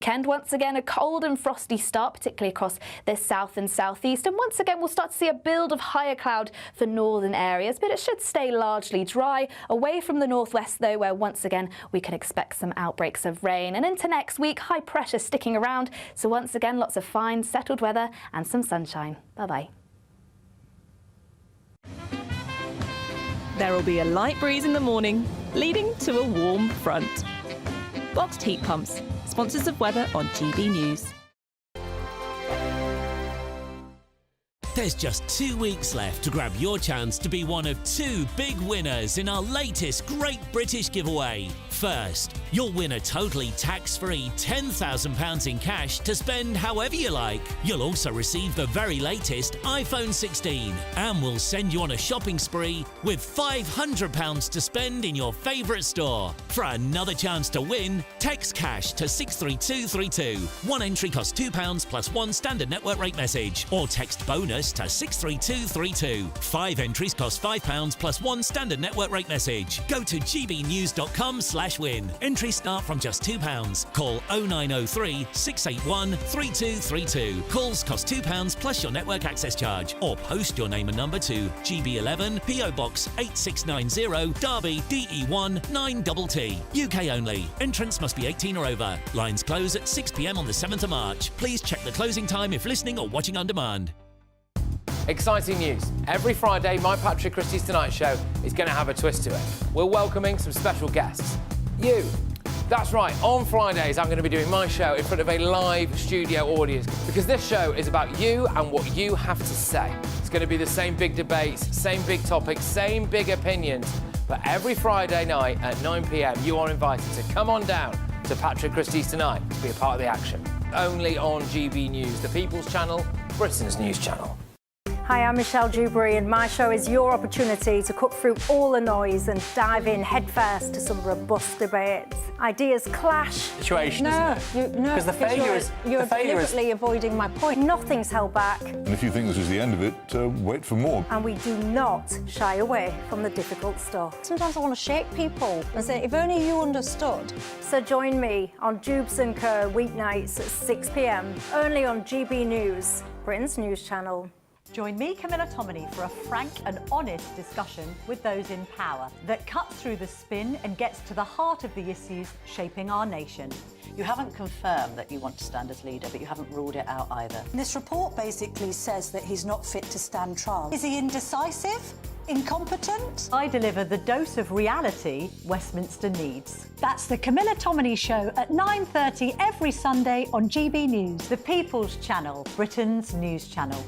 Once again, a cold and frosty start, particularly across the south and southeast. And once again, we'll start to see a build of higher cloud for northern areas, but it should stay largely dry. Away from the northwest, though, where once again we can expect some outbreaks of rain. And into next week, high pressure sticking around. So once again, lots of fine, settled weather and some sunshine. Bye-bye. There will be a light breeze in the morning, leading to a warm front. Boxed heat pumps, sponsors of weather on GB News. There's just 2 weeks left to grab your chance to be one of 2 big winners in our latest Great British Giveaway. First, you'll win a totally tax-free £10,000 in cash to spend however you like. You'll also receive the very latest iPhone 16 and we'll send you on a shopping spree with £500 to spend in your favourite store. For another chance to win, text cash to 63232. One entry costs £2 plus 1 standard network rate message, or text bonus to 63232. 5 entries cost £5 plus 1 standard network rate message. Go to gbnews.com/win. Entries start from just £2. Call 0903 681 3232. Calls cost £2 plus your network access charge, or post your name and number to GB11 PO Box 8690 Derby DE1 9TT. UK only. Entrants must be 18 or over. Lines close at 6 p.m. on the 7th of March. Please check the closing time if listening or watching on demand. Exciting news. Every Friday, my Patrick Christys Tonight Show is going to have a twist to it. We're welcoming some special guests. You. That's right, on Fridays I'm going to be doing my show in front of a live studio audience, because this show is about you and what you have to say. It's going to be the same big debates, same big topics, same big opinions. But every Friday night at 9 p.m, you are invited to come on down to Patrick Christys Tonight to be a part of the action. Only on GB News, the People's Channel, Britain's news channel. Hi, I'm Michelle Dewberry, and my show is your opportunity to cut through all the noise and dive in headfirst to some robust debates. Ideas clash. Situation, isn't it? Because the failure is... You're deliberately avoiding my point. Nothing's held back. And if you think this is the end of it, wait for more. And we do not shy away from the difficult stuff. Sometimes I want to shake people and say, if only you understood. So join me on Dubes & Co weeknights at 6 p.m, only on GB News, Britain's news channel. Join me, Camilla Tominey, for a frank and honest discussion with those in power that cuts through the spin and gets to the heart of the issues shaping our nation. You haven't confirmed that you want to stand as leader, but you haven't ruled it out either. This report basically says that he's not fit to stand trial. Is he indecisive? Incompetent? I deliver the dose of reality Westminster needs. That's the Camilla Tominey Show at 9:30 every Sunday on GB News, the People's Channel, Britain's news channel.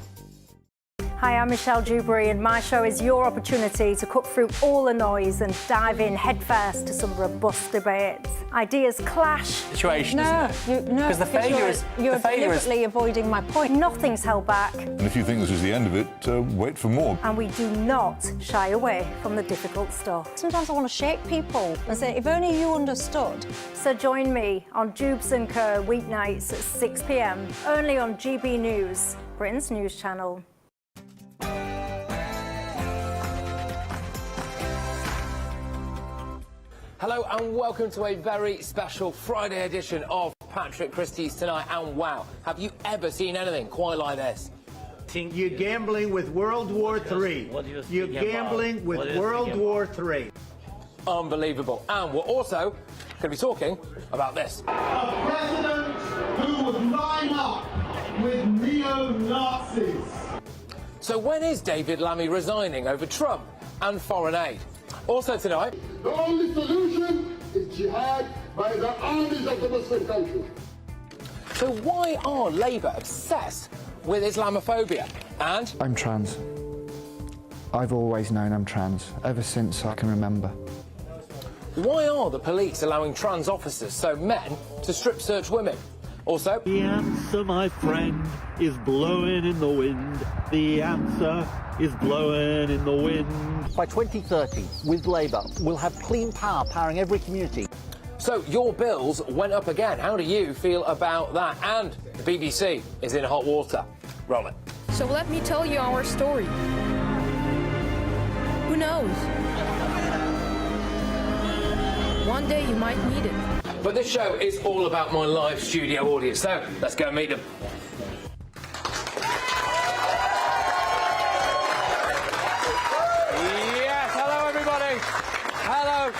Hi, I'm Michelle Dewberry, and my show is your opportunity to cut through all the noise and dive in headfirst to some robust debates. Ideas clash. Situation, isn't it? Because the failure is... You're deliberately avoiding my point. Nothing's held back. And if you think this is the end of it, wait for more. And we do not shy away from the difficult stuff. Sometimes I want to shake people and say, if only you understood. So join me on Dubes & Co weeknights at 6 p.m, only on GB News, Britain's news channel. Hello and welcome to a very special Friday edition of Patrick Christys Tonight. And wow, have you ever seen anything quite like this? You're gambling with World War III. You're gambling with World War III. Unbelievable. And we're also going to be talking about this. A president who would line up with neo-Nazis. So when is David Lammy resigning over Trump and foreign aid? Also tonight... The only solution is jihad by the armies of the Muslim countries. So why are Labour obsessed with Islamophobia? And... I'm trans. I've always known I'm trans, ever since I can remember. Why are the police allowing trans officers, so men, to strip search women? Also... The answer, my friend, is blowing in the wind. The answer is blowing in the wind. By 2030, with Labour, we'll have clean power powering every community. So your bills went up again. How do you feel about that? And the BBC is in hot water. Roll it. So let me tell you our story. Who knows? One day you might need it. but this show is all about my live studio audience, so let's go and meet them. Yes, hello everybody. Hello.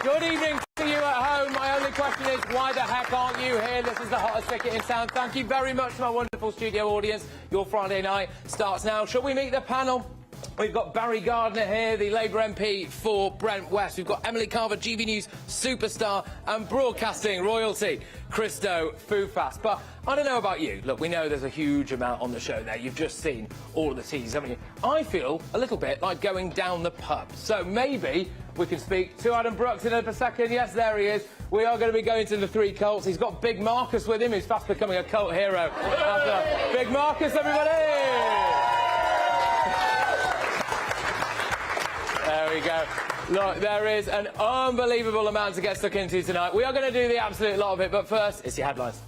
Good evening to you at home. My only question is, why the heck aren't you here? This is the hottest ticket in town. Thank you very much to my wonderful studio audience. Your Friday night starts now. Shall we meet the panel? We've got Barry Gardiner here, the Labour MP for Brent West. We've got Emily Carver, GBNews superstar and broadcasting royalty, Christo Fufas. But I don't know about you. Look, we know there's a huge amount on the show there. You've just seen all of the teasers, haven't you? I feel a little bit like going down the pub. So maybe we can speak to Adam Brooks in a second. Yes, there he is. We are going to be going to the three cults. He's got Big Marcus with him. He's fast becoming a cult hero. After Big Marcus, everybody! There we go. Look, there is an unbelievable amount to get stuck into tonight. We are going to do the absolute lot of it, but first, it's your headlines.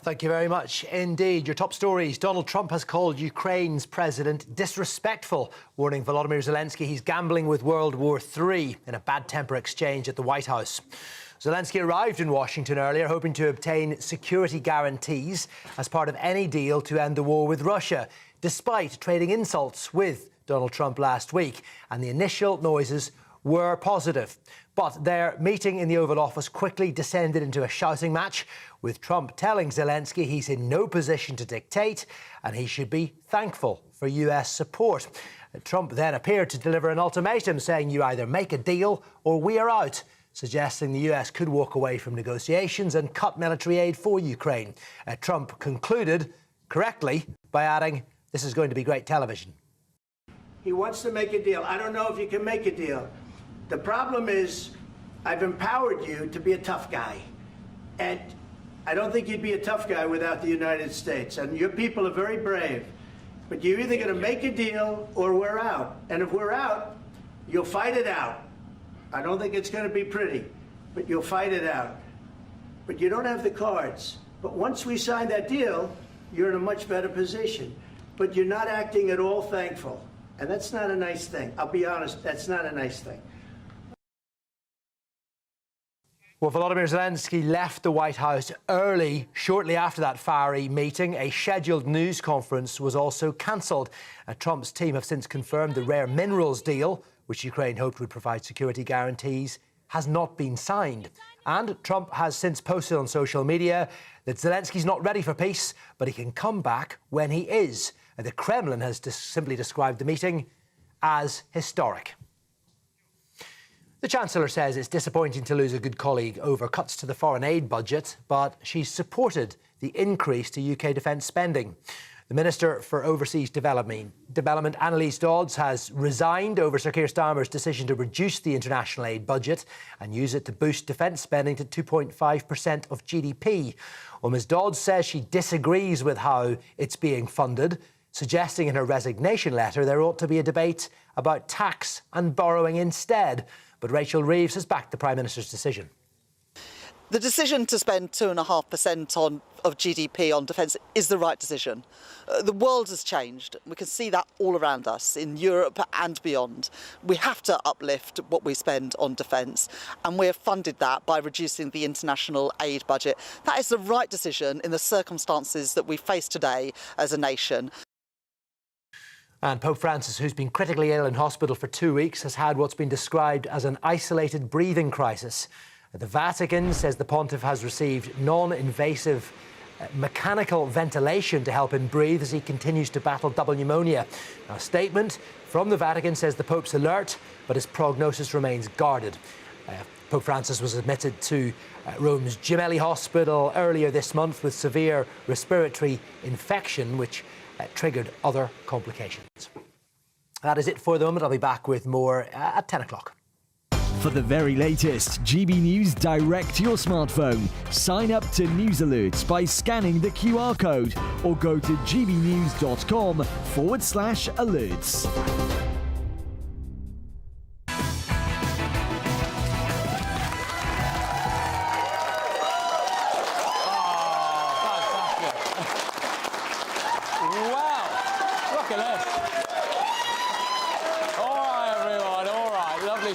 Thank you very much indeed. Your top stories. Donald Trump has called Ukraine's president disrespectful, warning Volodymyr Zelensky he's gambling with World War III in a bad temper exchange at the White House. Zelensky arrived in Washington earlier, hoping to obtain security guarantees as part of any deal to end the war with Russia, despite trading insults with Donald Trump last week. And the initial noises were positive. But their meeting in the Oval Office quickly descended into a shouting match, with Trump telling Zelensky he's in no position to dictate and he should be thankful for US support. Trump then appeared to deliver an ultimatum saying you either make a deal or we are out, suggesting the US could walk away from negotiations and cut military aid for Ukraine. Trump concluded, correctly, by adding, this is going to be great television. He wants to make a deal. I don't know if you can make a deal. The problem is, I've empowered you to be a tough guy. And I don't think you'd be a tough guy without the United States. And your people are very brave. But you're either going to make a deal or we're out. And if we're out, you'll fight it out. I don't think it's going to be pretty, but you'll fight it out. But you don't have the cards. But once we sign that deal, you're in a much better position. But you're not acting at all thankful. And that's not a nice thing. I'll be honest, that's not a nice thing. Well, Volodymyr Zelensky left the White House early, shortly after that fiery meeting. A scheduled news conference was also cancelled. Trump's team have since confirmed the rare minerals deal, which Ukraine hoped would provide security guarantees, has not been signed. And Trump has since posted on social media that Zelensky's not ready for peace, but he can come back when he is. The Kremlin has simply described the meeting as historic. The Chancellor says it's disappointing to lose a good colleague over cuts to the foreign aid budget, but she's supported the increase to UK defence spending. The Minister for Overseas Development, Annalise Dodds, has resigned over Sir Keir Starmer's decision to reduce the international aid budget and use it to boost defence spending to 2.5% of GDP. Well, Ms Dodds says she disagrees with how it's being funded, suggesting in her resignation letter there ought to be a debate about tax and borrowing instead. But Rachel Reeves has backed the Prime Minister's decision. The decision to spend 2.5% of GDP on defence is the right decision. The world has changed. We can see that all around us, in Europe and beyond. We have to uplift what we spend on defence, and we have funded that by reducing the international aid budget. That is the right decision in the circumstances that we face today as a nation. And Pope Francis, who's been critically ill in hospital for 2 weeks, has had what's been described as an isolated breathing crisis. The Vatican says the pontiff has received non-invasive mechanical ventilation to help him breathe as he continues to battle double pneumonia. Now, a statement from the Vatican says the Pope's alert, but his prognosis remains guarded. Pope Francis was admitted to Rome's Gemelli Hospital earlier this month with severe respiratory infection, which triggered other complications. That is it for the moment. I'll be back with more at 10 o'clock. For the very latest GB News direct to your smartphone, sign up to News Alerts by scanning the QR code or go to gbnews.com/alerts.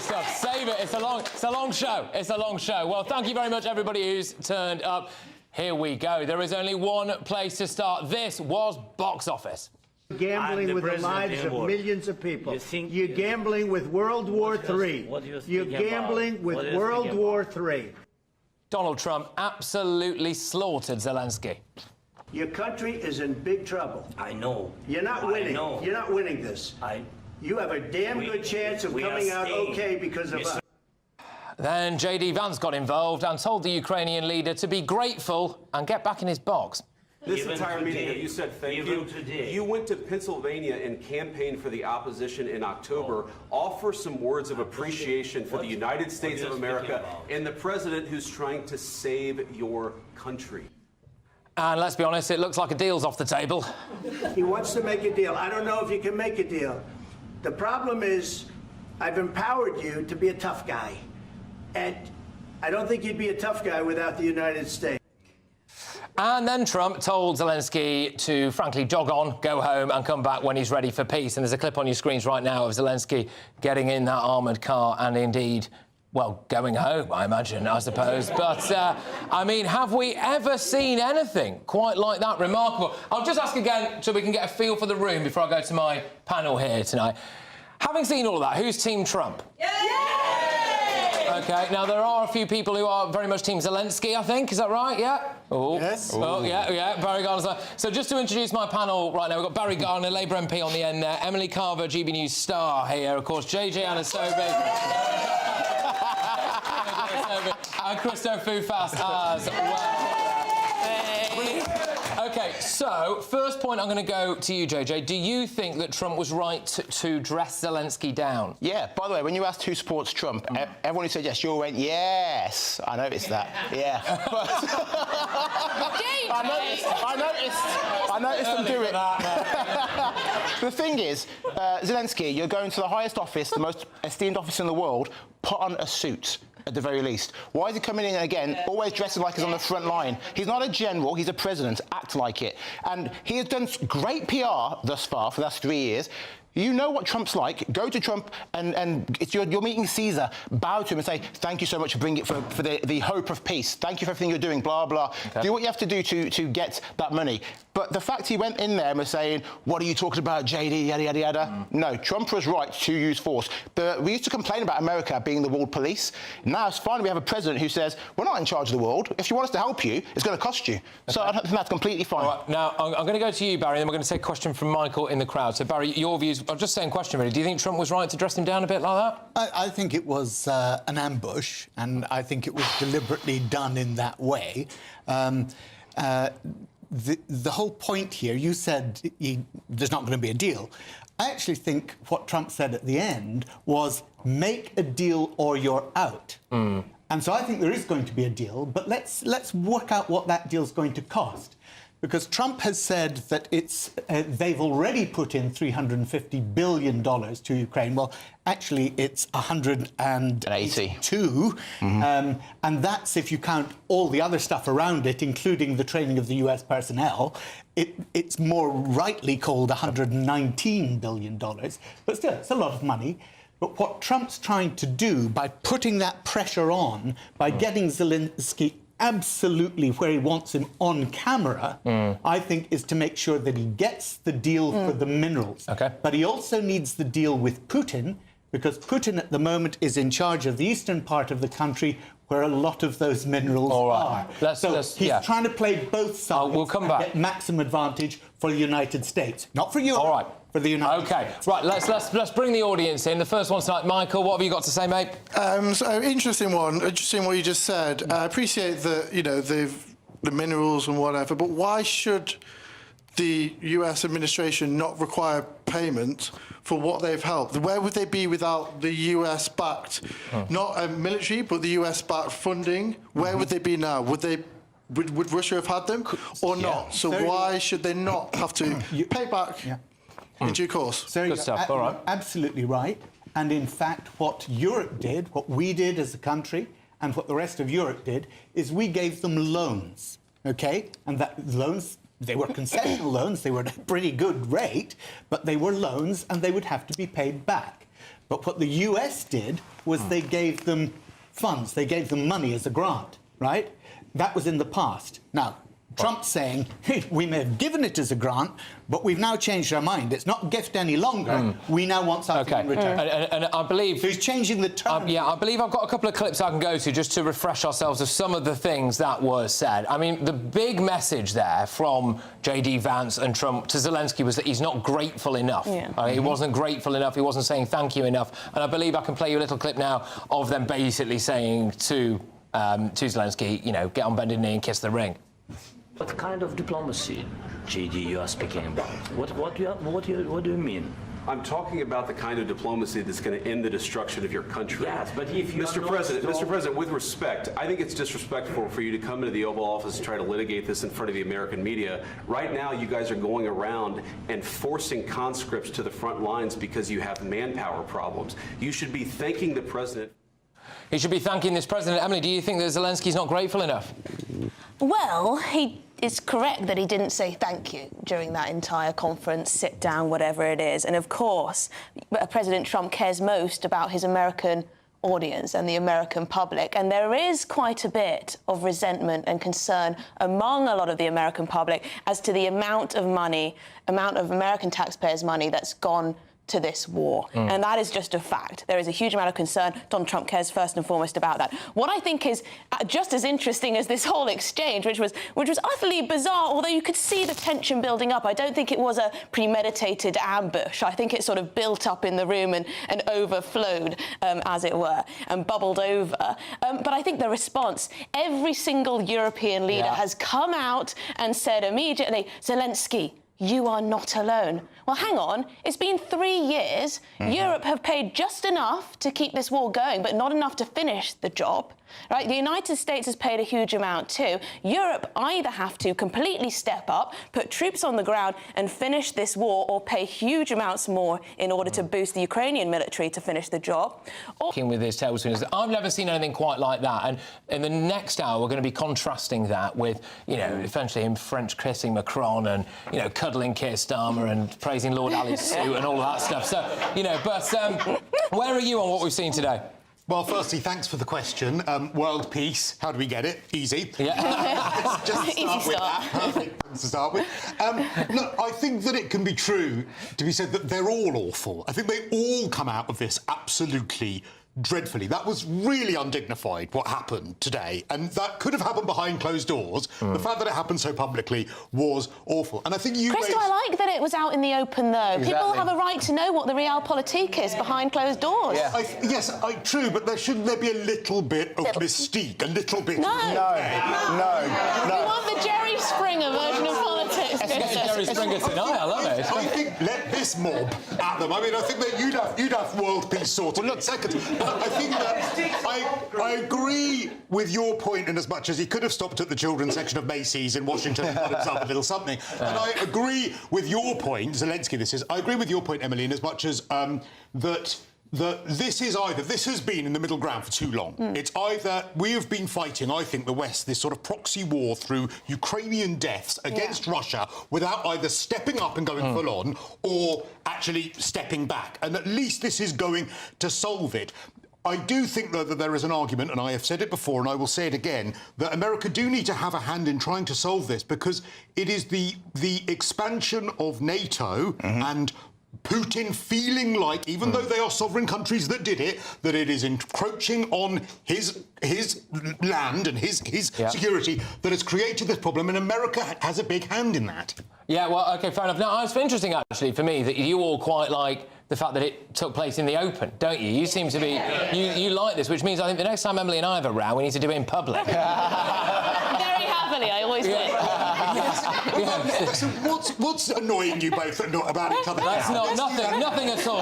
stuff. Save it. It's a long show. It's a long show. Well, thank you very much, everybody who's turned up. Here we go. There is only one place to start. This was box office. Gambling with the lives of millions of people. You're gambling with World War III. You're gambling with World War III. Donald Trump absolutely slaughtered Zelensky. Your country is in big trouble. I know. You're not winning. Know. You're not winning this. You have a damn good chance of coming out okay because of us. Then J.D. Vance got involved and told the Ukrainian leader to be grateful and get back in his box. This entire meeting, you said thank you. Today. You went to Pennsylvania and campaigned for the opposition in October. Offer some words of appreciation for the United States of America and the president who's trying to save your country. And let's be honest, it looks like a deal's off the table. He wants to make a deal. I don't know if you can make a deal. The problem is, I've empowered you to be a tough guy. And I don't think you'd be a tough guy without the United States. And then Trump told Zelensky to, frankly, jog on, go home and come back when he's ready for peace. And there's a clip on your screens right now of Zelensky getting in that armoured car and indeed, well, going home, I imagine, I suppose. But, I mean, have we ever seen anything quite like that? Remarkable. I'll just ask again so we can get a feel for the room before I go to my panel here tonight. Having seen all of that, who's Team Trump? OK, now there are a few people who are very much Team Zelensky, I think. Is that right? Yeah? Oh. Yes. Oh, yeah. Barry Gardner. So just to introduce my panel right now, we've got Barry Gardner, Labour MP on the end there, Emily Carver, GB News star here, of course, JJ Anasobi. And Christo Fufas as well. OK, so, first point I'm going to go to you, JJ. Do you think that Trump was right to dress Zelensky down? Yeah, by the way, when you asked who supports Trump, everyone who said yes, you all went, yes. I noticed that, yeah. But I noticed them do it. The thing is, Zelensky, you're going to the highest office, the most esteemed office in the world, put on a suit. At the very least. Why is he coming in again, always dressing like he's on the front line? He's not a general, he's a president. Act like it. And he has done great PR thus far for the last 3 years. You know what Trump's like. Go to Trump and it's you're meeting Caesar. Bow to him and say, thank you so much for bringing it for the hope of peace. Thank you for everything you're doing, blah, blah. Okay. Do what you have to do to get that money. But the fact he went in there and was saying, what are you talking about, JD, yada, yada, yada? No, Trump was right to use force. We used to complain about America being the world police. Now it's finally we have a president who says, we're not in charge of the world. If you want us to help you, it's going to cost you. Okay. So I think that's completely fine. All right, now, I'm going to go to you, Barry, and then we're going to take a question from Michael in the crowd. So, Barry, your views... I'm just saying question, really. Do you think Trump was right to dress him down a bit like that? I think it was an ambush, and I think it was deliberately done in that way. The whole point here, you said there's not going to be a deal. I actually think what Trump said at the end was, make a deal or you're out. Mm. And so I think there is going to be a deal, but let's work out what that deal's going to cost. Because Trump has said that they've already put in $350 billion to Ukraine. Well, actually, it's 182. Mm-hmm. And that's if you count all the other stuff around it, including the training of the US personnel. It's more rightly called $119 billion. But still, it's a lot of money. But what Trump's trying to do by putting that pressure on, by getting Zelensky absolutely where he wants him on camera, I think, is to make sure that he gets the deal for the minerals. Okay. But he also needs the deal with Putin, because Putin at the moment is in charge of the eastern part of the country where a lot of those minerals are. He's trying to play both sides we'll come back. Get maximum advantage for the United States. Not for Europe. All right. For the United States. Right, let's bring the audience in. The first one tonight, Michael, what have you got to say, mate? So interesting one. Interesting what you just said. I appreciate that, you know, the minerals and whatever, but why should the US administration not require payment for what they've helped? Where would they be without the US-backed, not military, but the US-backed funding? Where would they be now? Would Russia have had them or not? So why should they not have to pay back in due course? So good stuff. All right. Absolutely right. And in fact, what Europe did, what we did as a country, and what the rest of Europe did, is we gave them loans, OK? And that loans, they were concessional loans, they were at a pretty good rate, but they were loans and they would have to be paid back. But what the US did was they gave them funds. They gave them money as a grant, right? That was in the past. Now, Trump's saying, hey, we may have given it as a grant, but we've now changed our mind. It's not a gift any longer. We now want something in return. And I believe... So he's changing the term. Yeah, I believe I've got a couple of clips I can go to just to refresh ourselves of some of the things that were said. I mean, the big message there from J.D. Vance and Trump to Zelensky was that he's not grateful enough. Yeah. He wasn't grateful enough. He wasn't saying thank you enough. And I believe I can play you a little clip now of them basically saying to Zelensky, you know, get on bended knee and kiss the ring. What kind of diplomacy, JD, you are speaking about? What do you mean? I'm talking about the kind of diplomacy that's going to end the destruction of your country. Yes, but if you Mr. President, with respect, I think it's disrespectful for you to come into the Oval Office and try to litigate this in front of the American media. Right now, you guys are going around and forcing conscripts to the front lines because you have manpower problems. You should be thanking the president. He should be thanking this president. Emily, do you think that Zelensky's not grateful enough? Well, it's correct that he didn't say thank you during that entire conference, sit down, whatever it is. And of course, President Trump cares most about his American audience and the American public. And there is quite a bit of resentment and concern among a lot of the American public as to the amount of money, amount of American taxpayers' money that's gone to this war. And that is just a fact. There is a huge amount of concern. Donald Trump cares first and foremost about that. What I think is just as interesting as this whole exchange, which was utterly bizarre, although you could see the tension building up. I don't think it was a premeditated ambush. I think it sort of built up in the room and overflowed, as it were, and bubbled over. But I think the response, every single European leader has come out and said immediately, Zelensky, you are not alone. Well, hang on. It's been 3 years. Europe have paid just enough to keep this war going, but not enough to finish the job. Right? The United States has paid a huge amount too. Europe either have to completely step up, put troops on the ground and finish this war, or pay huge amounts more in order to boost the Ukrainian military to finish the job. With his tablespoons, I've never seen anything quite like that. And in the next hour, we're going to be contrasting that with, you know, essentially him French kissing Macron and, you know, cuddling Keir Starmer and praising Lord Ali's suit and all that stuff. So, you know, but where are you on what we've seen today? Well, firstly, thanks for the question. World peace, how do we get it? Easy. Yeah. Just start with that. Perfect to start with. Look, I think that it can be true to be said that they're all awful. I think they all come out of this absolutely dreadfully. That was really undignified, what happened today, and that could have happened behind closed doors. The fact that it happened so publicly was awful. And I think you Christo, I like that it was out in the open, though. Exactly. People have a right to know what the realpolitik is behind closed doors. Yeah. True, but shouldn't there be a little bit of mystique, a little bit... No. No. We want the Jerry Springer version of politics. Jerry Springer tonight, I love it. I think let this mob at them. I mean, I think that you'd have world peace sorted in seconds. I think that I agree with your point in as much as he could have stopped at the children's section of Macy's in Washington and got himself a little something. And I agree with your point, Zelensky this is, I agree with your point, Emily, in as much as that this has been in the middle ground for too long. It's either we have been fighting, I think, the West, this sort of proxy war through Ukrainian deaths against Russia without either stepping up and going full on or actually stepping back. And at least this is going to solve it. I do think, though, that there is an argument, and I have said it before and I will say it again, that America do need to have a hand in trying to solve this, because it is the expansion of NATO and Putin feeling like, even though they are sovereign countries that did it, that it is encroaching on his land and his security that has created this problem, and America has a big hand in that. Yeah, well, OK, fair enough. Now, it's interesting, actually, for me, that you all quite like the fact that it took place in the open, don't you? You seem to be... You like this, which means I think the next time Emily and I have a row, we need to do it in public. Very happily, I always did. So what's annoying you both about each other? That's nothing at all.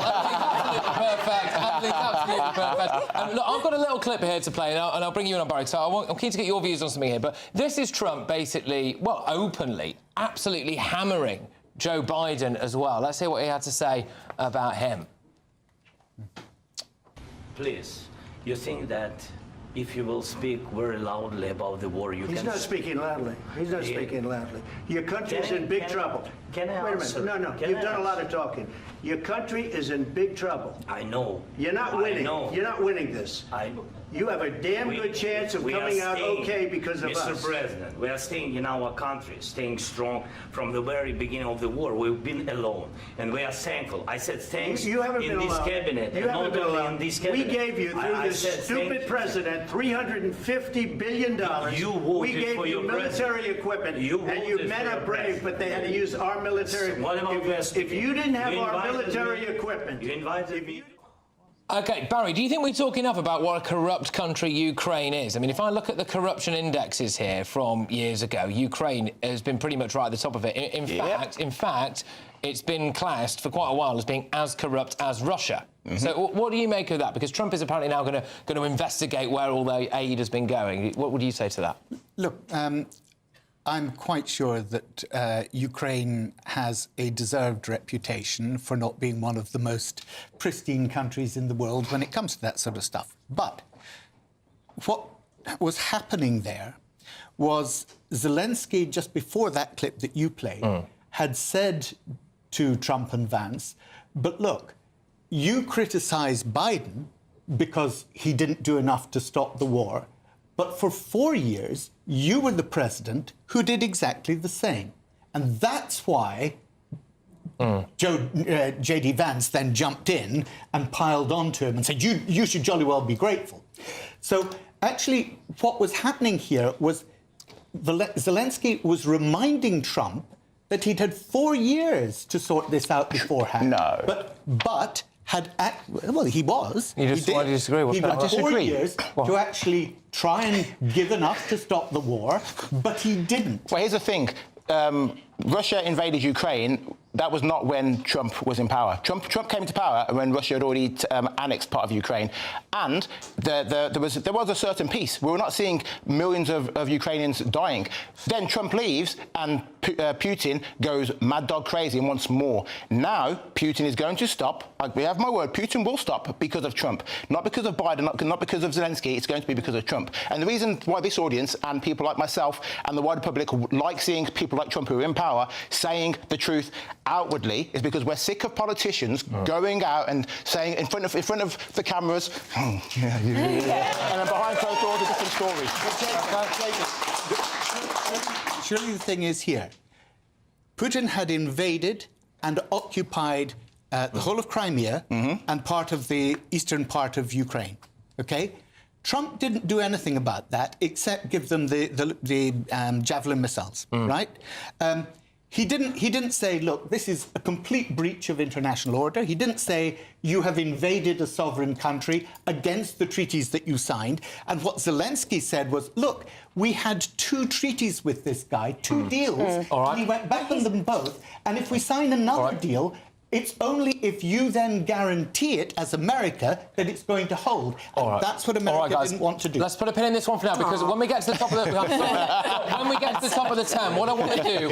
Everything's absolutely perfect. Look, I've got a little clip here to play, and I'll bring you in on, Barry. So I'm keen to get your views on something here. But this is Trump basically, well, openly, absolutely hammering Joe Biden as well. Let's hear what he had to say about him. Please, you think that if you will speak very loudly about the war, you can... He's not speaking loudly. He's not speaking loudly. Your country's in big trouble. Can I Wait a answer? minute. No. Can You've I done a lot answer? of talking. Your country is in big trouble. I know. You're not I winning. know. You're not winning this. You have a damn good chance of coming out okay because of us. Mr. President, we are staying in our country, staying strong from the very beginning of the war. We've been alone, and we are thankful. I said thanks You haven't in been this alone. cabinet, You and haven't not been only alone. in this We cabinet. gave you, through I this said stupid president, $350 billion. You voted we gave for you your military president. equipment, You and you voted men for are your brave, president. but they had to use our military. So what about If you didn't have You our invited military me. equipment, You invited me. OK, Barry, do you think we talk enough about what a corrupt country Ukraine is? I mean, if I look at the corruption indexes here from years ago, Ukraine has been pretty much right at the top of it. In fact, it's been classed for quite a while as being as corrupt as Russia. So what do you make of that? Because Trump is apparently now going to investigate where all the aid has been going. What would you say to that? Look, I'm quite sure that Ukraine has a deserved reputation for not being one of the most pristine countries in the world when it comes to that sort of stuff. But what was happening there was Zelensky, just before that clip that you played, had said to Trump and Vance, but look, you criticise Biden because he didn't do enough to stop the war. But for 4 years, you were the president who did exactly the same. And that's why J.D. Vance then jumped in and piled onto him and said, you should jolly well be grateful. So actually, what was happening here was Zelensky was reminding Trump that he'd had 4 years to sort this out beforehand. But had well, he was. Why do you disagree? He had 4 years to actually try and give enough to stop the war, but he didn't. Well, here's the thing. Russia invaded Ukraine. That was not when Trump was in power. Trump came to power when Russia had already annexed part of Ukraine, and there was a certain peace. We were not seeing millions of Ukrainians dying. Then Trump leaves, and Putin goes mad dog crazy and wants more. Now Putin is going to stop. We have my word. Putin will stop because of Trump, not because of Biden, not because of Zelensky. It's going to be because of Trump. And the reason why this audience and people like myself and the wider public like seeing people like Trump who are in power saying the truth outwardly is because we're sick of politicians going out and saying in front of the cameras, and then behind closed doors a different story. Surely the thing is here, Putin had invaded and occupied the whole of Crimea and part of the eastern part of Ukraine. Okay, Trump didn't do anything about that except give them the Javelin missiles, right? He didn't say, look, this is a complete breach of international order. He didn't say you have invaded a sovereign country against the treaties that you signed. And what Zelensky said was, look, we had 2 treaties with this guy, 2 deals, and he went back on them both. And if we sign another deal, it's only if you then guarantee it as America that it's going to hold. And that's what America didn't want to do. Let's put a pin in this one for now, because when we get to the top of the when we get to the top of the 10, what I want to do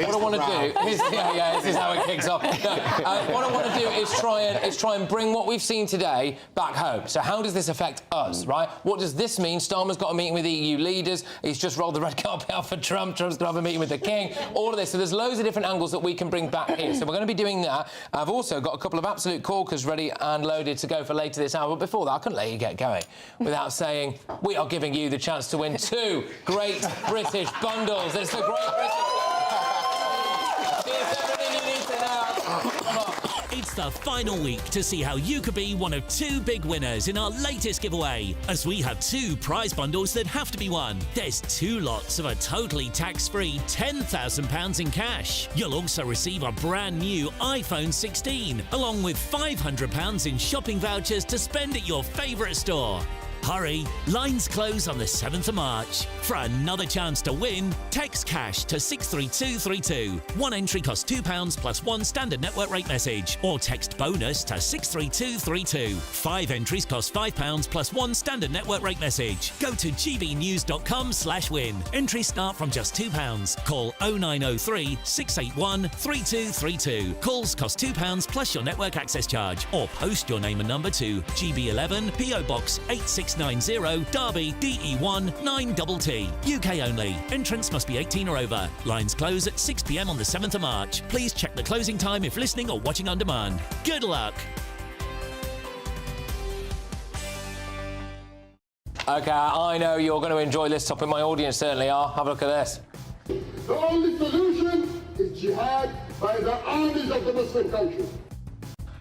is this is how it kicks off. What I want to do is try and bring what we've seen today back home. So how does this affect us, right? What does this mean? Starmer's got a meeting with the EU leaders. He's just rolled the red carpet out for Trump. Trump's going to have a meeting with the King. All of this. So there's loads of different angles that we can bring back here. So we're going to be doing that. I've also got a couple of absolute corkers ready and loaded to go for later this hour. But before that, I couldn't let you get going without saying we are giving you the chance to win 2 great British bundles. It's the Great British... It's everything you need to know. Come on. It's the final week to see how you could be one of 2 big winners in our latest giveaway, as we have 2 prize bundles that have to be won. There's 2 lots of a totally tax-free £10,000 in cash. You'll also receive a brand new iPhone 16, along with £500 in shopping vouchers to spend at your favourite store. Hurry, lines close on the 7th of March. For another chance to win, text cash to 63232. 1 entry costs £2 plus 1 standard network rate message, or text bonus to 63232. 5 entries cost £5 plus 1 standard network rate message. Go to gbnews.com/win. Entries start from just £2. Call 0903 681 3232. Calls cost £2 plus your network access charge, or post your name and number to GB11 PO Box 869 690 Derby DE1 9TT. UK only. Entrance must be 18 or over. Lines close at 6 p.m. on the 7th of March. Please check the closing time if listening or watching on demand. Good luck. OK, I know you're going to enjoy this topic. My audience certainly are. Have a look at this. The only solution is jihad by the armies of the Muslim countries.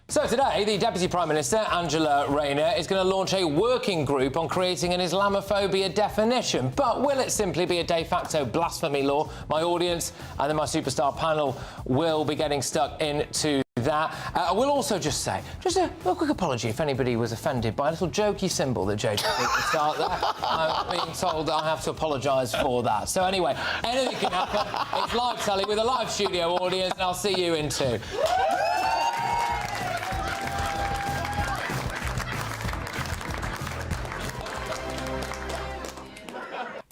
So today, the Deputy Prime Minister, Angela Rayner, is going to launch a working group on creating an Islamophobia definition. But will it simply be a de facto blasphemy law? My audience and then my superstar panel will be getting stuck into that. I will also just say, just a quick apology if anybody was offended by a little jokey symbol that JJ did at the start there. I'm being told that I have to apologise for that. So anyway, anything can happen. It's live telly with a live studio audience, and I'll see you in 2.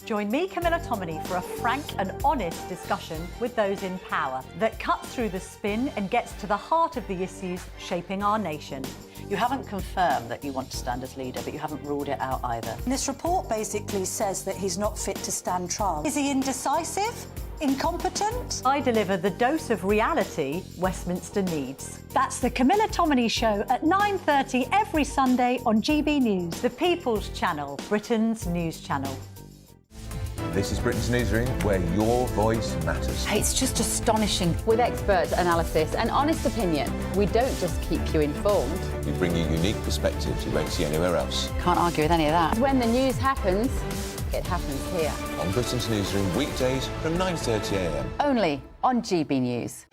Join me, Camilla Tominey, for a frank and honest discussion with those in power that cuts through the spin and gets to the heart of the issues shaping our nation. You haven't confirmed that you want to stand as leader, but you haven't ruled it out either. This report basically says that he's not fit to stand trial. Is he indecisive? Incompetent? I deliver the dose of reality Westminster needs. That's the Camilla Tominey Show at 9:30 every Sunday on GB News, the People's Channel, Britain's news channel. This is Britain's Newsroom, where your voice matters. It's just astonishing. With expert analysis and honest opinion, we don't just keep you informed. We bring you unique perspectives you won't see anywhere else. Can't argue with any of that. When the news happens, it happens here. On Britain's Newsroom, weekdays from 9:30 a.m. Only on GB News.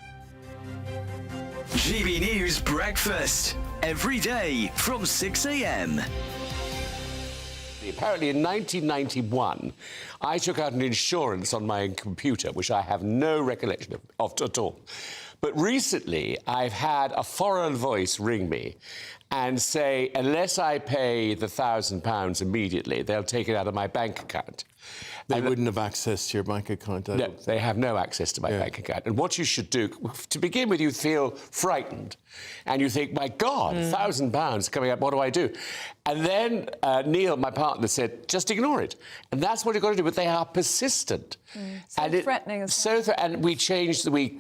GB News Breakfast. Every day from 6 a.m. Apparently in 1991, I took out an insurance on my computer, which I have no recollection of at all. But recently, I've had a foreign voice ring me and say, unless I pay the £1,000 immediately, they'll take it out of my bank account. They wouldn't have access to your bank account. No, they have no access to my bank account. And what you should do, to begin with, you feel frightened. And you think, my God, £1,000 coming up, what do I do? And then Neil, my partner, said, just ignore it. And that's what you've got to do, but they are persistent. So threatening as well. And we changed we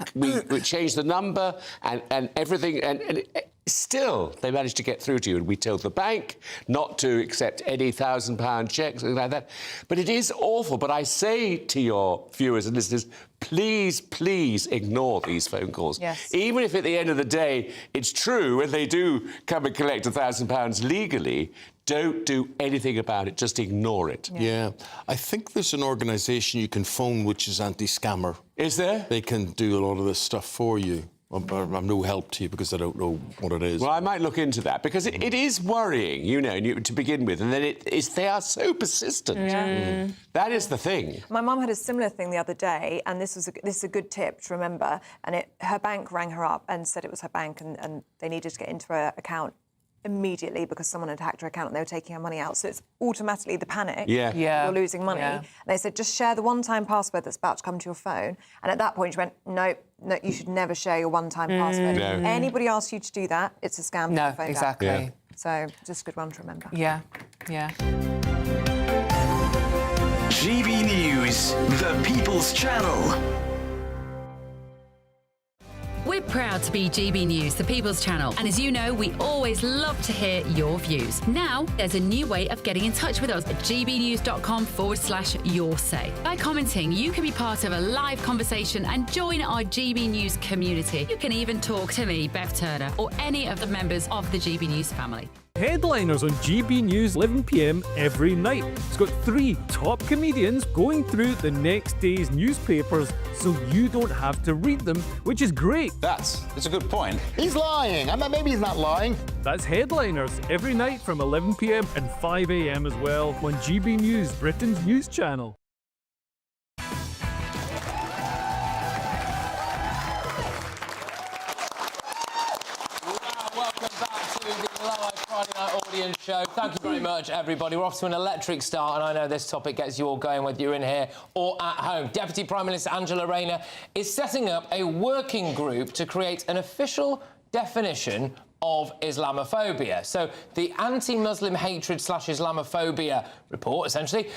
changed the number and everything, and still they managed to get through to you. And we told the bank not to accept any £1,000 checks, something like that. But it is awful. But I say to your viewers and listeners, please, please ignore these phone calls. Yes. Even if at the end of the day it's true and they do come and collect £1,000 legally, don't do anything about it. Just ignore it. Yeah. I think there's an organisation you can phone which is anti-scammer. Is there? They can do a lot of this stuff for you. I'm no help to you because I don't know what it is. Well, I might look into that because it is worrying, you know, to begin with, and then they are so persistent. Yeah. That is the thing. My mum had a similar thing the other day, and this is a good tip to remember. And her bank rang her up and said it was her bank, and they needed to get into her account immediately because someone had hacked her account and they were taking her money out. So it's automatically the panic. Yeah. You're losing money. Yeah. And they said, just share the one-time password that's about to come to your phone. And at that point, she went, no, you should never share your one-time password. No. Anybody asks you to do that, it's a scam. No, to phone exactly. back. Yeah. So just a good one to remember. Yeah, yeah. GB News, the People's Channel. We're proud to be GB News, the People's Channel. And as you know, we always love to hear your views. Now, there's a new way of getting in touch with us at gbnews.com/yoursay. By commenting, you can be part of a live conversation and join our GB News community. You can even talk to me, Bev Turner, or any of the members of the GB News family. Headliners on GB News 11 p.m. every night. It's got 3 top comedians going through the next day's newspapers so you don't have to read them, which is great. That's a good point. He's lying. I mean, maybe he's not lying. That's Headliners every night from 11 p.m. and 5 a.m. as well on GB News, Britain's news channel. Friday night audience show. Thank you very much, everybody. We're off to an electric start, and I know this topic gets you all going, whether you're in here or at home. Deputy Prime Minister Angela Rayner is setting up a working group to create an official definition of Islamophobia. So the anti-Muslim hatred / Islamophobia report, essentially,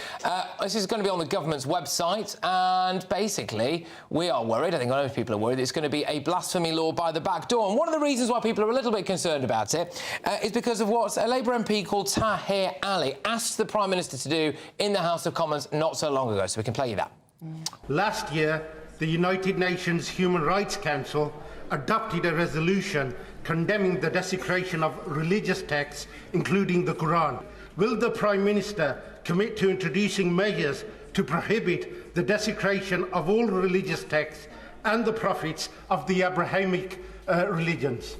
this is going to be on the government's website, and basically we are worried, I think most people are worried, it's going to be a blasphemy law by the back door. And one of the reasons why people are a little bit concerned about it is because of what a Labour MP called Tahir Ali asked the Prime Minister to do in the House of Commons not so long ago. So we can play you that. Last year, the United Nations Human Rights Council adopted a resolution condemning the desecration of religious texts, including the Quran. Will the Prime Minister commit to introducing measures to prohibit the desecration of all religious texts and the prophets of the Abrahamic religions?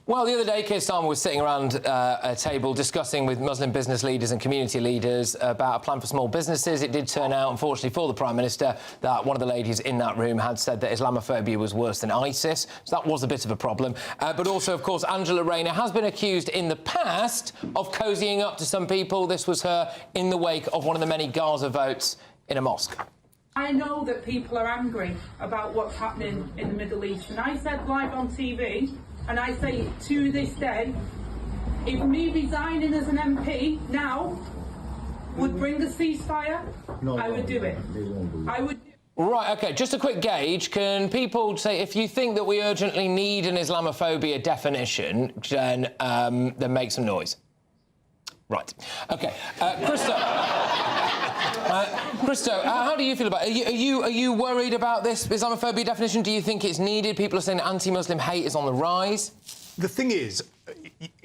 Well, the other day, Keir Starmer was sitting around a table discussing with Muslim business leaders and community leaders about a plan for small businesses. It did turn out, unfortunately for the Prime Minister, that one of the ladies in that room had said that Islamophobia was worse than ISIS, so that was a bit of a problem. But also, of course, Angela Rayner has been accused in the past of cozying up to some people. This was her in the wake of one of the many Gaza votes in a mosque. I know that people are angry about what's happening in the Middle East, and I said live on TV, and I say to this day, if me resigning as an MP now would bring a ceasefire, I would do it. I would. Right, OK, just a quick gauge. Can people say, if you think that we urgently need an Islamophobia definition, then make some noise? Right. OK. Christo, how do you feel about it? Are you worried about this Islamophobia definition? Do you think it's needed? People are saying anti-Muslim hate is on the rise. The thing is,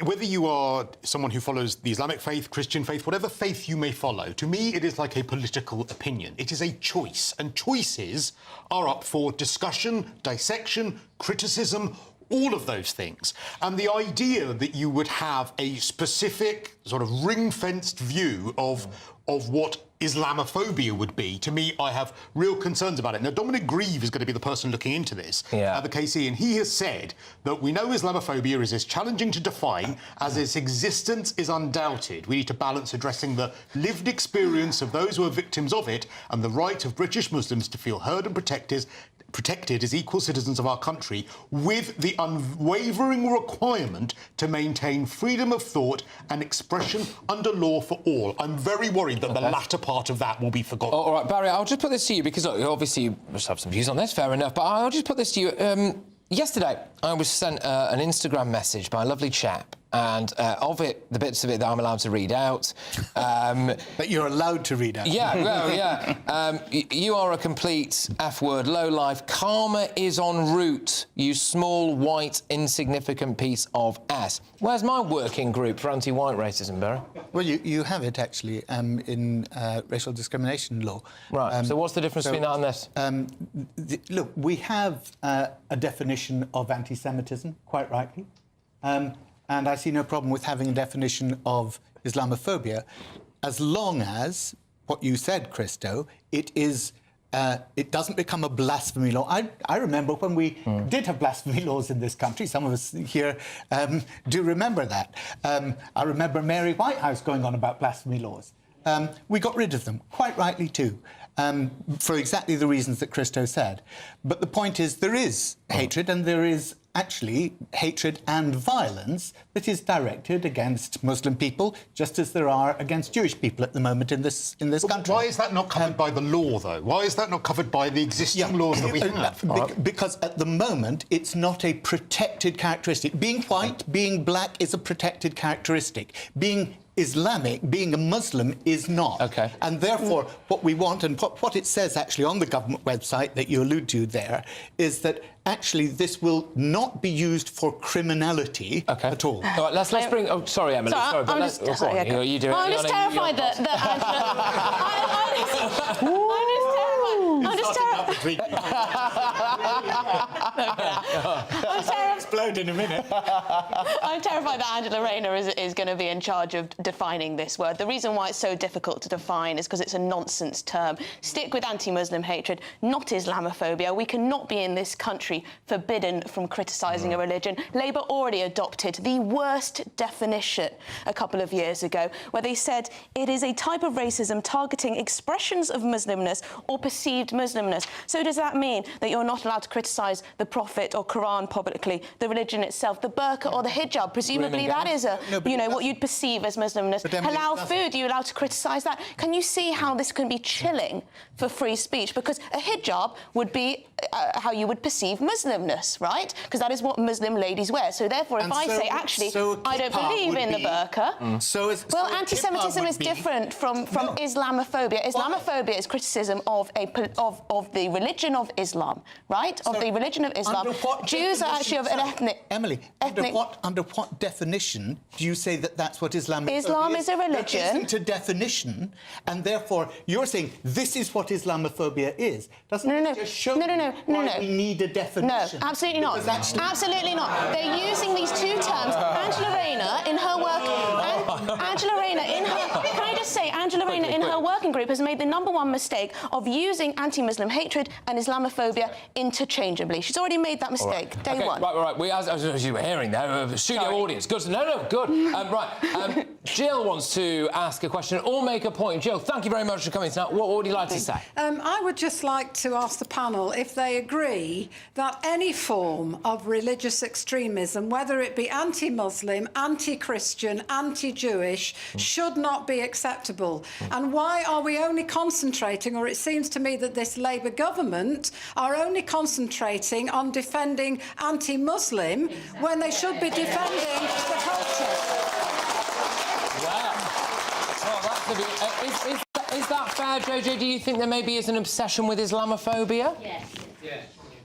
whether you are someone who follows the Islamic faith, Christian faith, whatever faith you may follow, to me it is like a political opinion. It is a choice, and choices are up for discussion, dissection, criticism, all of those things. And the idea that you would have a specific sort of ring-fenced view of what Islamophobia would be, to me, I have real concerns about it. Now, Dominic Grieve is going to be the person looking into this at the KC, and he has said that we know Islamophobia is as challenging to define as its existence is undoubted. We need to balance addressing the lived experience of those who are victims of it and the right of British Muslims to feel heard and protected as equal citizens of our country, with the unwavering requirement to maintain freedom of thought and expression under law for all. I'm very worried that the latter part of that will be forgotten. All right, Barry, I'll just put this to you, because look, obviously you must have some views on this, fair enough, but I'll just put this to you. Yesterday, I was sent an Instagram message by a lovely chap, and the bits of it that I'm allowed to read out. That you're allowed to read out. Yeah, well, yeah. You are a complete F-word, low-life. Karma is en route, you small, white, insignificant piece of ass. Where's my working group for anti-white racism, Barry? Well, you have it, actually, in racial discrimination law. Right, so what's the difference between that and this? Look, we have a definition of anti-Semitism, quite rightly. And I see no problem with having a definition of Islamophobia, as long as, what you said, Christo, it doesn't become a blasphemy law. I remember when we did have blasphemy laws in this country. Some of us here do remember that. I remember Mary Whitehouse going on about blasphemy laws. We got rid of them, quite rightly too, for exactly the reasons that Christo said. But the point is, there is hatred, and there is actually hatred and violence that is directed against Muslim people, just as there are against Jewish people at the moment in this country. Why is that not covered by the law, though? Why is that not covered by the existing laws that we have? Because at the moment, it's not a protected characteristic. Being white, being black is a protected characteristic. Being Islamic, being a Muslim, is not. OK. And therefore, what we want, and what it says actually on the government website that you allude to there, is that actually this will not be used for criminality at all. All right, let's bring... Oh, sorry, Emily. Sorry, but let's... I'm just terrified that I'm just explode in a minute. I'm terrified that Angela Rayner is going to be in charge of defining this word. The reason why it's so difficult to define is because it's a nonsense term. Stick with anti-Muslim hatred, not Islamophobia. We cannot be in this country forbidden from criticising a religion. Labour already adopted the worst definition a couple of years ago, where they said it is a type of racism targeting expressions of Muslimness or perceived Muslimness. So does that mean that you're not allowed to criticise the Prophet or Quran publicly, the religion itself, the burqa or the hijab, presumably that is what you'd perceive as Muslimness. Halal food, are you allowed to criticise that? Can you see how this can be chilling for free speech? Because a hijab would be how you would perceive Muslimness, right? Because that is what Muslim ladies wear. So therefore, if I say, actually, I don't believe in the burqa, well, anti-Semitism is different from Islamophobia. Islamophobia is criticism of the religion of Islam, right? Of the religion of Islam. Jews are actually of an ethnic... Emily, under what definition do you say that that's what Islamophobia is? Islam is a religion. There isn't a definition, and therefore you're saying this is what Islamophobia is. Doesn't it just show why we need a definition? No, absolutely not. Absolutely not. They're using these two terms. Angela Rayner, in her work... Can I just say, Angela Rayner, in her working group, has made the #1 mistake of using anti-Muslim hatred and Islamophobia interchangeably. She's already made that mistake, day one. Right. As you were hearing there, studio audience. Good. Good. Jill wants to ask a question or make a point. Jill, thank you very much for coming tonight. What would you like to say? I would just like to ask the panel if they agree that any form of religious extremism, whether it be anti-Muslim, anti-Christian, anti-Jewish, should not be acceptable. And why are we only concentrating, or it seems to me that this Labour government are only concentrating on defending anti-Muslim when they should be defending the culture? Wow. Well, is that fair, Jojo? Do you think there maybe is an obsession with Islamophobia? Yes.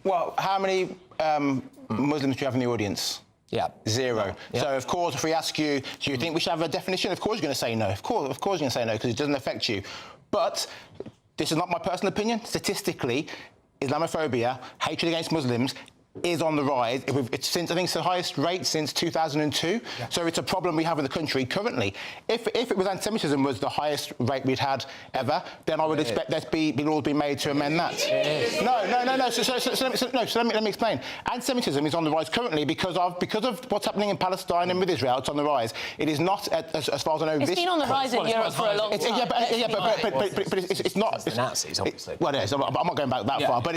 Well, how many Muslims do you have in the audience? Yeah. 0. Yeah. So, of course, if we ask you, do you think we should have a definition? Of course you're going to say no. Of course you're going to say no, because it doesn't affect you. But this is not my personal opinion. Statistically, Islamophobia, hatred against Muslims, is on the rise. I think it's the highest rate since 2002. Yeah. So it's a problem we have in the country currently. If it was anti-Semitism was the highest rate we'd had ever, then I would expect there to be laws being made to amend that. No. So let me explain. Anti-Semitism is on the rise currently because of what's happening in Palestine and with Israel. It's on the rise. It is not, as far as I know, it's been on the rise in Europe for a long time. But it's not. It's the Nazis, obviously. Well, it is. I'm not going back that far. But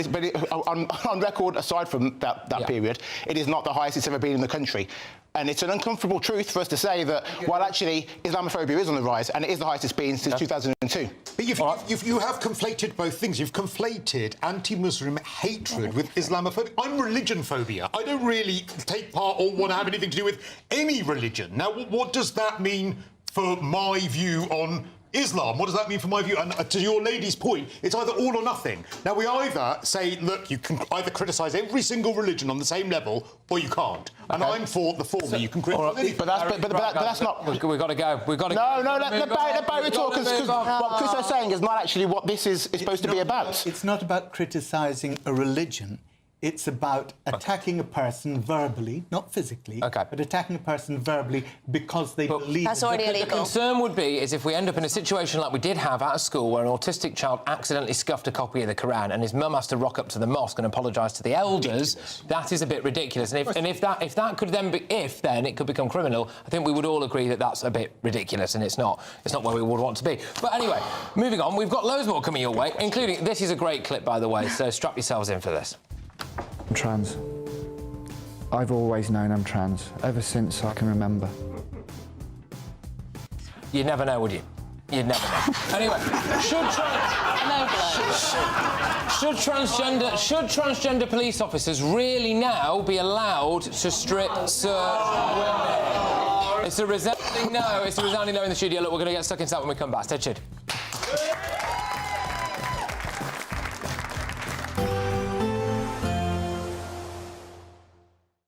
on record, aside from that period, it is not the highest it's ever been in the country. And it's an uncomfortable truth for us to say that, while actually Islamophobia is on the rise, and it is the highest it's been since 2002. But you have conflated both things. You've conflated anti-Muslim hatred with Islamophobia. I'm religion phobia. I don't really take part or want to have anything to do with any religion. Now, what does that mean for my view on Islam? What does that mean for my view? And to your lady's point, it's either all or nothing. Now, we either say, look, you can either criticise every single religion on the same level, or you can't. And I'm for the former. You can criticise... But that's not... We've got to go. We've got to go. No, let Barry talk, because what Chris is saying is not actually what this is supposed to be about. It's not about criticising a religion. It's about attacking a person verbally, not physically, but attacking a person verbally because they believe... That's already illegal. The concern would be is if we end up in a situation like we did have at a school where an autistic child accidentally scuffed a copy of the Quran and his mum has to rock up to the mosque and apologise to the elders, that is a bit ridiculous. And if that could then be... then it could become criminal, I think we would all agree that that's a bit ridiculous and it's not where we would want to be. But anyway, moving on, we've got loads more coming your way, including... This is a great clip, by the way, so strap yourselves in for this. I'm trans. I've always known I'm trans, ever since I can remember. You'd never know, would you? You'd never know. Anyway, should transgender police officers really now be allowed to strip search women? It's a resounding no. It's a resounding no in the studio. Look, we're going to get stuck into that when we come back. Stay tuned.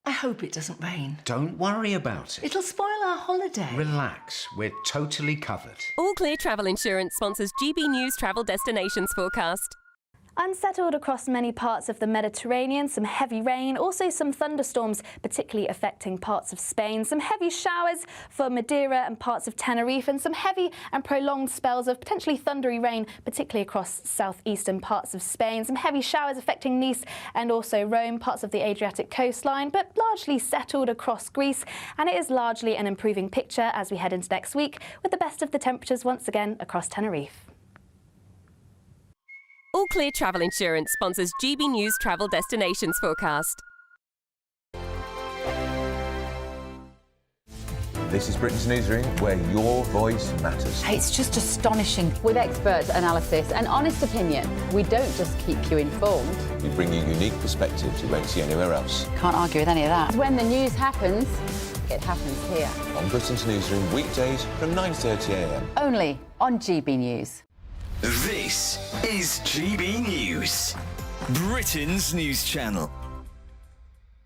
I hope it doesn't rain. Don't worry about it. It'll spoil our holiday. Relax, we're totally covered. All Clear Travel Insurance sponsors GBNews Travel Destinations forecast. Unsettled across many parts of the Mediterranean, some heavy rain, also some thunderstorms, particularly affecting parts of Spain, some heavy showers for Madeira and parts of Tenerife, and some heavy and prolonged spells of potentially thundery rain, particularly across southeastern parts of Spain, some heavy showers affecting Nice and also Rome, parts of the Adriatic coastline, but largely settled across Greece, and it is largely an improving picture as we head into next week, with the best of the temperatures once again across Tenerife. All Clear Travel Insurance sponsors GBNews Travel Destinations forecast. This is Britain's Newsroom, where your voice matters. It's just astonishing. With expert analysis and honest opinion, we don't just keep you informed. We bring you unique perspectives you won't see anywhere else. Can't argue with any of that. When the news happens, it happens here. On Britain's Newsroom, weekdays from 9:30 a.m. Only on GB News. This is GB News, Britain's news channel.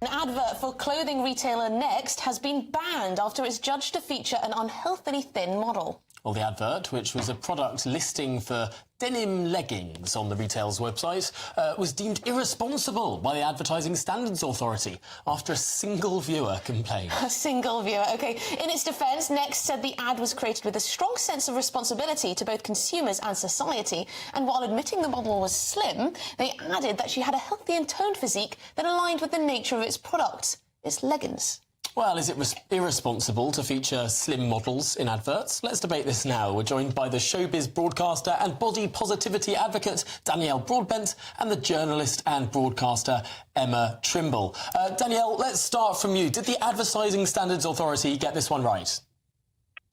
An advert for clothing retailer Next has been banned after it's judged to feature an unhealthily thin model. Well, the advert, which was a product listing for denim leggings on the retailer's website, was deemed irresponsible by the Advertising Standards Authority after a single viewer complained. A single viewer, OK. In its defence, Next said the ad was created with a strong sense of responsibility to both consumers and society, and while admitting the model was slim, they added that she had a healthy and toned physique that aligned with the nature of its product, its leggings. Well, is it irresponsible to feature slim models in adverts? Let's debate this now. We're joined by the showbiz broadcaster and body positivity advocate Danielle Broadbent and the journalist and broadcaster Emma Trimble. Danielle, let's start from you. Did the Advertising Standards Authority get this one right?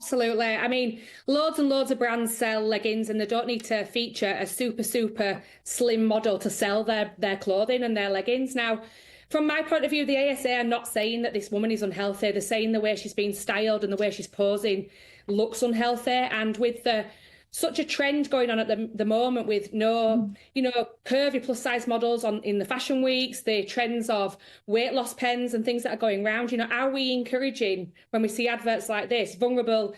Absolutely. I mean, loads and loads of brands sell leggings and they don't need to feature a super slim model to sell their clothing and their leggings. Now, from my point of view, the ASA are not saying that this woman is unhealthy. They're saying the way she's being styled and the way she's posing looks unhealthy. And with such a trend going on at the moment with curvy plus-size models in the fashion weeks, the trends of weight loss pens and things that are going round, are we encouraging, when we see adverts like this, vulnerable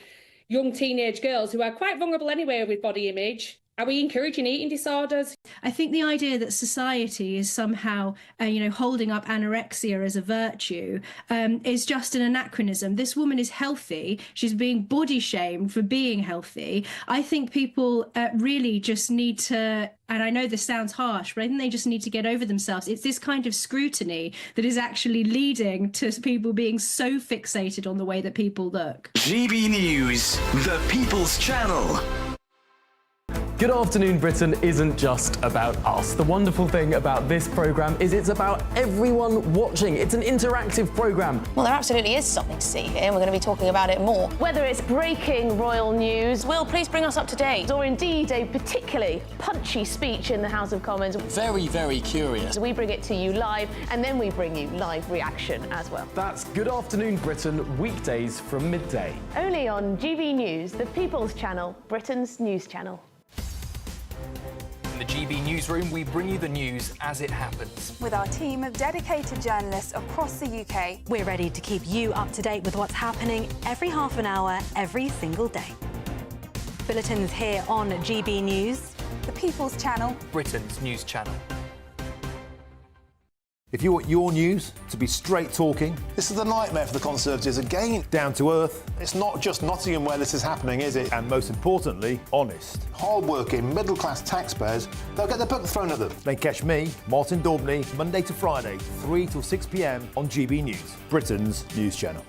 young teenage girls who are quite vulnerable anyway with body image? Are we encouraging eating disorders? I think the idea that society is somehow, holding up anorexia as a virtue is just an anachronism. This woman is healthy. She's being body shamed for being healthy. I think people really just need to, and I know this sounds harsh, but I think they just need to get over themselves. It's this kind of scrutiny that is actually leading to people being so fixated on the way that people look. GB News, the People's Channel. Good Afternoon Britain isn't just about us. The wonderful thing about this programme is it's about everyone watching. It's an interactive programme. Well, there absolutely is something to see here, and we're going to be talking about it more. Whether it's breaking royal news, Will, please bring us up to date. or indeed a particularly punchy speech in the House of Commons, Very, very curious. we bring it to you live, and then we bring you live reaction as well. That's Good Afternoon Britain, weekdays from midday. Only on GB News, the People's Channel, Britain's news channel. In the GB Newsroom, we bring you the news as it happens. With our team of dedicated journalists across the UK, we're ready to keep you up to date with what's happening every half an hour, every single day. Bulletins here on GB News, the People's Channel, Britain's news channel. If you want your news to be straight talking... This is a nightmare for the Conservatives again. Down to earth. It's not just Nottingham where this is happening, is it? And most importantly, honest. Hard-working, middle-class taxpayers, they'll get their book thrown at them. Then catch me, Martin Daubney, Monday to Friday, 3 till 6 p.m. on GB News, Britain's news channel.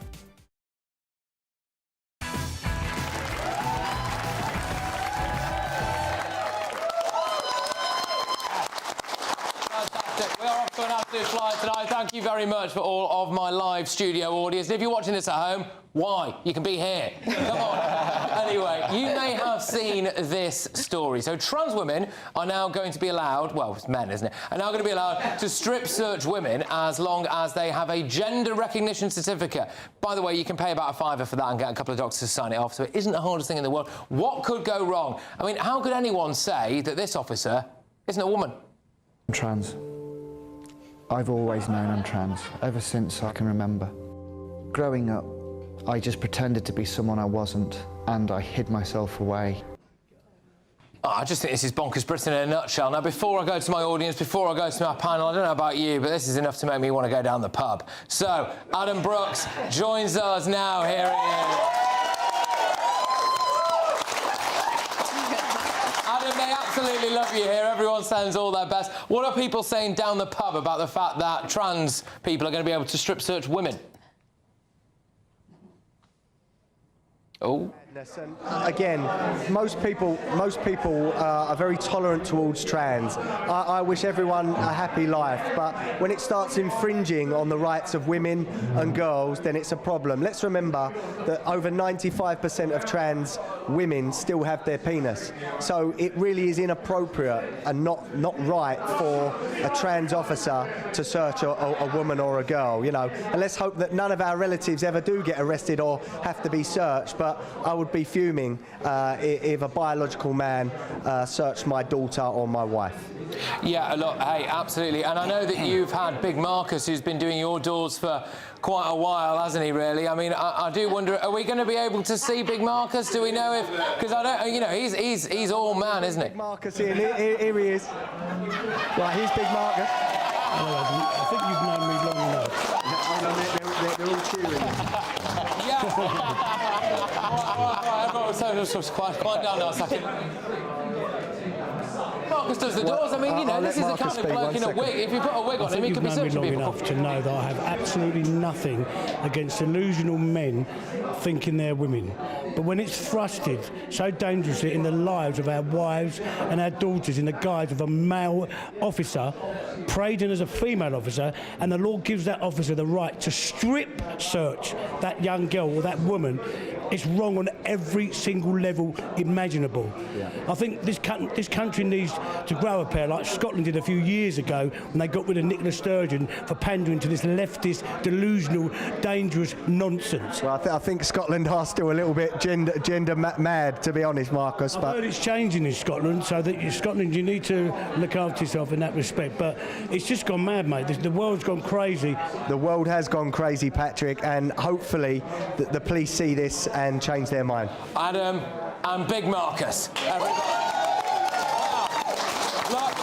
Tonight. Thank you very much for all of my live studio audience. And if you're watching this at home, why? You can be here. Come on. Anyway, you may have seen this story. So trans women are now going to be allowed, well, it's men, isn't it, are now going to be allowed to strip search women as long as they have a gender recognition certificate. By the way, you can pay about £5 for that and get a couple of doctors to sign it off, so it isn't the hardest thing in the world. What could go wrong? I mean, how could anyone say that this officer isn't a woman? I'm trans. I've always known I'm trans, ever since I can remember. Growing up, I just pretended to be someone I wasn't, and I hid myself away. Oh, I just think this is bonkers Britain in a nutshell. Now, before I go to my audience, before I go to my panel, I don't know about you, but this is enough to make me want to go down the pub. So, Adam Brooks joins us now. Here he is. Adam, they absolutely love you here. Everyone sends all their best. What are people saying down the pub about the fact that trans people are going to be able to strip search women? Oh. And again, most people are very tolerant towards trans. I wish everyone a happy life, but when it starts infringing on the rights of women and girls, then it's a problem. Let's remember that over 95% of trans women still have their penis. So it really is inappropriate and not right for a trans officer to search a woman or a girl, you know. And let's hope that none of our relatives ever do get arrested or have to be searched, but I would be fuming if a biological man searched my daughter or my wife. Yeah, look, hey, absolutely. And I know that you've had Big Marcus, who's been doing your doors for quite a while, hasn't he, really? I mean, I do wonder, are we going to be able to see Big Marcus? Do we know if... Because I don't... You know, he's all man, isn't he? Big Marcus, here he is. Right, here's Big Marcus. I think you've known me long enough. They're all cheering. Right, so quiet down now a second. Marcus does the doors. I mean, you know, this is the kind of bloke in a wig. If you put a wig on him, he could be searching people. Enough to know that I have absolutely nothing against delusional men thinking they're women. But when it's thrusted so dangerously in the lives of our wives and our daughters in the guise of a male officer, parading as a female officer, and the law gives that officer the right to strip search that young girl or that woman, it's wrong on every single level imaginable. Yeah. I think this country needs to grow a pair like Scotland did a few years ago when they got rid of Nicola Sturgeon for pandering to this leftist, delusional, dangerous nonsense. Well, I think Scotland are still a little bit gender mad, to be honest, Marcus. I've heard it's changing in Scotland, so that Scotland, you need to look after yourself in that respect. But it's just gone mad, mate. The world's gone crazy. The world has gone crazy, Patrick, and hopefully the police see this and change their mind. Adam and Big Marcus. Look,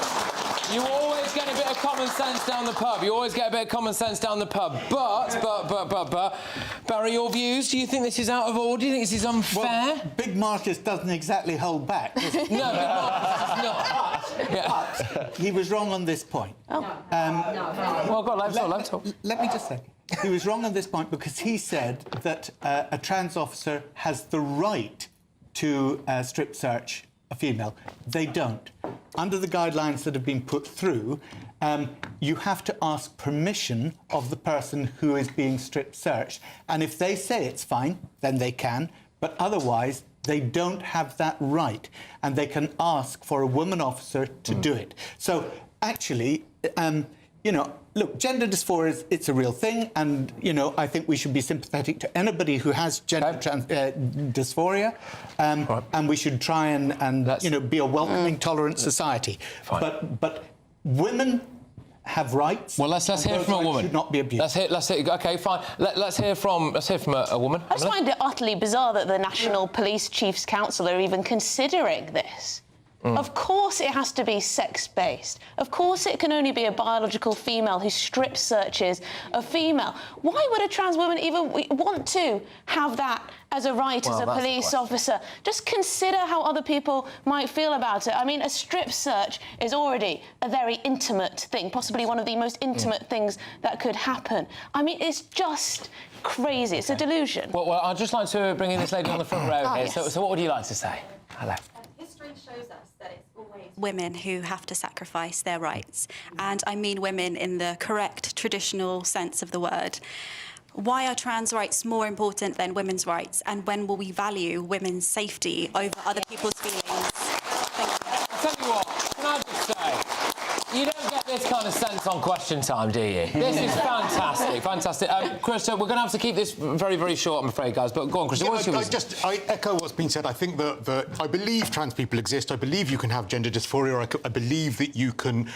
you always get a bit of common sense down the pub. You always get a bit of common sense down the pub. But, Barry, your views? Do you think this is out of order? Do you think this is unfair? Well, Big Marcus doesn't exactly hold back, does he? No, Big Marcus is not. Yeah. But he was wrong on this point. Oh. Well, go on, let me just say. He was wrong on this point because he said that a trans officer has the right to strip search a female. They don't. Under the guidelines that have been put through, you have to ask permission of the person who is being strip searched. And if they say it's fine, then they can. But otherwise, they don't have that right. And they can ask for a woman officer to do it. So actually, you know, look, gender dysphoria, it's a real thing, and, you know, I think we should be sympathetic to anybody who has gender dysphoria, and we should try and you know, be a welcoming, tolerant society. But women have rights. Well, let's hear from a woman. Should not be abused. Let's hear. Okay, fine. Let's hear from a woman. I just find it utterly bizarre that the National Police Chiefs Council are even considering this. Of course it has to be sex-based. Of course it can only be a biological female who strip searches a female. Why would a trans woman even want to have that as a right as a police officer? Just consider how other people might feel about it. I mean, a strip search is already a very intimate thing, possibly one of the most intimate things that could happen. I mean, it's just crazy. It's a delusion. Well, I'd just like to bring in this lady on the front row here. Yes. So what would you like to say? Hello. History shows us that it's always women who have to sacrifice their rights. And I mean women in the correct traditional sense of the word. Why are trans rights more important than women's rights? And when will we value women's safety over other people's feelings? I'll tell you what, can I just say, you don't get this kind of sense on Question Time, do you? This is fantastic, fantastic. Chris, we're going to have to keep this very, very short, I'm afraid, guys. But go on, Chris. I echo what's been said. I think that I believe trans people exist. I believe you can have gender dysphoria. I believe that you can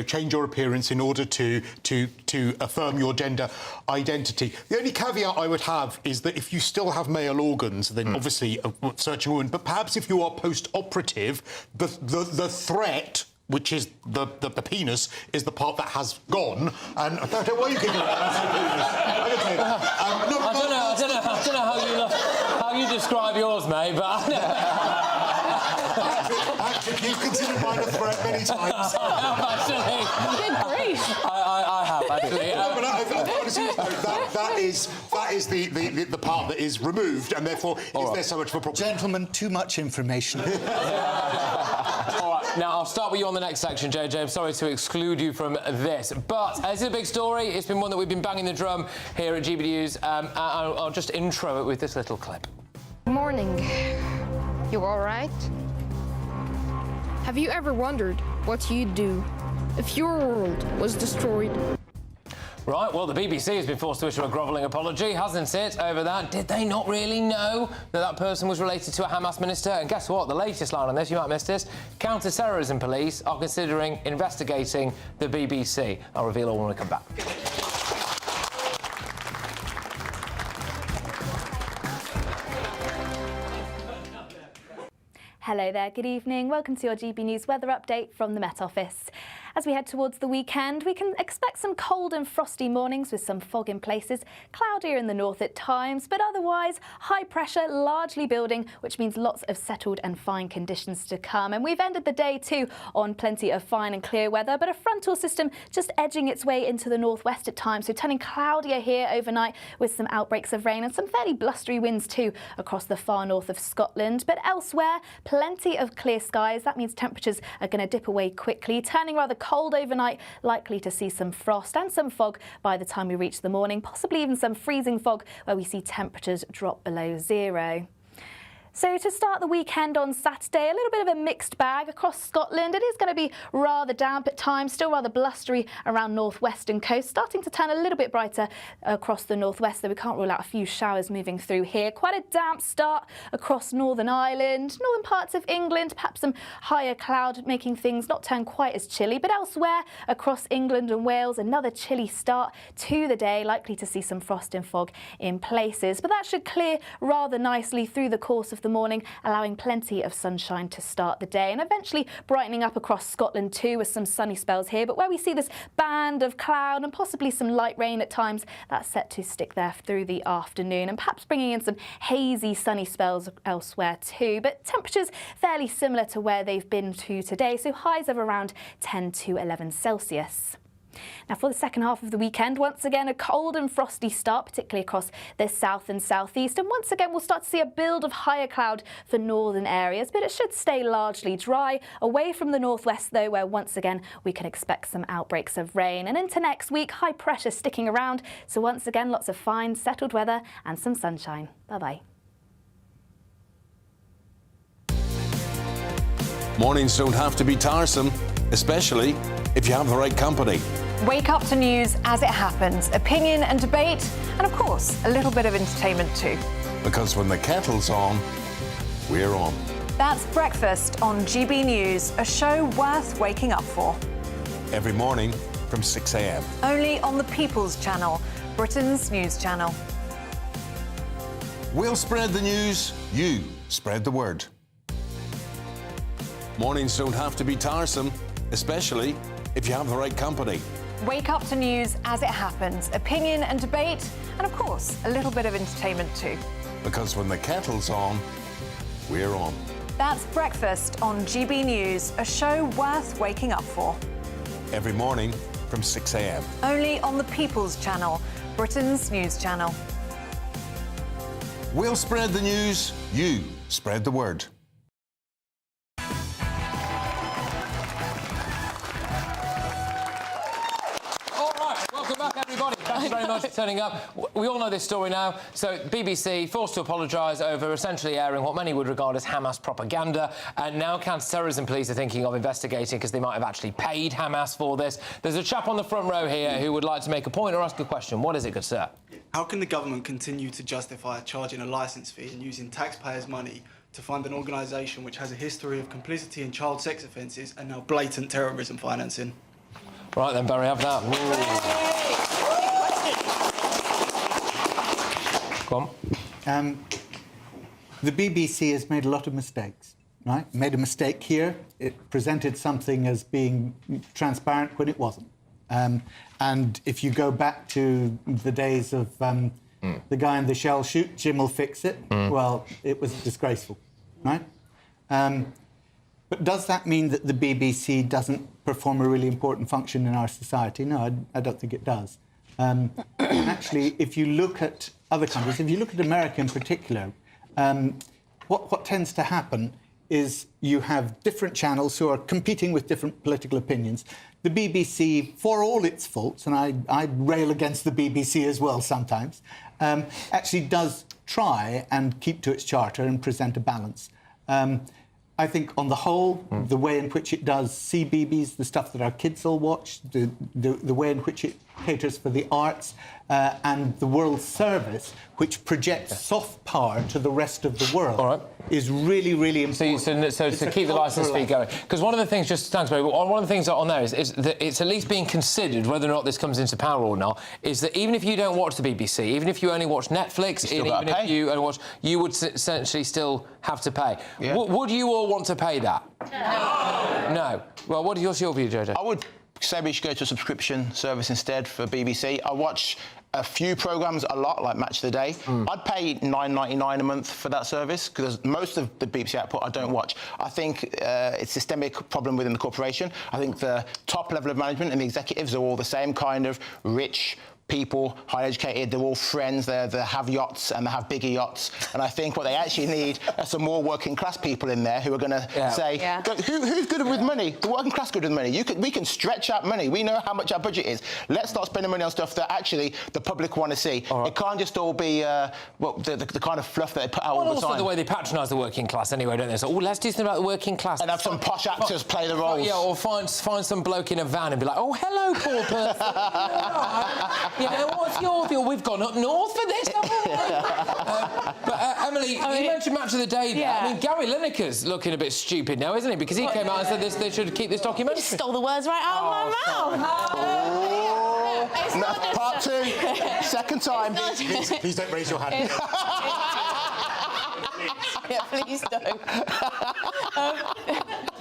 change your appearance in order to affirm your gender identity. The only caveat I would have is that if you still have male organs, then obviously search a woman. But perhaps if you are post-operative, the threat, which is the penis, is the part that has gone. And I don't know why you giggling at I don't know how you describe yours, mate, but Actually, you've considered mine a threat many times. Good grief. I have, actually. No, but on a serious note, that is the part that is removed, and therefore there so much of a problem? Gentlemen, too much information. All right, now I'll start with you on the next section, JJ. I'm sorry to exclude you from this, but this is a big story. It's been one that we've been banging the drum here at GB News. I'll just intro it with this little clip. Morning. You all right? Have you ever wondered what you'd do if your world was destroyed? Right, well, the BBC has been forced to issue a grovelling apology, hasn't it, over that? Did they not really know that person was related to a Hamas minister? And guess what? The latest line on this, you might have missed this, counter-terrorism police are considering investigating the BBC. I'll reveal all when we come back. Hello there, good evening. Welcome to your GB News weather update from the Met Office. As we head towards the weekend, we can expect some cold and frosty mornings with some fog in places, cloudier in the north at times, but otherwise high pressure largely building, which means lots of settled and fine conditions to come. And we've ended the day too on plenty of fine and clear weather, but a frontal system just edging its way into the northwest at times, so turning cloudier here overnight with some outbreaks of rain and some fairly blustery winds too across the far north of Scotland. But elsewhere, plenty of clear skies. That means temperatures are going to dip away quickly, turning rather cold overnight, likely to see some frost and some fog by the time we reach the morning, possibly even some freezing fog where we see temperatures drop below zero. So to start the weekend on Saturday, a little bit of a mixed bag across Scotland. It is going to be rather damp at times, still rather blustery around northwestern coast, starting to turn a little bit brighter across the northwest, though we can't rule out a few showers moving through here. Quite a damp start across Northern Ireland, northern parts of England, perhaps some higher cloud making things not turn quite as chilly, but elsewhere across England and Wales, another chilly start to the day, likely to see some frost and fog in places, but that should clear rather nicely through the course of the morning, allowing plenty of sunshine to start the day and eventually brightening up across Scotland too with some sunny spells here. But where we see this band of cloud and possibly some light rain at times, that's set to stick there through the afternoon and perhaps bringing in some hazy sunny spells elsewhere too. But temperatures fairly similar to where they've been to today, so highs of around 10 to 11 Celsius. Now for the second half of the weekend, once again a cold and frosty start, particularly across the south and southeast, and once again we'll start to see a build of higher cloud for northern areas, but it should stay largely dry, away from the northwest though, where once again we can expect some outbreaks of rain. And into next week, high pressure sticking around, so once again lots of fine settled weather and some sunshine. Bye-bye. Mornings don't have to be tiresome, especially if you have the right company. Wake up to news as it happens, opinion and debate, and of course, a little bit of entertainment too. Because when the kettle's on, we're on. That's Breakfast on GB News, a show worth waking up for. Every morning from 6 a.m. Only on the People's Channel, Britain's news channel. We'll spread the news, you spread the word. Mornings don't have to be tiresome, especially if you have the right company. Wake up to news as it happens, opinion and debate, and of course, a little bit of entertainment too. Because when the kettle's on, we're on. That's Breakfast on GB News, a show worth waking up for. Every morning from 6 a.m. Only on the People's Channel, Britain's news channel. We'll spread the news, you spread the word. Everybody, thanks very much for turning up. We all know this story now. So BBC forced to apologise over essentially airing what many would regard as Hamas propaganda, and now counter-terrorism police are thinking of investigating because they might have actually paid Hamas for this. There's a chap on the front row here who would like to make a point or ask a question. What is it, good sir? How can the government continue to justify charging a licence fee and using taxpayers' money to fund an organisation which has a history of complicity in child sex offences and now blatant terrorism financing? Right then, Barry, have that. Go on. The BBC has made a lot of mistakes, right? Made a mistake here. It presented something as being transparent when it wasn't. And if you go back to the days of the guy in the shell shoot, Jim will fix it, well, it was disgraceful, right? But does that mean that the BBC doesn't perform a really important function in our society? No, I don't think it does. And actually, if you look at other countries, if you look at America in particular, what tends to happen is you have different channels who are competing with different political opinions. The BBC, for all its faults, and I rail against the BBC as well sometimes, actually does try and keep to its charter and present a balance. I think, on the whole, the way in which it does CBeebies, the stuff that our kids will watch, the way in which it caters for the arts, and the World Service, which projects soft power to the rest of the world, is really, really important. So to keep the licence fee going, because one of the things, one of the things on there is that it's at least being considered whether or not this comes into power or not. Is that even if you don't watch the BBC, even if you only watch Netflix, even if you only watch, you would essentially still have to pay. Yeah. Would you all want to pay that? No. Well, what's your view, Jojo? I would say we should go to a subscription service instead for BBC. I watch a few programmes a lot, like Match of the Day. I'd pay $9.99 a month for that service, because most of the BBC output I don't watch. I think it's a systemic problem within the corporation. I think the top level of management and the executives are all the same kind of rich people, highly educated, they're all friends, they have yachts and they have bigger yachts. And I think what they actually need are some more working class people in there who are going to say, who's good with money? The working class good with money. We can stretch out money. We know how much our budget is. Let's start spending money on stuff that actually the public want to see. It can't just all be the kind of fluff that they put out all the time. Also the way they patronise the working class anyway, don't they? So, let's do something about the working class. And have some posh actors play the roles. Yeah, or find some bloke in a van and be like, oh, hello, poor person. You know, what's your view? We've gone up north for this, haven't we? But Emily, you mentioned Match of the Day there. I mean, Gary Lineker's looking a bit stupid now, isn't he? Because he came out and said they should keep this documentary. You stole the words right out of my mouth. Part two, second time. Please don't raise your hand. Yeah, please don't.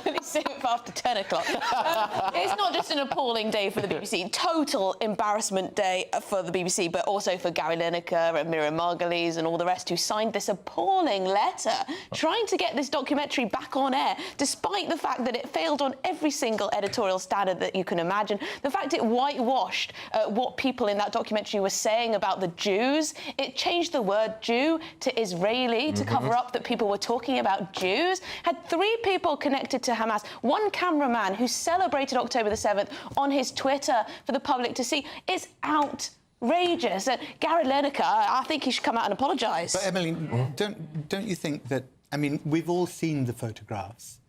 Please save it for after 10 o'clock. It's not just an appalling day for the BBC, total embarrassment day for the BBC, but also for Gary Lineker and Miriam Margolyes and all the rest who signed this appalling letter trying to get this documentary back on air, despite the fact that it failed on every single editorial standard that you can imagine. The fact it whitewashed what people in that documentary were saying about the Jews. It changed the word Jew to Israeli to cover up that people were talking about Jews. Had 3 people connected to Hamas, one cameraman who celebrated October the 7th on his Twitter for the public to see. It's outrageous. Gary Lineker, I think he should come out and apologise. But Emily, don't you think that, I mean, we've all seen the photographs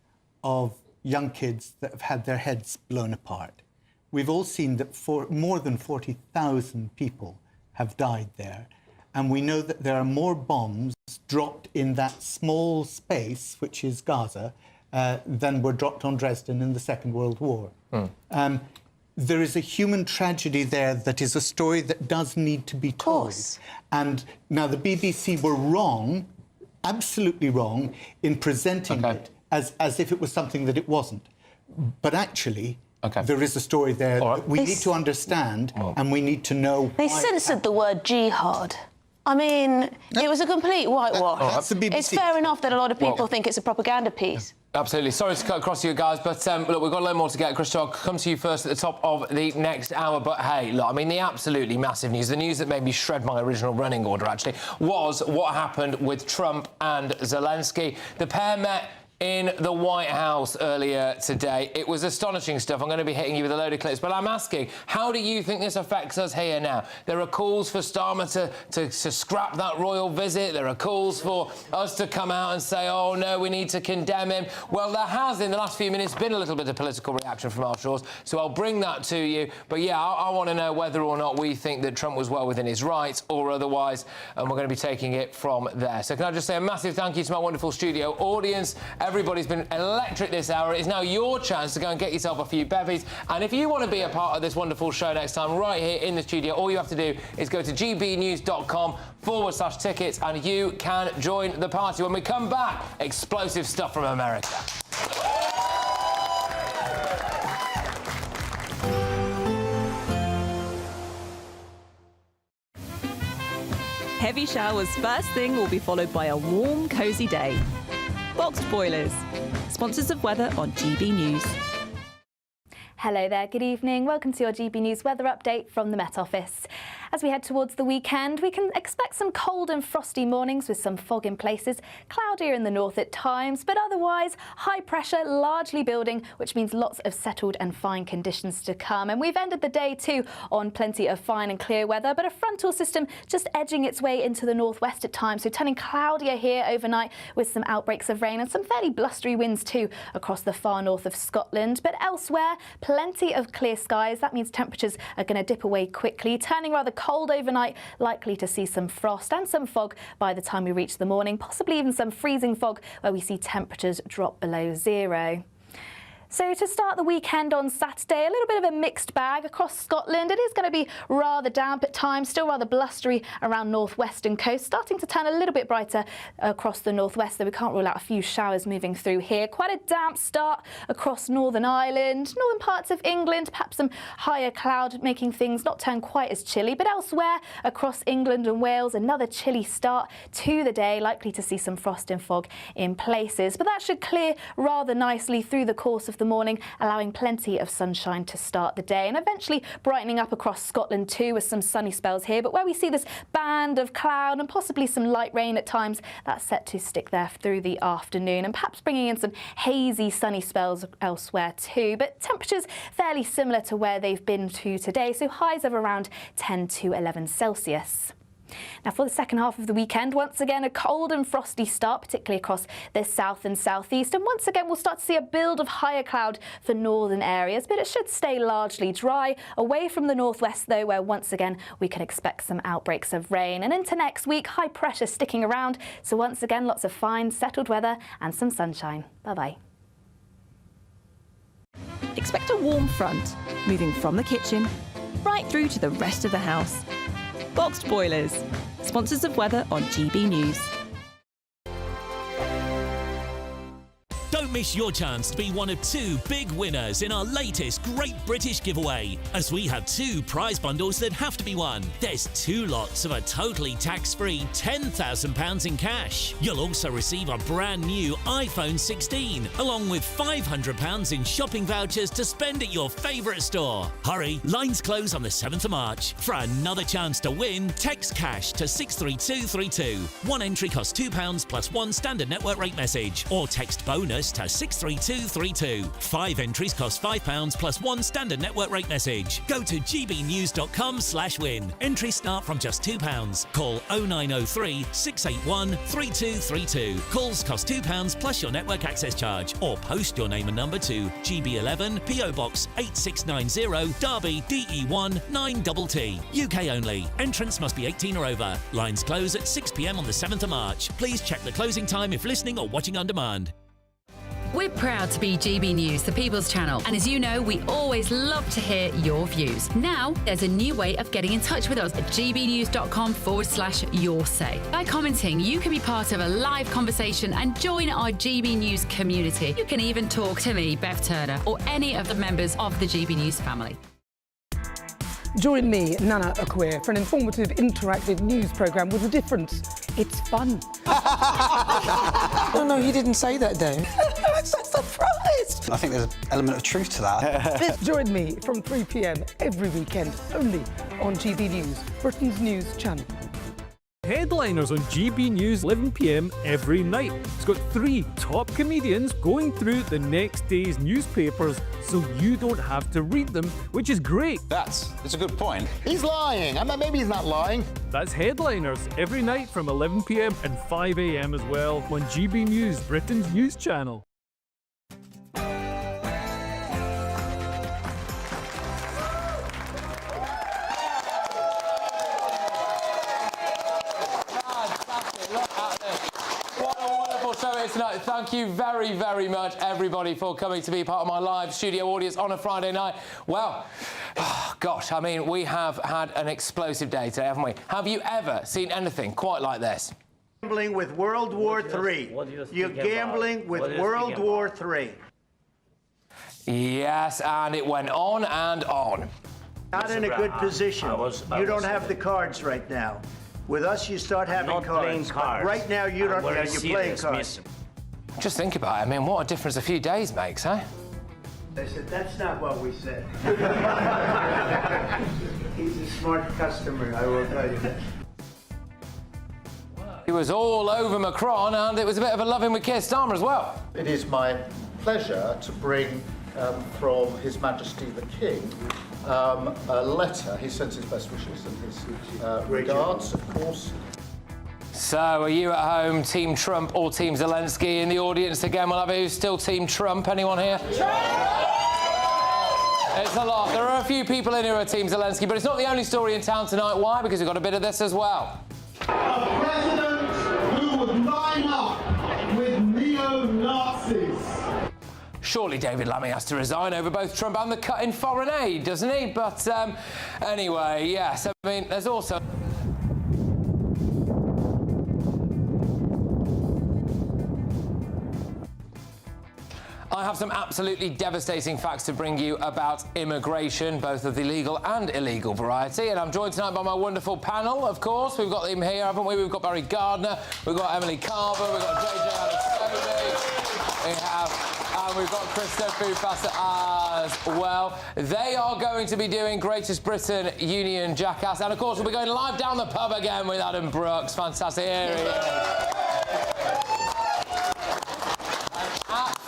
of young kids that have had their heads blown apart. We've all seen that more than 40,000 people have died there. And we know that there are more bombs dropped in that small space, which is Gaza, than were dropped on Dresden in the Second World War. There is a human tragedy there that is a story that does need to be told. And now the BBC were wrong, absolutely wrong, in presenting it as if it was something that it wasn't. But actually, there is a story there that we need to understand and we need to know They censored the word jihad. I mean, it was a complete whitewash. That's the BBC. It's fair enough that a lot of people think it's a propaganda piece. Absolutely. Sorry to cut across you guys, but look, we've got a lot more to get. Christys, I'll come to you first at the top of the next hour. But hey, look, I mean, the absolutely massive news, the news that made me shred my original running order, actually, was what happened with Trump and Zelensky. The pair met in the White House earlier today. It was astonishing stuff. I'm going to be hitting you with a load of clips, but I'm asking, how do you think this affects us here now? There are calls for Starmer to scrap that royal visit. There are calls for us to come out and say, oh, no, we need to condemn him. Well, there has, in the last few minutes, been a little bit of political reaction from our shores, so I'll bring that to you. But, yeah, I want to know whether or not we think that Trump was well within his rights or otherwise, and we're going to be taking it from there. So can I just say a massive thank you to my wonderful studio audience. Everybody's been electric this hour. It is now your chance to go and get yourself a few bevies. And if you want to be a part of this wonderful show next time, right here in the studio, all you have to do is go to gbnews.com/tickets and you can join the party. When we come back, explosive stuff from America. Heavy showers first thing will be followed by a warm, cosy day. Boxed boilers, Sponsors of weather on GB News. Hello there, good evening. Welcome to your GB News weather update from the Met Office. As we head towards the weekend, we can expect some cold and frosty mornings with some fog in places, cloudier in the north at times, but otherwise high pressure largely building, which means lots of settled and fine conditions to come. And we've ended the day too on plenty of fine and clear weather, but a frontal system just edging its way into the northwest at times, so turning cloudier here overnight with some outbreaks of rain and some fairly blustery winds too across the far north of Scotland. But elsewhere, plenty of clear skies. That means temperatures are going to dip away quickly, turning rather cold overnight, likely to see some frost and some fog by the time we reach the morning, possibly even some freezing fog where we see temperatures drop below zero. So to start the weekend on Saturday, a little bit of a mixed bag across Scotland. It is going to be rather damp at times, still rather blustery around northwestern coast, starting to turn a little bit brighter across the northwest, though we can't rule out a few showers moving through here. Quite a damp start across Northern Ireland, northern parts of England, perhaps some higher cloud making things not turn quite as chilly, but elsewhere across England and Wales, another chilly start to the day, likely to see some frost and fog in places. But that should clear rather nicely through the course of the morning, allowing plenty of sunshine to start the day and eventually brightening up across Scotland too with some sunny spells here. But where we see this band of cloud and possibly some light rain at times, that's set to stick there through the afternoon and perhaps bringing in some hazy sunny spells elsewhere too. But temperatures fairly similar to where they've been to today, so highs of around 10 to 11 Celsius. Now for the second half of the weekend, once again a cold and frosty start, particularly across the south and southeast, and once again we'll start to see a build of higher cloud for northern areas, but it should stay largely dry. Away from the northwest though, where once again we can expect some outbreaks of rain, and into next week high pressure sticking around, so once again lots of fine settled weather and some sunshine. Bye bye. Expect a warm front, moving from the kitchen right through to the rest of the house. Boxed boilers, sponsors of weather on GB News. Don't miss your chance to be one of 2 big winners in our latest Great British giveaway, as we have 2 prize bundles that have to be won. There's 2 lots of a totally tax-free £10,000 in cash. You'll also receive a brand new iPhone 16, along with £500 in shopping vouchers to spend at your favourite store. Hurry, lines close on the 7th of March. For another chance to win, text cash to 63232. One entry costs £2 plus 1 standard network rate message, or text bonus to 63232. 5 entries cost £5 plus 1 standard network rate message. Go to gbnews.com/win. Entries start from just £2. Call 0903 681 3232. Calls cost £2 plus your network access charge, or post your name and number to GB11 PO Box 8690 Derby DE1 9TT. UK only. Entrants must be 18 or over. Lines close at 6 p.m. on the 7th of March. Please check the closing time if listening or watching on demand. We're proud to be GB News, the People's Channel, and as you know, we always love to hear your views. Now, there's a new way of getting in touch with us at gbnews.com/your-say. By commenting, you can be part of a live conversation and join our GB News community. You can even talk to me, Bev Turner, or any of the members of the GB News family. Join me, Nana Okoye, for an informative, interactive news programme with a difference. It's fun. No, he didn't say that, Dave. I'm so surprised. I think there's an element of truth to that. Join me from 3 p.m. every weekend, only on GB News, Britain's news channel. Headliners on GB News 11 p.m. every night. It's got 3 top comedians going through the next day's newspapers so you don't have to read them, which is great. That's a good point. He's lying. I mean, maybe he's not lying. That's Headliners every night from 11 p.m. and 5 a.m. as well on GB News, Britain's news channel. Tonight. Thank you very, very much, everybody, for coming to be part of my live studio audience on a Friday night. Well, gosh, I mean, we have had an explosive day today, haven't we? Have you ever seen anything quite like this? Gambling with World War III. You're gambling with World War III. Yes, and it went on and on. Not in a good position. You don't have the cards right now. With us, you start having cards. Right now, you don't. You're playing cards. Just think about it. I mean, what a difference a few days makes, eh? They said, that's not what we said. He's a smart customer, I will tell you that. He was all over Macron, and it was a bit of a love-in with Keir Starmer as well. It is my pleasure to bring from His Majesty the King a letter. He sends his best wishes and his regards, of course. So, are you at home Team Trump or Team Zelensky? In the audience again, we'll have who's still Team Trump. Anyone here? Trump! It's a lot. There are a few people in here who are Team Zelensky, but it's not the only story in town tonight. Why? Because we've got a bit of this as well. A president who would line up with neo-Nazis. Surely David Lammy has to resign over both Trump and the cut in foreign aid, doesn't he? But anyway, yes, I mean, there's also... I have some absolutely devastating facts to bring you about immigration, both of the legal and illegal variety. And I'm joined tonight by my wonderful panel, of course. We've got them here, haven't we? We've got Barry Gardner, we've got Emily Carver, we've got JJ Alexoni, and we've got Christo Fufasa as well. They are going to be doing Greatest Britain Union Jackass. And, of course, we'll be going live down the pub again with Adam Brooks. Fantastic. Here he is.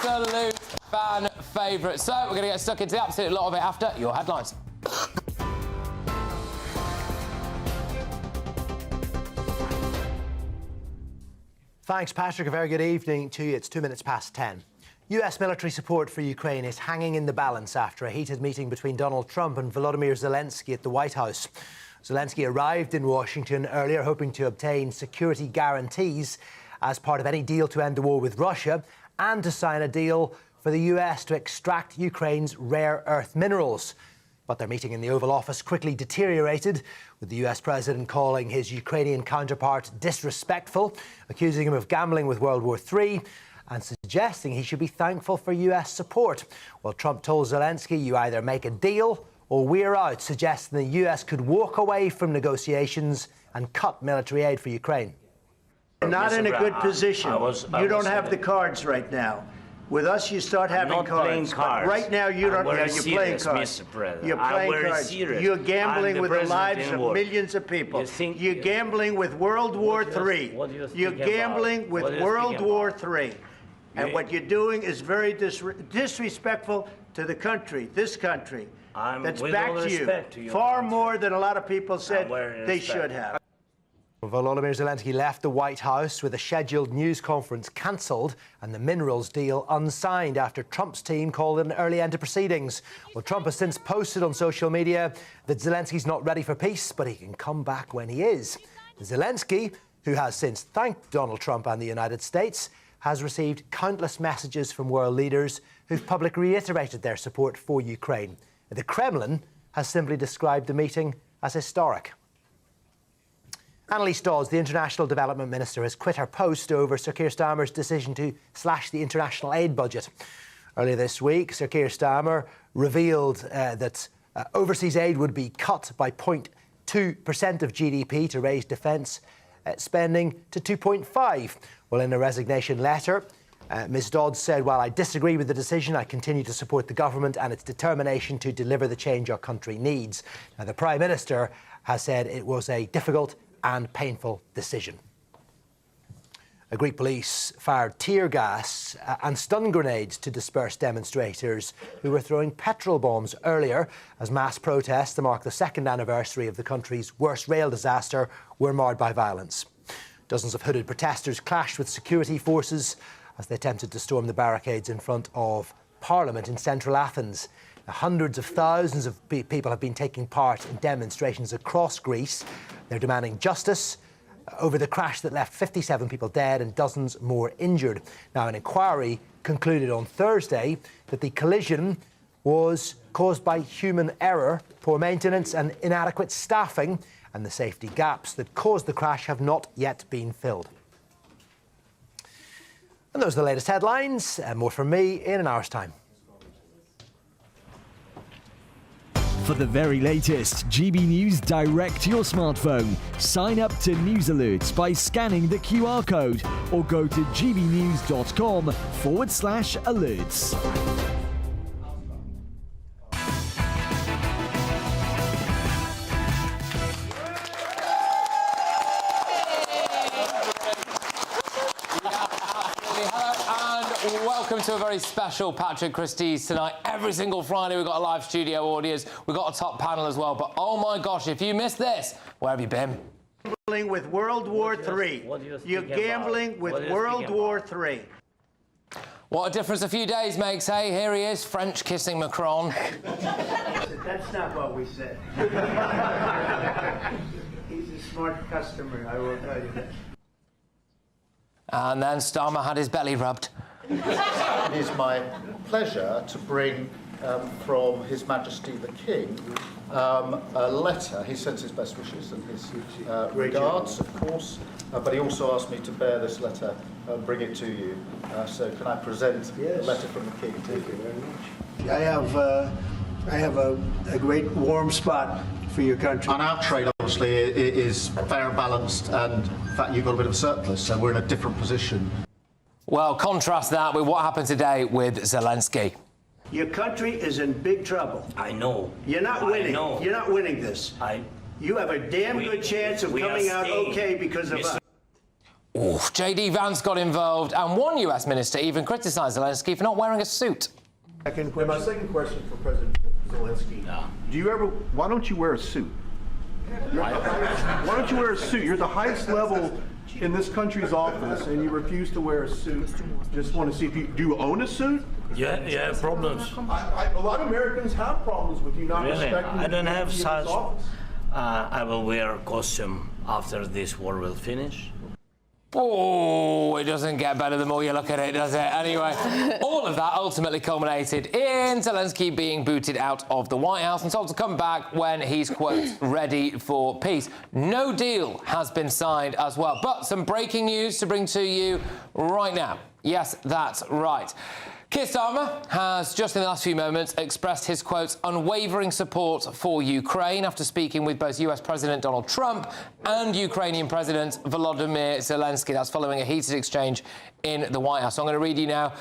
Absolute fan favourite. So we're going to get stuck into the absolute lot of it after your headlines. Thanks, Patrick. A very good evening to you. It's 2 minutes past 10. US military support for Ukraine is hanging in the balance after a heated meeting between Donald Trump and Volodymyr Zelensky at the White House. Zelensky arrived in Washington earlier hoping to obtain security guarantees as part of any deal to end the war with Russia and to sign a deal for the US to extract Ukraine's rare earth minerals. But their meeting in the Oval Office quickly deteriorated, with the US president calling his Ukrainian counterpart disrespectful, accusing him of gambling with World War III, and suggesting he should be thankful for US support. Well, Trump told Zelensky, you either make a deal or we're out, suggesting the US could walk away from negotiations and cut military aid for Ukraine. You're not in a good position. You don't have the cards right now. With us, you start having cards. But right now, you don't. You're playing cards. You're playing cards. You're gambling with the lives of millions of people. You're gambling with World War III. You're gambling with World War III. And what you're doing is very disrespectful to the country, this country, that's backed you far more than a lot of people said they should have. Volodymyr Zelensky left the White House with a scheduled news conference cancelled and the minerals deal unsigned after Trump's team called it an early end to proceedings. Well, Trump has since posted on social media that Zelensky's not ready for peace, but he can come back when he is. Zelensky, who has since thanked Donald Trump and the United States, has received countless messages from world leaders who've publicly reiterated their support for Ukraine. The Kremlin has simply described the meeting as historic. Annalise Dodds, the International Development Minister, has quit her post over Sir Keir Starmer's decision to slash the international aid budget. Earlier this week, Sir Keir Starmer revealed that overseas aid would be cut by 0.2% of GDP to raise defence spending to 2.5%. Well, in a resignation letter, Ms Dodds said, while I disagree with the decision, I continue to support the government and its determination to deliver the change our country needs. Now, the Prime Minister has said it was a difficult and painful decision. Greek police fired tear gas and stun grenades to disperse demonstrators who were throwing petrol bombs earlier as mass protests to mark the second anniversary of the country's worst rail disaster were marred by violence. Dozens of hooded protesters clashed with security forces as they attempted to storm the barricades in front of Parliament in central Athens. Hundreds of thousands of people have been taking part in demonstrations across Greece. They're demanding justice over the crash that left 57 people dead and dozens more injured. Now, an inquiry concluded on Thursday that the collision was caused by human error, poor maintenance and inadequate staffing, and the safety gaps that caused the crash have not yet been filled. And those are the latest headlines. More from me in an hour's time. For the very latest GB News direct to your smartphone, sign up to News Alerts by scanning the QR code or go to gbnews.com/alerts. Welcome to a very special Patrick Christys tonight. Every single Friday we've got a live studio audience. We've got a top panel as well. But oh my gosh, if you missed this, where have you been? Gambling with World War III. You're gambling with World War III. What a difference a few days makes, hey? Here he is, French kissing Macron. That's not what we said. He's a smart customer, I will tell you that. And then Starmer had his belly rubbed. It is my pleasure to bring from His Majesty the King a letter. He sends his best wishes and his regards, of course, but he also asked me to bear this letter and bring it to you. So can I present the letter from the King? Thank you very much. I have a great warm spot for your country. And our trade, obviously, is fair and balanced, and in fact, you've got a bit of a surplus, so we're in a different position. Well, contrast that with what happened today with Zelensky. Your country is in big trouble. I know. You're not winning. Know. You're not winning this. You have a damn good chance of coming out okay because of us. Oof, J.D. Vance got involved, and one US minister even criticised Zelensky for not wearing a suit. My second question for President Zelensky. Do you ever? Why don't you wear a suit? Why don't you wear a suit? You're the highest level in this country's office, and you refuse to wear a suit. Just want to see if you own a suit. Yeah, problems. A lot of Americans have problems with you not respecting. I don't have such. Office. I will wear a costume after this war will finish. Oh, it doesn't get better the more you look at it, does it? Anyway, all of that ultimately culminated in Zelensky being booted out of the White House and told to come back when he's, quote, ready for peace. No deal has been signed as well. But some breaking news to bring to you right now. Yes, that's right. Keir Starmer has just in the last few moments expressed his, quote, unwavering support for Ukraine after speaking with both US President Donald Trump and Ukrainian President Volodymyr Zelensky. That's following a heated exchange in the White House. So I'm going to read you now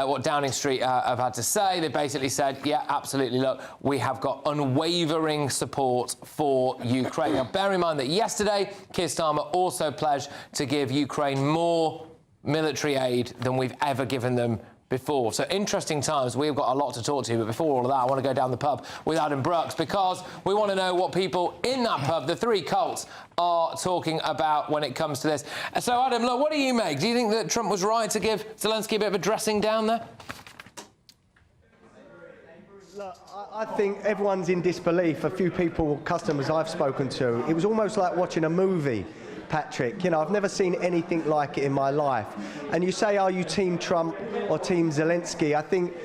what Downing Street have had to say. They basically said, yeah, absolutely, look, we have got unwavering support for Ukraine. Now, bear in mind that yesterday, Keir Starmer also pledged to give Ukraine more military aid than we've ever given them before. So interesting times. We've got a lot to talk to, but before all of that, I want to go down the pub with Adam Brooks because we want to know what people in that pub, the three cults, are talking about when it comes to this. So, Adam, look, what do you make? Do you think that Trump was right to give Zelensky a bit of a dressing down there? Look, I think everyone's in disbelief. A few people, customers I've spoken to, it was almost like watching a movie. Patrick, you know, I've never seen anything like it in my life. And you say, are you Team Trump or Team Zelensky? I think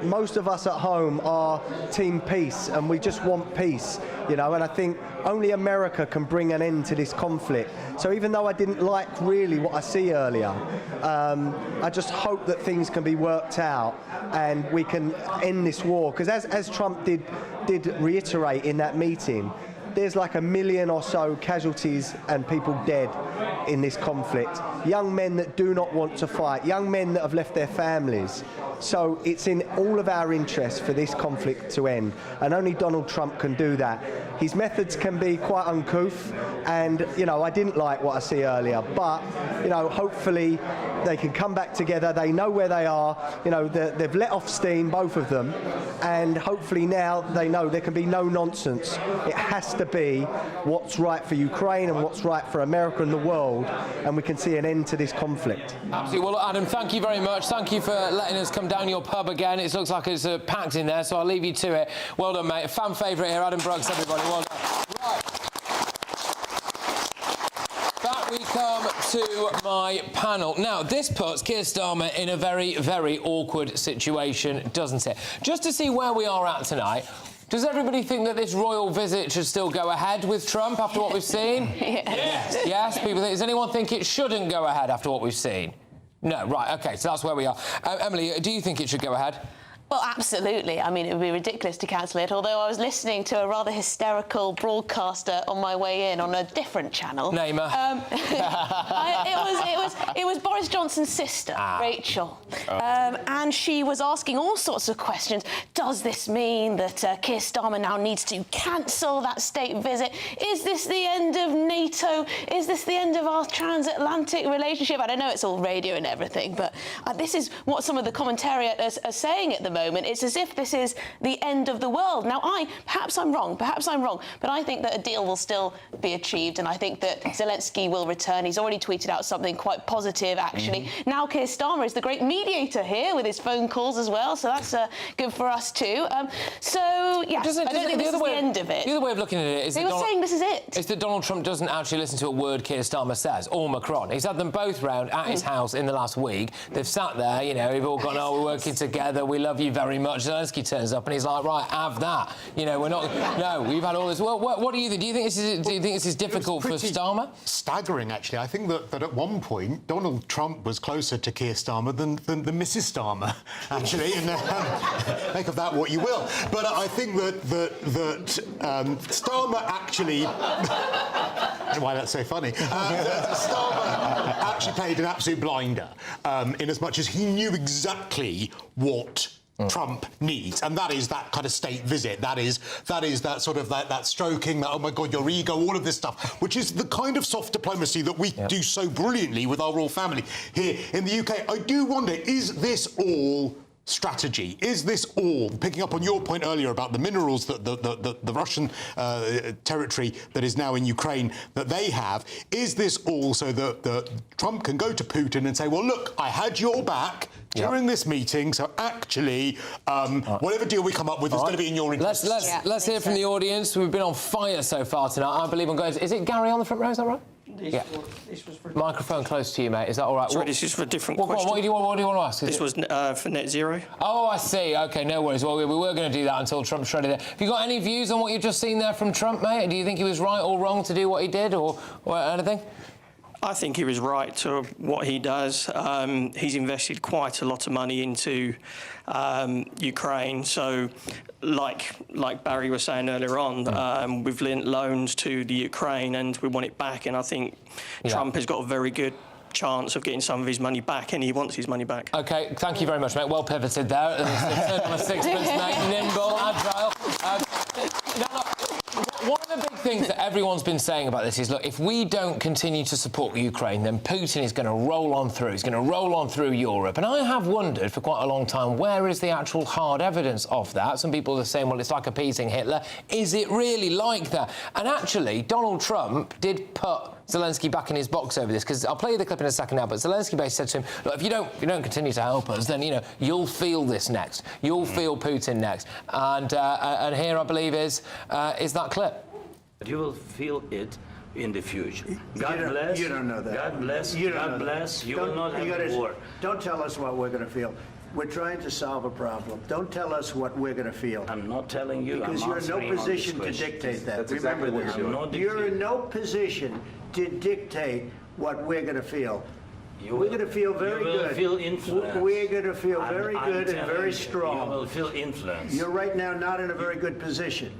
most of us at home are Team Peace, and we just want peace, you know, and I think only America can bring an end to this conflict. So even though I didn't like really what I see earlier, I just hope that things can be worked out and we can end this war. Because as Trump did reiterate in that meeting, there's like 1 million or so casualties and people dead in this conflict. Young men that do not want to fight, young men that have left their families. So it's in all of our interests for this conflict to end, and only Donald Trump can do that. His methods can be quite uncouth, and, you know, I didn't like what I see earlier, but, you know, hopefully they can come back together. They know where they are. You know, they've let off steam, both of them, and hopefully now they know there can be no nonsense. It has to be what's right for Ukraine and what's right for America and the world, and we can see an end to this conflict. Absolutely. Well, Adam, thank you very much. Thank you for letting us come down your pub again. It looks like it's packed in there, so I'll leave you to it. Well done, mate. A fan favourite here, Adam Brooks, everybody. Well done. Right. Back we come to my panel. Now, this puts Keir Starmer in a very, very awkward situation, doesn't it? Just to see where we are at tonight, does everybody think that this royal visit should still go ahead with Trump after what we've seen? Yes. Yes, people think. Does anyone think it shouldn't go ahead after what we've seen? No, right, OK, so that's where we are. Emily, do you think it should go ahead? Well, absolutely. I mean, it would be ridiculous to cancel it, although I was listening to a rather hysterical broadcaster on my way in on a different channel. Name her. It was Boris Johnson's sister, Rachel. And she was asking all sorts of questions. Does this mean that Keir Starmer now needs to cancel that state visit? Is this the end of NATO? Is this the end of our transatlantic relationship? I don't know, it's all radio and everything, but this is what some of the commentariat are saying at the moment. It's as if this is the end of the world. Now, perhaps I'm wrong, but I think that a deal will still be achieved, and I think that Zelensky will return. He's already tweeted out something quite positive, actually. Now Keir Starmer is the great mediator here with his phone calls as well, so that's good for us too. So, yes, I don't think this is the end of it. The other way of looking at it is they were saying this is it. It's that Donald Trump doesn't actually listen to a word Keir Starmer says, or Macron. He's had them both round at his house in the last week. They've sat there, you know, we've all gone, oh, we're working together, we love you very much. Zelensky turns up and he's like, right, have that. You know, we're not... No, we've had all this... Well, what do you think? Do you think this is difficult for Starmer? Staggering, actually. I think that at one point, Donald Trump was closer to Keir Starmer than Mrs. Starmer, actually. And make of that what you will. But I think that Starmer actually... I don't know why that's so funny. Starmer actually played an absolute blinder, in as much as he knew exactly what Trump needs, and that is that kind of state visit. That is that sort of that stroking, that, oh my God, your ego, all of this stuff, which is the kind of soft diplomacy that we do so brilliantly with our royal family here in the UK. I do wonder, is this all strategy? Is this all, picking up on your point earlier about the minerals that the Russian territory that is now in Ukraine that they have, is this all so that Trump can go to Putin and say, well, look, I had your back during this meeting, so actually, whatever deal we come up with is going to be in your interest. Let's hear from the audience. We've been on fire so far tonight. I believe I'm going to... Is it Gary on the front row, is that right? This was for... Microphone close to you, mate. Is that all right? Sorry, this is for a different question. What do you want to ask? This was for net zero. Oh, I see. OK, no worries. Well, we were going to do that until Trump shredded it. Have you got any views on what you've just seen there from Trump, mate? Do you think he was right or wrong to do what he did, or anything? I think he was right to what he does. He's invested quite a lot of money into Ukraine. So, like Barry was saying earlier on, we've lent loans to the Ukraine and we want it back. And I think Trump has got a very good chance of getting some of his money back, and he wants his money back. OK, thank you very much, mate. Well pivoted there. Turn on a sixpence, mate. Nimble, agile. One of the big things that everyone's been saying about this is, look, if we don't continue to support Ukraine, then Putin is going to roll on through. He's going to roll on through Europe. And I have wondered for quite a long time, where is the actual hard evidence of that? Some people are saying, well, it's like appeasing Hitler. Is it really like that? And actually, Donald Trump did put Zelensky back in his box over this, because I'll play you the clip in a second now, but Zelensky basically said to him, look, if you don't continue to help us, then, you know, you'll feel this next. You'll feel Putin next. And here, I believe, is that clip. You will feel it in the future. God bless. You don't know that. God bless. You don't God know bless. that. You will not have war. Don't tell us what we're going to feel. We're trying to solve a problem. Don't tell us what we're going to feel. I'm not telling you. Because you're in no position to dictate that. Remember this. You're in no position to dictate what we're going to feel. We're going to feel very good. You will feel influence. We're going to feel very good and very strong. You will feel influence. You're right now not in a very good position.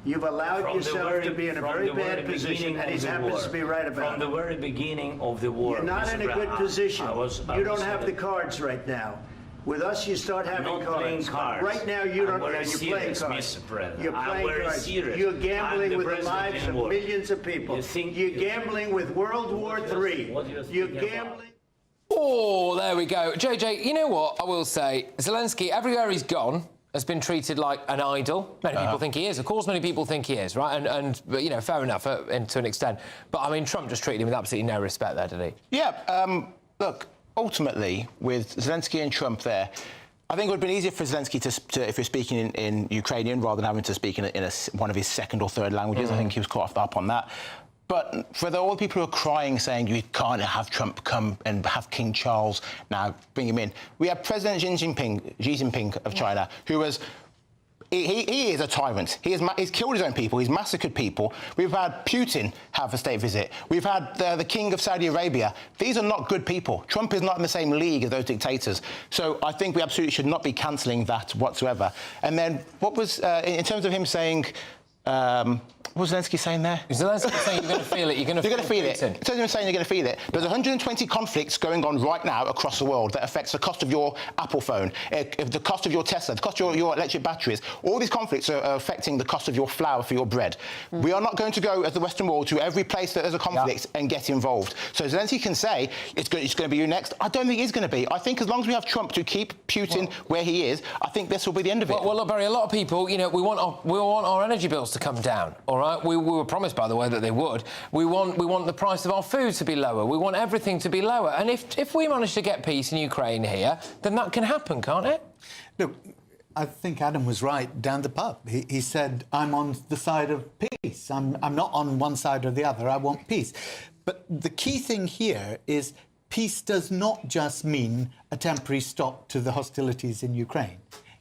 You've allowed yourself to be in a very bad position, and he happens to be right about it. From the very beginning of the war. You're not in a good position. You don't have the cards right now. With us, you start having cards. Right now, you don't. You're playing cards. You're playing cards. You're gambling with the lives of millions of people. You're gambling with World War III. You're gambling. Oh, there we go. JJ, you know what? I will say, Zelensky, everywhere he's gone, has been treated like an idol. Many people think he is. Of course, many people think he is, right? But, you know, fair enough to an extent. But, I mean, Trump just treated him with absolutely no respect there, did he? Yeah. Look, ultimately, with Zelensky and Trump there, I think it would have been easier for Zelensky to if you're speaking in Ukrainian, rather than having to speak in one of his second or third languages. I think he was caught up on that. But for all the people who are crying, saying you can't have Trump come and have King Charles now, bring him in, we have President Xi Jinping of China, who was he is a tyrant. He's killed his own people. He's massacred people. We've had Putin have a state visit. We've had the King of Saudi Arabia. These are not good people. Trump is not in the same league as those dictators. So I think we absolutely should not be cancelling that whatsoever. And then what was, in terms of him saying... what was Zelensky saying there? Zelensky saying you're going to feel it. You're going to feel it. In terms of him saying you're going to feel it, there's 120 conflicts going on right now across the world that affects the cost of your Apple phone, the cost of your Tesla, the cost of your electric batteries. All these conflicts are affecting the cost of your flour for your bread. We are not going to go as the Western world to every place that there's a conflict and get involved. So Zelensky can say it's going to be you next. I don't think it's going to be. I think as long as we have Trump to keep Putin where he is, I think this will be the end of it. Well, look, Barry, a lot of people, we want our energy bills to come down. All right, we were promised, by the way, that they would. We want the price of our food to be lower. We want everything to be lower. And if we manage to get peace in Ukraine here, then that can happen, can't it? Look, I think Adam was right down the pub. He said, I'm on the side of peace. I'm not on one side or the other. I want peace. But the key thing here is peace does not just mean a temporary stop to the hostilities in Ukraine.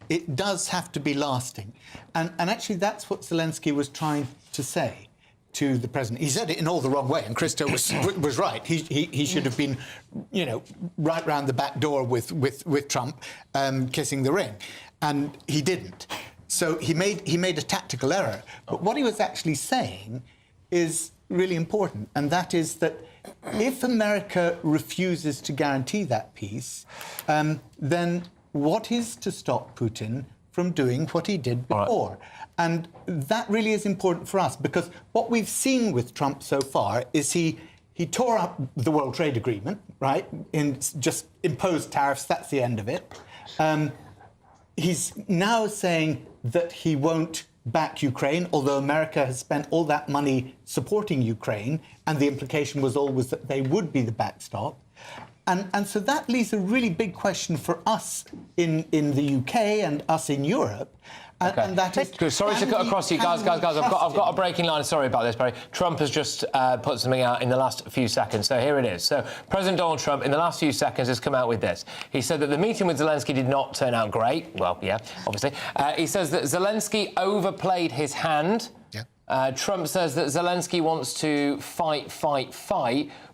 It does have to be lasting. And actually, that's what Zelensky was trying to say to the president. He said it in all the wrong way, and Christo was right. He should have been, right round the back door with Trump, kissing the ring. And he didn't. So he made a tactical error. But what he was actually saying is really important, and that is that if America refuses to guarantee that peace, then what is to stop Putin from doing what he did before? Right. And that really is important for us, because what we've seen with Trump so far is he tore up the World Trade Agreement, right, and just imposed tariffs. That's the end of it. He's now saying that he won't back Ukraine, although America has spent all that money supporting Ukraine, and the implication was always that they would be the backstop. And so that leaves a really big question for us in the UK and us in Europe. And that is... Good. Sorry to cut across you. Guys, I've got a breaking line. Sorry about this, Barry. Trump has just put something out in the last few seconds. So here it is. So President Donald Trump, in the last few seconds, has come out with this. He said that the meeting with Zelensky did not turn out great. Well, yeah, obviously. He says that Zelensky overplayed his hand. Yeah. Trump says that Zelensky wants to fight,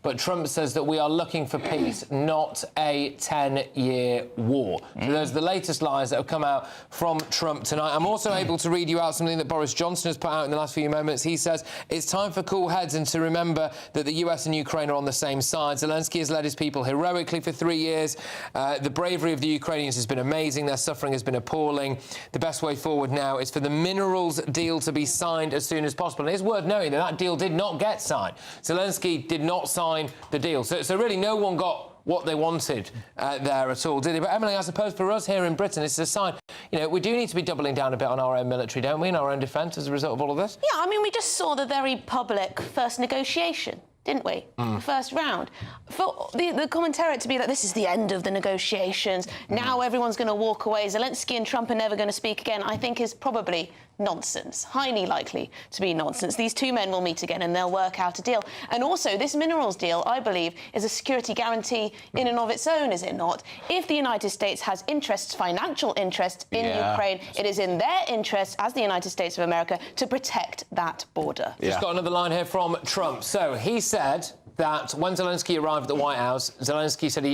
but Trump says that we are looking for peace, not a 10-year war. So there's the latest lies that have come out from Trump tonight. I'm also able to read you out something that Boris Johnson has put out in the last few moments. He says it's time for cool heads and to remember that the US and Ukraine are on the same side. Zelensky has led his people heroically for 3 years. The bravery of the Ukrainians has been amazing. Their suffering has been appalling. The best way forward now is for the minerals deal to be signed as soon as possible. And it's worth noting that that deal did not get signed. Zelensky did not sign the deal. So really no one got what they wanted there at all, did they? But Emily, I suppose for us here in Britain, it's a sign, we do need to be doubling down a bit on our own military, don't we, and our own defence as a result of all of this? Yeah, I mean, we just saw the very public first negotiation, didn't we? First round. For the commentariat to be like, this is the end of the negotiations, now everyone's going to walk away, Zelensky and Trump are never going to speak again, I think is probably nonsense, highly likely to be nonsense. These two men will meet again and they'll work out a deal. And also, this minerals deal, I believe, is a security guarantee in and of its own, is it not? If the United States has interests, financial interests in Ukraine, it is in their interest, as the United States of America, to protect that border. Just got another line here from Trump. So he said that when Zelensky arrived at the White House, Zelensky said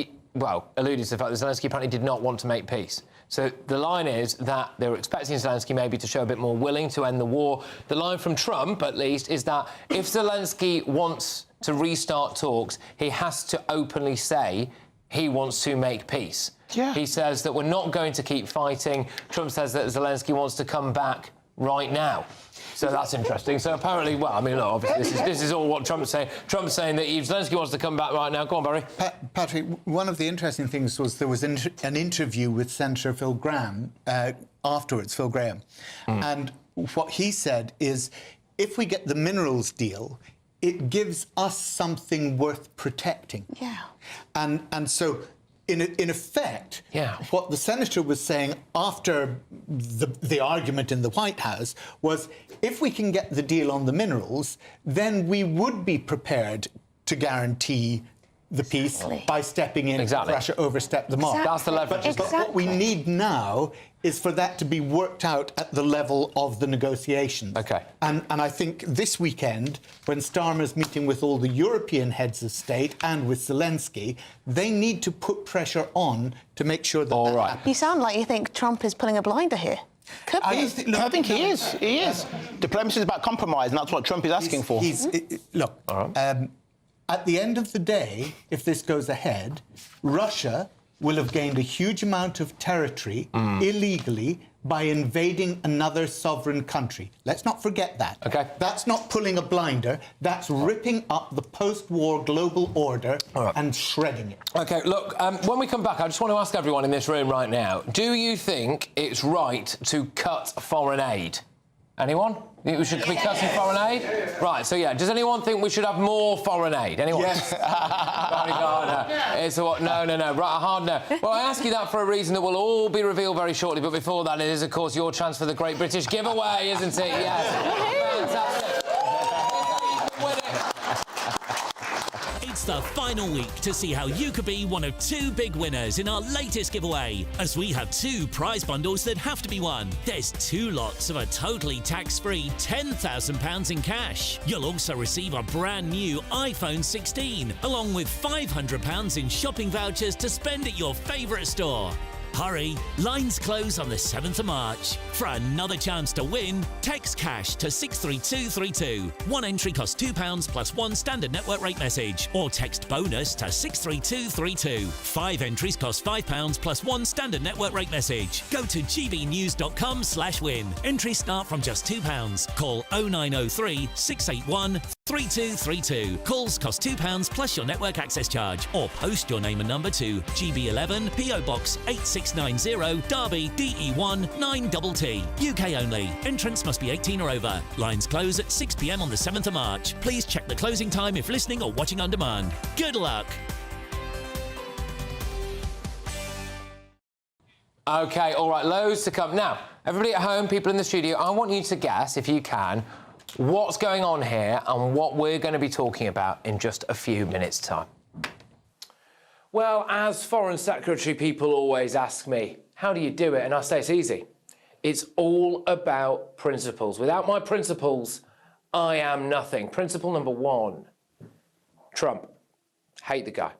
alluded to the fact that Zelensky apparently did not want to make peace. So the line is that they were expecting Zelensky maybe to show a bit more willing to end the war. The line from Trump, at least, is that if Zelensky wants to restart talks, he has to openly say he wants to make peace. Yeah. He says that we're not going to keep fighting. Trump says that Zelensky wants to come back right now. So that's interesting. So apparently, look, obviously this is all what Trump's saying. Trump's saying that if Zelensky wants to come back right now. Go on, Barry. Patrick, one of the interesting things was there was an interview with Senator Phil Graham afterwards, Phil Graham. And what he said is, if we get the minerals deal, it gives us something worth protecting. Yeah. And so... In effect, what the senator was saying after the argument in the White House was, if we can get the deal on the minerals, then we would be prepared to guarantee the peace by stepping in if Russia overstepped the mark. That's the leverage. But what we need now is for that to be worked out at the level of the negotiations. OK. And I think this weekend, when Starmer's meeting with all the European heads of state and with Zelensky, they need to put pressure on to make sure that that happens. You sound like you think Trump is pulling a blinder here. Could be. I think he is. He is. Diplomacy is about compromise, and that's what Trump is asking for. Look, at the end of the day, if this goes ahead, Russia will have gained a huge amount of territory illegally by invading another sovereign country. Let's not forget that. OK. That's not pulling a blinder. That's ripping up the post-war global order and shredding it. OK, look, when we come back, I just want to ask everyone in this room right now, do you think it's right to cut foreign aid? Anyone? We should be cutting foreign aid? Right, so yeah, does anyone think we should have more foreign aid? Anyone? Yes. It's a what? No. Right, a hard no. Well, I ask you that for a reason that will all be revealed very shortly, but before that, it is, of course, your chance for the Great British Giveaway, isn't it? Yes. Fantastic. It's the final week to see how you could be one of 2 big winners in our latest giveaway, as we have 2 prize bundles that have to be won. There's 2 lots of a totally tax-free £10,000 in cash. You'll also receive a brand new iPhone 16, along with £500 in shopping vouchers to spend at your favourite store. Hurry, lines close on the 7th of March. For another chance to win, text cash to 63232. One entry costs £2 plus 1 standard network rate message, or text bonus to 63232. 5 entries cost £5 plus 1 standard network rate message. Go to gbnews.com/win. Entries start from just £2. Call 0903 681 3232. Calls cost £2 plus your network access charge, or post your name and number to GB11 PO Box 8690 Derby DE1 9TT. UK only. Entrants must be 18 or over. Lines close at 6 p.m. on the 7th of March. Please check the closing time if listening or watching on demand. Good luck. OK, all right, loads to come. Now, everybody at home, people in the studio, I want you to guess, if you can, what's going on here and what we're going to be talking about in just a few minutes' time. Well, as Foreign Secretary, people always ask me, how do you do it? And I say it's easy. It's all about principles. Without my principles, I am nothing. Principle number 1, Trump. Hate the guy.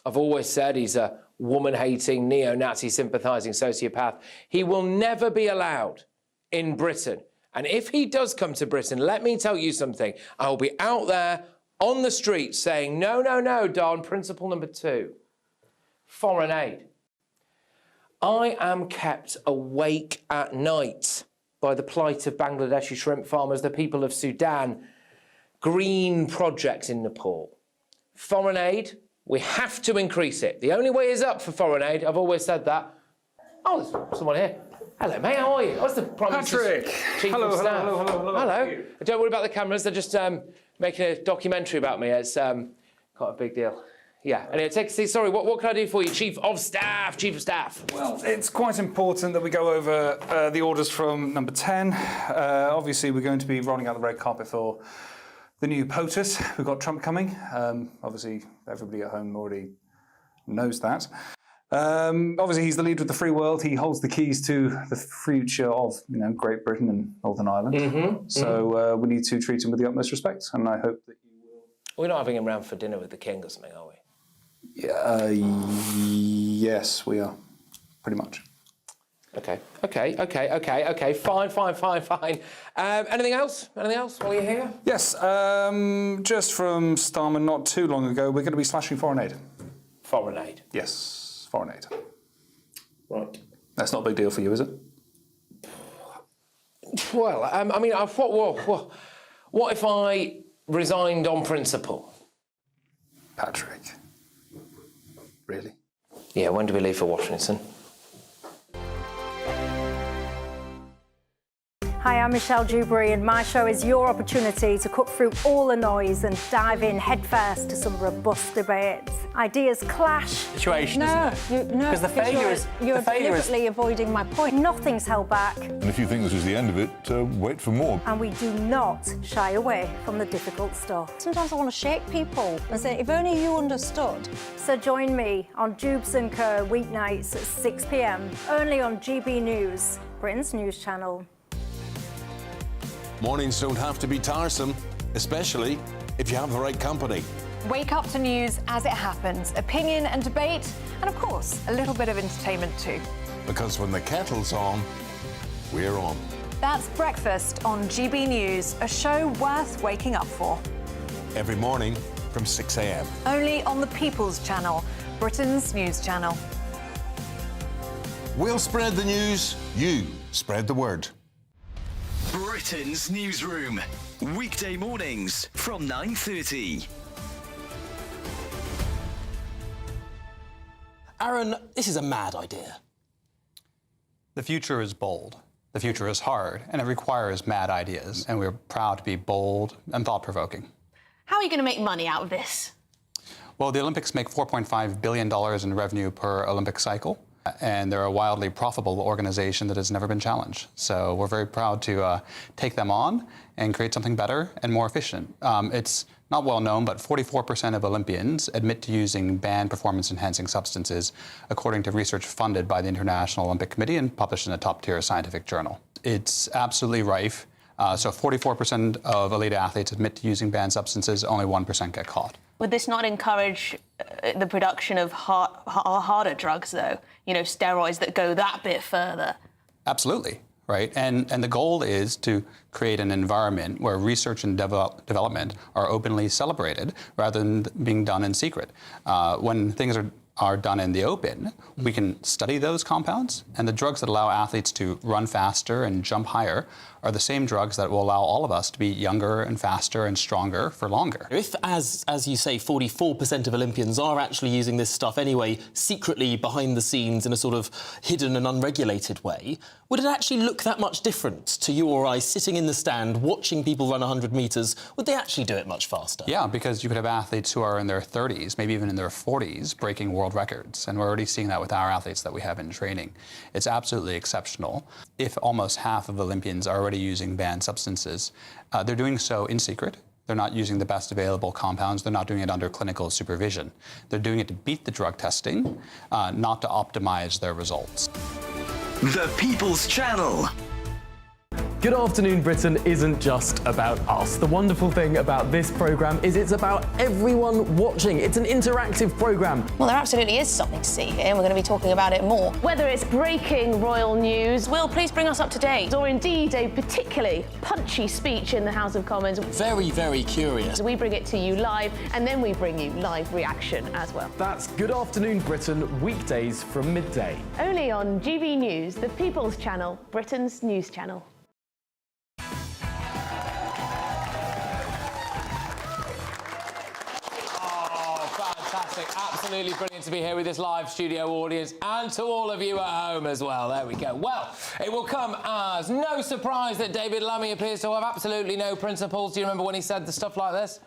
I've always said he's a woman-hating, neo-Nazi sympathising sociopath. He will never be allowed in Britain. And if he does come to Britain, let me tell you something. I will be out there on the streets saying, no, Don. Principle number 2, foreign aid. I am kept awake at night by the plight of Bangladeshi shrimp farmers, the people of Sudan, green projects in Nepal. Foreign aid, we have to increase it. The only way is up for foreign aid. I've always said that. Oh, there's someone here. Hello, mate, how are you? What's the Prime Minister's Chief of Staff? Hello. Don't worry about the cameras, they're just making a documentary about me. It's quite a big deal. Yeah, anyway, sorry, what can I do for you, Chief of Staff? Well, it's quite important that we go over the orders from number 10. Obviously, we're going to be rolling out the red carpet for the new POTUS. We've got Trump coming. Obviously, everybody at home already knows that. Obviously, he's the leader of the free world. He holds the keys to the future of, Great Britain and Northern Ireland. So we need to treat him with the utmost respect, and I hope that you will. We're not having him round for dinner with the king or something, are we? Yes, we are, pretty much. Okay. Fine. Anything else while you're here? Yes, just from Starmer not too long ago, we're going to be slashing foreign aid. Foreign aid? Yes, foreign aid. Right. That's not a big deal for you, is it? Well, what if I resigned on principle? Patrick. Really? Yeah, when do we leave for Washington? Hi, I'm Michelle Dewberry, and my show is your opportunity to cut through all the noise and dive in headfirst to some robust debates. Ideas clash. Situation, isn't it? No, Because the failure is... You're the failure is... deliberately avoiding my point. Nothing's held back. And if you think this is the end of it, wait for more. And we do not shy away from the difficult stuff. Sometimes I want to shake people and say, if only you understood. So join me on Dubes & Co. weeknights at 6 p.m, only on GB News, Britain's news channel. Mornings don't have to be tiresome, especially if you have the right company. Wake up to news as it happens, opinion and debate, and of course, a little bit of entertainment too. Because when the kettle's on, we're on. That's Breakfast on GB News, a show worth waking up for. Every morning from 6 a.m. Only on the People's Channel, Britain's news channel. We'll spread the news, you spread the word. Britain's Newsroom, weekday mornings from 9:30. Aaron, this is a mad idea. The future is bold. The future is hard, and it requires mad ideas. And we're proud to be bold and thought-provoking. How are you going to make money out of this? Well, the Olympics make $4.5 billion in revenue per Olympic cycle. And they're a wildly profitable organization that has never been challenged. So we're very proud to take them on and create something better and more efficient. It's not well known, but 44% of Olympians admit to using banned performance-enhancing substances, according to research funded by the International Olympic Committee and published in a top-tier scientific journal. It's absolutely rife. So 44% of elite athletes admit to using banned substances, only 1% get caught. Would this not encourage the production of harder drugs, though? You know, steroids that go that bit further? Absolutely, right? And the goal is to create an environment where research and development are openly celebrated rather than being done in secret. When things are done in the open, we can study those compounds, and the drugs that allow athletes to run faster and jump higher are the same drugs that will allow all of us to be younger and faster and stronger for longer. If, as you say, 44% of Olympians are actually using this stuff anyway, secretly behind the scenes in a sort of hidden and unregulated way, would it actually look that much different to you or I sitting in the stand watching people run 100 metres? Would they actually do it much faster? Yeah, because you could have athletes who are in their 30s, maybe even in their 40s, breaking world records. And we're already seeing that with our athletes that we have in training. It's absolutely exceptional. If almost half of Olympians are already using banned substances, they're doing so in secret. They're not using the best available compounds. They're not doing it under clinical supervision. They're doing it to beat the drug testing, not to optimize their results. The People's Channel. Good Afternoon Britain isn't just about us. The wonderful thing about this programme is it's about everyone watching. It's an interactive programme. Well, there absolutely is something to see here, and we're going to be talking about it more. Whether it's breaking royal news, Will, please bring us up to date, or indeed a particularly punchy speech in the House of Commons. Very, very curious. We bring it to you live, and then we bring you live reaction as well. That's Good Afternoon Britain, weekdays from midday. Only on GB News, the People's Channel, Britain's news channel. Absolutely brilliant to be here with this live studio audience and to all of you at home as well. There we go. Well, it will come as no surprise that David Lammy appears to have absolutely no principles. Do you remember when he said the stuff like this?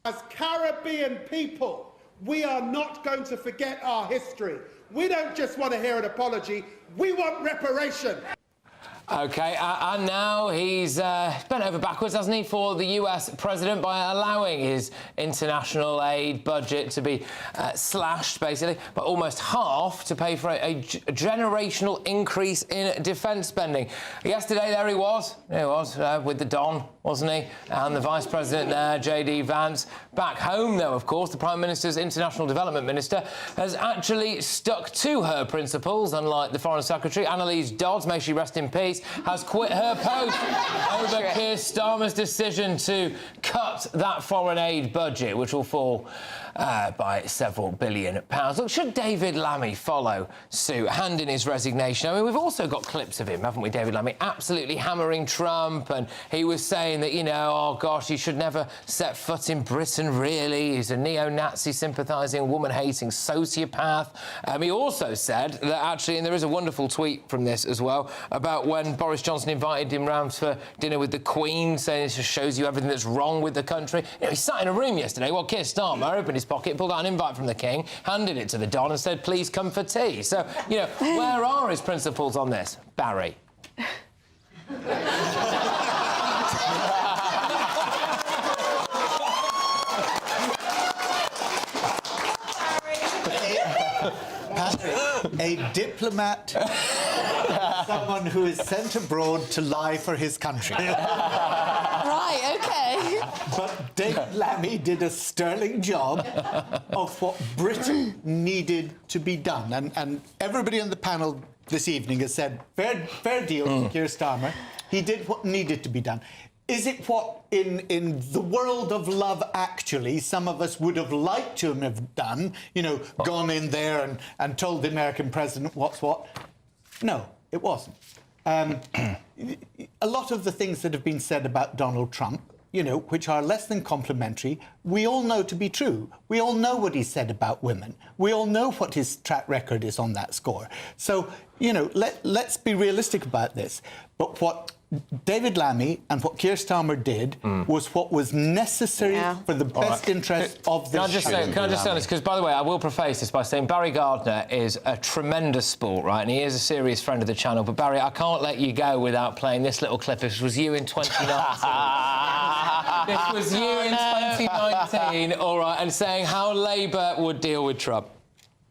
As Caribbean people, we are not going to forget our history. We don't just want to hear an apology, we want reparation. OK, and now he's bent over backwards, hasn't he, for the US president by allowing his international aid budget to be slashed, basically, by almost half to pay for a generational increase in defence spending. Yesterday, there he was with the Don, wasn't he? And the Vice President there, J.D. Vance. Back home, though, of course, the Prime Minister's International Development Minister has actually stuck to her principles, unlike the Foreign Secretary, Annalise Dodds, may she rest in peace, has quit her post over Keir Starmer's decision to cut that foreign aid budget, which will fall by several £billion. Look, should David Lammy follow suit, hand in his resignation? I mean, we've also got clips of him, haven't we, David Lammy, absolutely hammering Trump, and he was saying that, you know, oh, gosh, he should never set foot in Britain, really. He's a neo-Nazi sympathising, woman-hating sociopath. He also said that, actually, and there is a wonderful tweet from this as well, about when when Boris Johnson invited him round for dinner with the Queen, saying this just shows you everything that's wrong with the country. You know, he sat in a room yesterday while Keir Starmer opened his pocket, pulled out an invite from the King, handed it to the Don and said, please come for tea. So, you know, where are his principles on this? Barry? A diplomat, someone who is sent abroad to lie for his country. Right, OK. But David Lammy did a sterling job of what Britain needed to be done. And everybody on the panel this evening has said, fair deal to Keir Starmer. He did what needed to be done. Is it what, in the world of Love Actually, some of us would have liked to have done, you know, gone in there and told the American president what's what? No, it wasn't. A lot of the things that have been said about Donald Trump, you know, which are less than complimentary, we all know to be true. We all know what he said about women. We all know what his track record is on that score. So, you know, let's be realistic about this. But what David Lammy and what Keir Starmer did was what was necessary for the best interest of the Can I just say this? Because, by the way, I will preface this by saying Barry Gardner is a tremendous sport, right? And he is a serious friend of the channel. But, Barry, I can't let you go without playing this little clip. This was you in 2019. This was you in 2019, all right, and saying how Labour would deal with Trump.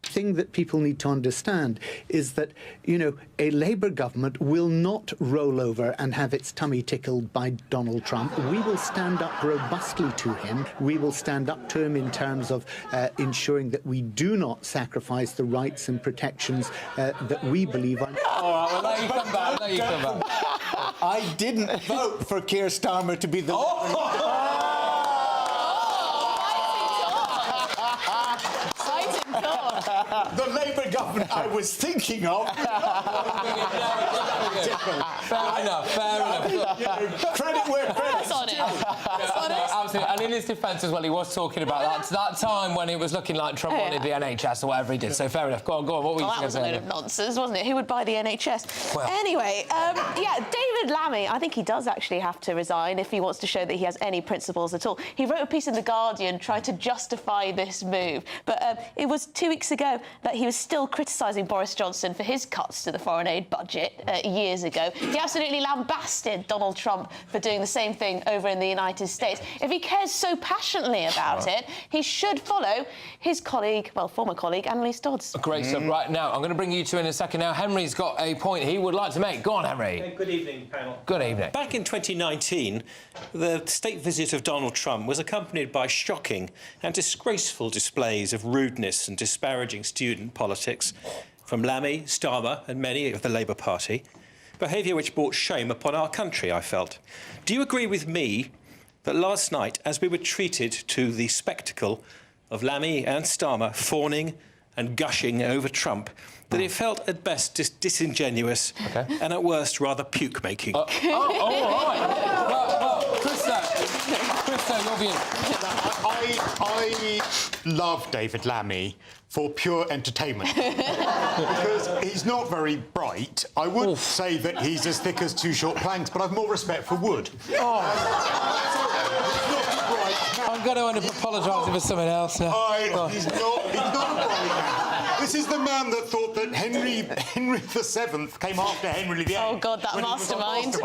Thing that people need to understand is that, you know, a Labour government will not roll over and have its tummy tickled by Donald Trump. We will stand up robustly to him. We will stand up to him in terms of ensuring that we do not sacrifice the rights and protections that we believe are... All right, well, let you come back, let you come back. I didn't vote for Keir Starmer to be the... The Labour government I was thinking of. Fair enough. Credit where credit's due. Absolutely. And in his defence as well, he was talking about that time when it was looking like Trump wanted the NHS or whatever he did. So fair enough. Go on. What were you going to say? That was a load of nonsense, wasn't it? Who would buy the NHS? Well. Anyway, yeah, David Lammy, I think he does actually have to resign if he wants to show that he has any principles at all. He wrote a piece in The Guardian trying to justify this move. But it was 2 weeks ago that he was still criticising Boris Johnson for his cuts to the foreign aid budget years ago. He absolutely lambasted Donald Trump for doing the same thing over in the United States. If he cares so passionately about it, he should follow his colleague, well, former colleague, Annalise Dodds. Great stuff. Right, now, I'm going to bring you two in a second now. Henry's got a point he would like to make. Go on, Henry. Good evening, panel. Good evening. Back in 2019, the state visit of Donald Trump was accompanied by shocking and disgraceful displays of rudeness and disparaging student politics from Lammy, Starmer and many of the Labour Party, behaviour which brought shame upon our country, I felt. Do you agree with me that last night, as we were treated to the spectacle of Lammy and Starmer fawning and gushing over Trump, that it felt at best disingenuous and at worst rather puke-making? All right. Well, Christo, your view. I love David Lammy for pure entertainment because he's not very bright. I would say that he's as thick as two short planks, but I've more respect for wood. I'm going to end up apologising for something else now. He's not bright. This is the man that thought that Henry VII came after Henry VIII. Oh, God, that mastermind.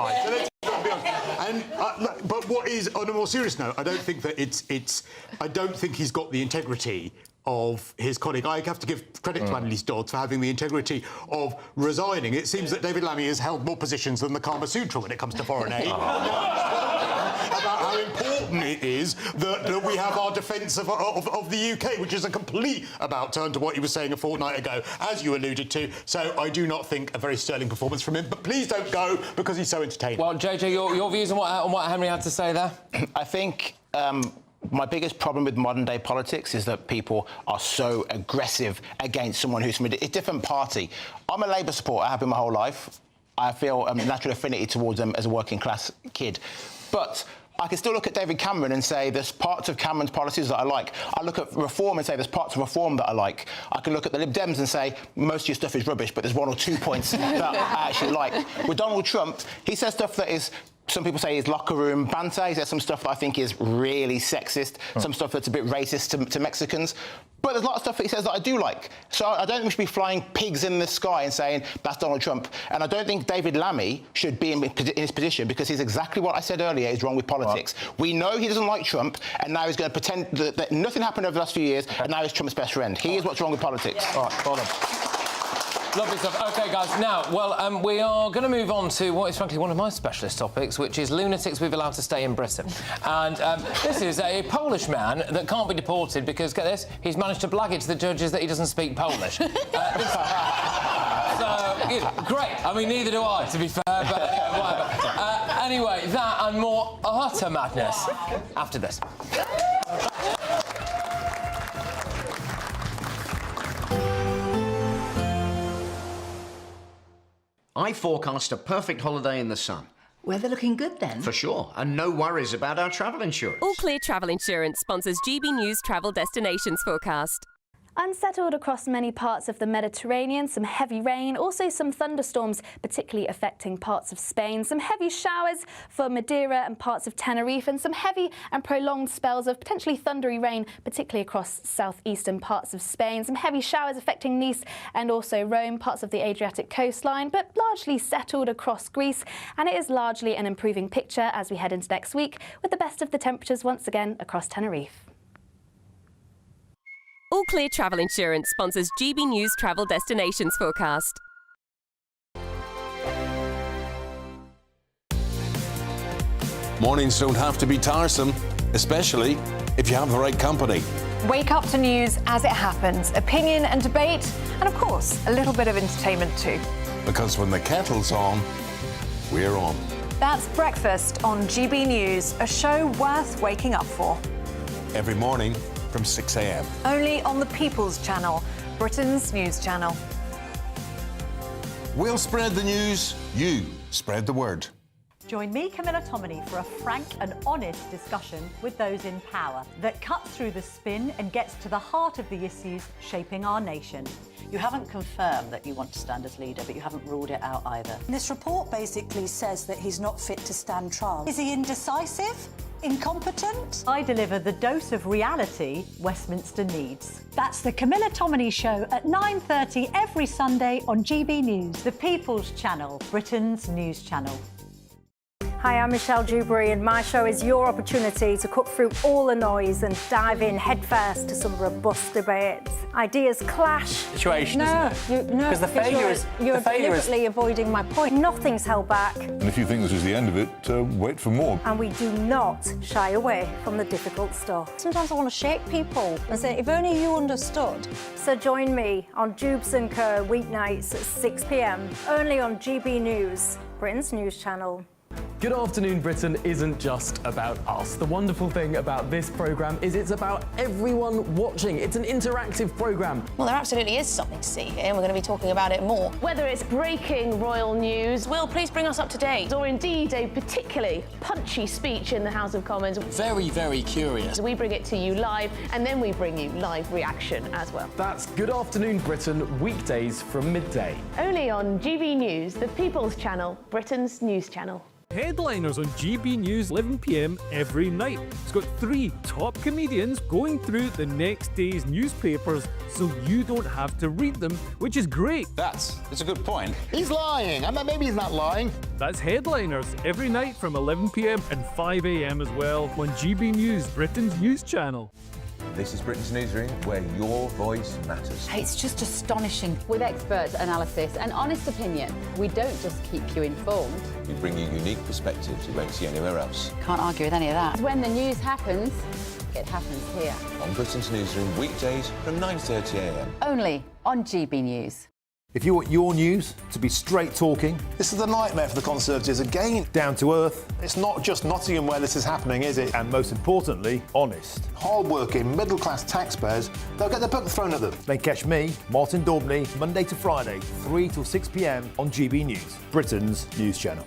But what is, on a more serious note, I don't think that I don't think he's got the integrity of his colleague. I have to give credit to Annalise Dodds for having the integrity of resigning. It seems that David Lammy has held more positions than the Kama Sutra when it comes to foreign aid. About how important it is that we have our defence of the UK, which is a complete about-turn to what he was saying a fortnight ago, as you alluded to. So I do not think a very sterling performance from him. But please don't go because he's so entertaining. Well, JJ, your views on what Henry had to say there? I think my biggest problem with modern-day politics is that people are so aggressive against someone who's from a different party. I'm a Labour supporter. I have been my whole life. I feel a natural affinity towards them as a working-class kid. But I can still look at David Cameron and say there's parts of Cameron's policies that I like. I look at reform and say there's parts of reform that I like. I can look at the Lib Dems and say most of your stuff is rubbish, but there's 1 or 2 points that I actually like. With Donald Trump, he says stuff that is, some people say is locker room banter. He says some stuff that I think is really sexist, some stuff that's a bit racist to Mexicans. But there's a lot of stuff that he says that I do like. So I don't think we should be flying pigs in the sky and saying that's Donald Trump. And I don't think David Lammy should be in his position because he's exactly what I said earlier is wrong with politics. Right. We know he doesn't like Trump, and now he's going to pretend that nothing happened over the last few years, and now he's Trump's best friend. He is what's wrong with politics. All right, well done. Lovely stuff. OK, guys, now, well, we are going to move on to what is, frankly, one of my specialist topics, which is lunatics we've allowed to stay in Britain. And this is a Polish man that can't be deported because, get this, he's managed to blag it to the judges that he doesn't speak Polish. So, great. I mean, neither do I, to be fair, but whatever. Anyway, that and more utter madness after this. I forecast a perfect holiday in the sun. Weather looking good then? For sure, and no worries about our travel insurance. All Clear Travel Insurance sponsors GB News Travel Destinations Forecast. Unsettled across many parts of the Mediterranean, some heavy rain, also some thunderstorms, particularly affecting parts of Spain, some heavy showers for Madeira and parts of Tenerife, and some heavy and prolonged spells of potentially thundery rain, particularly across southeastern parts of Spain, some heavy showers affecting Nice and also Rome, parts of the Adriatic coastline, but largely settled across Greece, and it is largely an improving picture as we head into next week, with the best of the temperatures once again across Tenerife. All Clear Travel Insurance sponsors GB News Travel Destinations Forecast. Mornings don't have to be tiresome, especially if you have the right company. Wake up to news as it happens, opinion and debate, and of course, a little bit of entertainment too. Because when the kettle's on, we're on. That's Breakfast on GB News, a show worth waking up for. Every morning from 6 a.m. Only on the People's Channel, Britain's news channel. We'll spread the news, you spread the word. Join me, Camilla Tominey, for a frank and honest discussion with those in power that cuts through the spin and gets to the heart of the issues shaping our nation. You haven't confirmed that you want to stand as leader, but you haven't ruled it out either. This report basically says that he's not fit to stand trial. Is he indecisive? Incompetent? I deliver the dose of reality Westminster needs. That's the Camilla Tominey Show at 9:30 every Sunday on GB News, the People's Channel, Britain's news channel. Hi, I'm Michelle Dewberry, and my show is your opportunity to cut through all the noise and dive in headfirst to some robust debates. Ideas clash. Situation, because the failure is... You're deliberately avoiding my point. Nothing's held back. And if you think this is the end of it, wait for more. And we do not shy away from the difficult stuff. Sometimes I want to shake people and say, if only you understood. So join me on Dubes & Co. weeknights at 6 p.m, only on GB News, Britain's news channel. Good Afternoon Britain isn't just about us. The wonderful thing about this programme is it's about everyone watching. It's an interactive programme. Well, there absolutely is something to see here, and we're going to be talking about it more. Whether it's breaking royal news, Will, please bring us up to date, or indeed a particularly punchy speech in the House of Commons. Very, very curious. We bring it to you live, and then we bring you live reaction as well. That's Good Afternoon Britain, weekdays from midday. Only on GB News, the People's Channel, Britain's news channel. Headliners on GB News 11 p.m. every night. It's got 3 top comedians going through the next day's newspapers so you don't have to read them, which is great. That's a good point. He's lying. Maybe he's not lying. That's Headliners every night from 11 p.m. and 5 a.m. as well on GB News, Britain's news channel. This is Britain's Newsroom, where your voice matters. It's just astonishing. With expert analysis and honest opinion, we don't just keep you informed. We bring you unique perspectives you won't see anywhere else. Can't argue with any of that. When the news happens, it happens here. On Britain's Newsroom, weekdays from 9:30 a.m. Only on GB News. If you want your news to be straight talking... This is a nightmare for the Conservatives again. Down to earth. It's not just Nottingham where this is happening, is it? And most importantly, honest. Hard-working, middle-class taxpayers, they'll get their book thrown at them. Then catch me, Martin Daubney, Monday to Friday, 3 till 6 p.m. on GB News, Britain's news channel.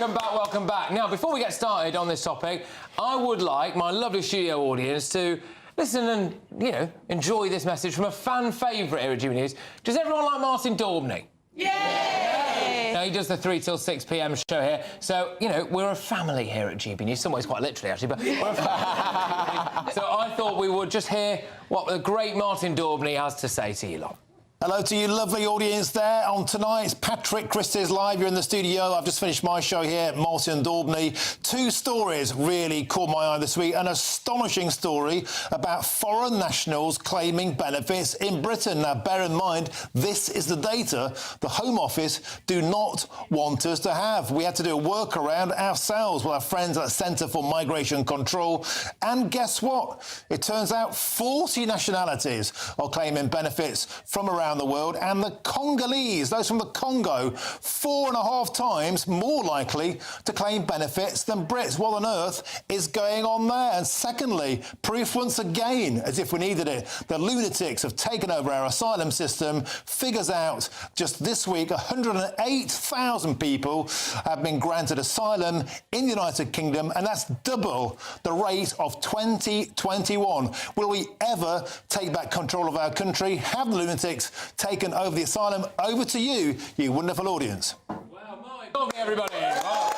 Welcome back, welcome back. Now, before we get started on this topic, I would like my lovely studio audience to listen and, you know, enjoy this message from a fan favourite here at GBNews. Does everyone like Martin Daubney? Yay! Now, he does the 3 till 6 p.m. show here. So, you know, we're a family here at GBNews. Some ways quite literally, actually, but we're a family. So I thought we would just hear what the great Martin Daubney has to say to you lot. Hello to you, lovely audience there. On tonight's Patrick Christys Live, you're in the studio. I've just finished my show here at Martin Daubney. 2 stories really caught my eye this week. An astonishing story about foreign nationals claiming benefits in Britain. Now, bear in mind, this is the data the Home Office do not want us to have. We had to do a workaround ourselves with our friends at the Centre for Migration Control. And guess what? It turns out 40 nationalities are claiming benefits from around the world, and the Congolese, those from the Congo, 4.5 times more likely to claim benefits than Brits. What on earth is going on there? And secondly, proof once again, as if we needed it, the lunatics have taken over our asylum system. Figures out just this week, 108,000 people have been granted asylum in the United Kingdom, and that's double the rate of 2021. Will we ever take back control of our country? Have the lunatics taken over the asylum? Over to you, you wonderful audience. Wow, my God, everybody. Wow.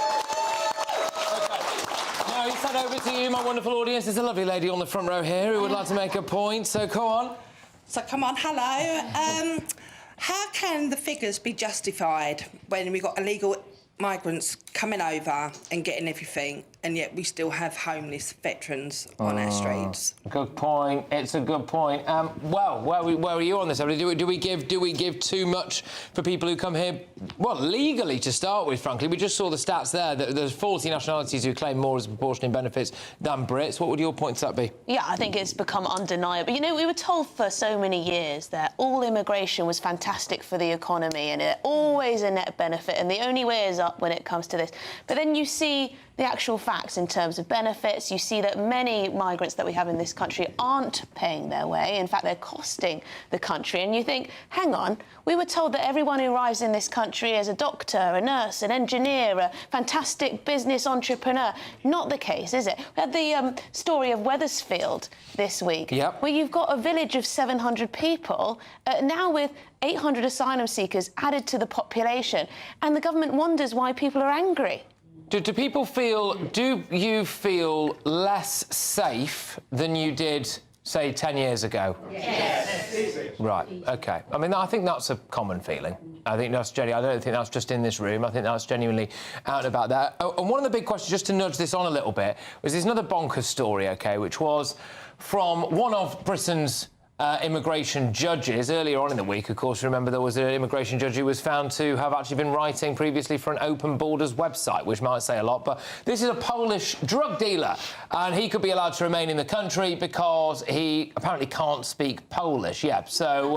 Okay. Now, it's head over to you, my wonderful audience. There's a lovely lady on the front row here who would like to make a point, so come on. So, come on, hello. How can the figures be justified when we've got illegal migrants coming over and getting everything, and yet we still have homeless veterans on our streets? Good point. It's a good point. Well, where are you on this? Do we give too much for people who come here? Well, legally to start with. Frankly, we just saw the stats there. That there's 40 nationalities who claim more as a proportion in benefits than Brits. What would your point to that be? Yeah, I think it's become undeniable. You know, we were told for so many years that all immigration was fantastic for the economy and it always a net benefit, and the only way is up when it comes to this. But then you see the actual facts in terms of benefits. You see that many migrants that we have in this country aren't paying their way. In fact, they're costing the country. And you think, hang on, we were told that everyone who arrives in this country is a doctor, a nurse, an engineer, a fantastic business entrepreneur. Not the case, is it? We had the story of Wethersfield this week, where you've got a village of 700 people, now with 800 asylum seekers added to the population. And the government wonders why people are angry. Do you feel less safe than you did, say, 10 years ago? Yes. Right, OK. I mean, I think that's a common feeling. I think that's genuine. I don't think that's just in this room. I think that's genuinely out and about that. Oh, and one of the big questions, just to nudge this on a little bit, was there's another bonkers story, OK, which was from one of Britain's immigration judges. Earlier on in the week, of course, remember there was an immigration judge who was found to have actually been writing previously for an Open Borders website, which might say a lot, but this is a Polish drug dealer, and he could be allowed to remain in the country because he apparently can't speak Polish. Yeah, so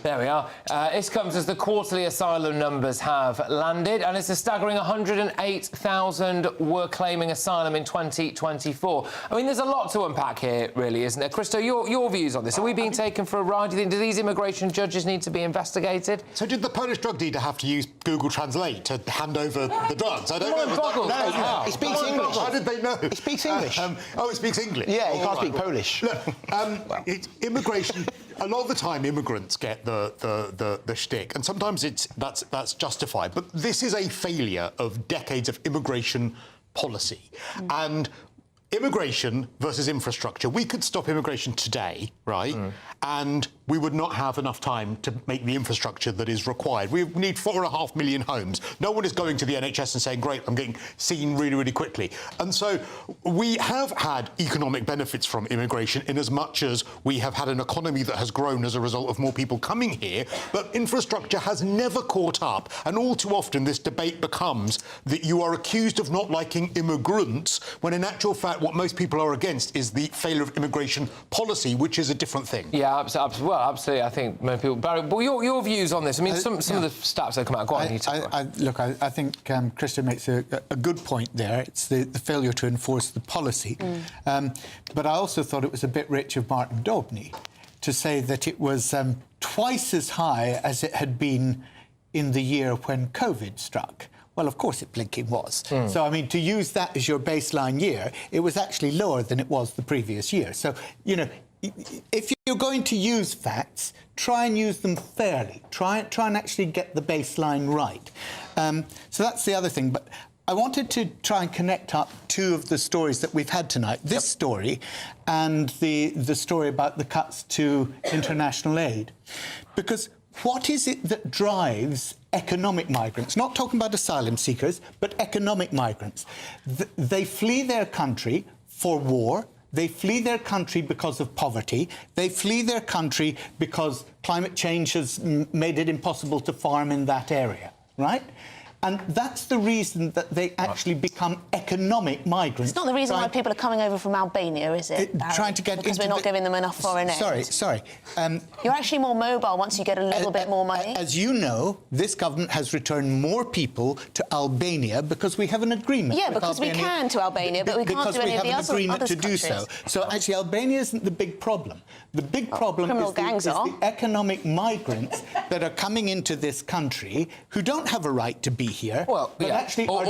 there we are. This comes as the quarterly asylum numbers have landed, and it's a staggering 108,000 were claiming asylum in 2024. I mean, there's a lot to unpack here, really, isn't there? Christo, your views on this? Are we being taken for a ride? Do you think, do these immigration judges need to be investigated? So did the Polish drug dealer have to use Google Translate to hand over the drugs? I don't know. No, he speaks English. How did they know? He speaks English. He speaks English? Yeah, he can't speak Polish. Look, immigration... A lot of the time, immigrants get the shtick, and sometimes that's justified. But this is a failure of decades of immigration policy. And immigration versus infrastructure. We could stop immigration today, right? And we would not have enough time to make the infrastructure that is required. We need 4.5 million homes. No one is going to the NHS and saying, great, I'm getting seen really, really quickly. And so we have had economic benefits from immigration in as much as we have had an economy that has grown as a result of more people coming here, but infrastructure has never caught up. And all too often this debate becomes that you are accused of not liking immigrants, when in actual fact what most people are against is the failure of immigration policy, which is a different thing. Yeah, absolutely. Absolutely, I think many people... Barry, well, your views on this? I mean, some of the stats that come out... Go on, Look, I think Christo makes a good point there. It's the failure to enforce the policy. But I also thought it was a bit rich of Martin Daubney to say that it was twice as high as it had been in the year when COVID struck. Well, of course it blinking was. So, I mean, to use that as your baseline year, it was actually lower than it was the previous year. So, you know, if you're going to use facts, try and use them fairly. Try and actually get the baseline right. So that's the other thing. But I wanted to try and connect up two of the stories that we've had tonight. This story and the story about the cuts to international aid. Because what is it that drives economic migrants? Not talking about asylum seekers, but economic migrants. They flee their country for war. They flee their country because of poverty. They flee their country because climate change has made it impossible to farm in that area, right? And that's the reason that they actually become economic migrants. It's not the reason why people are coming over from Albania, is it? Trying to get because we're not giving them enough foreign aid. Sorry. You're actually more mobile once you get a little bit more money. As you know, this government has returned more people to Albania because we have an agreement. Yeah, because we can to Albania, but we can't do any of the other countries. Because we have an agreement to do so. So actually, Albania isn't the big problem. The big problem is the economic migrants that are coming into this country who don't have a right to be here, but actually are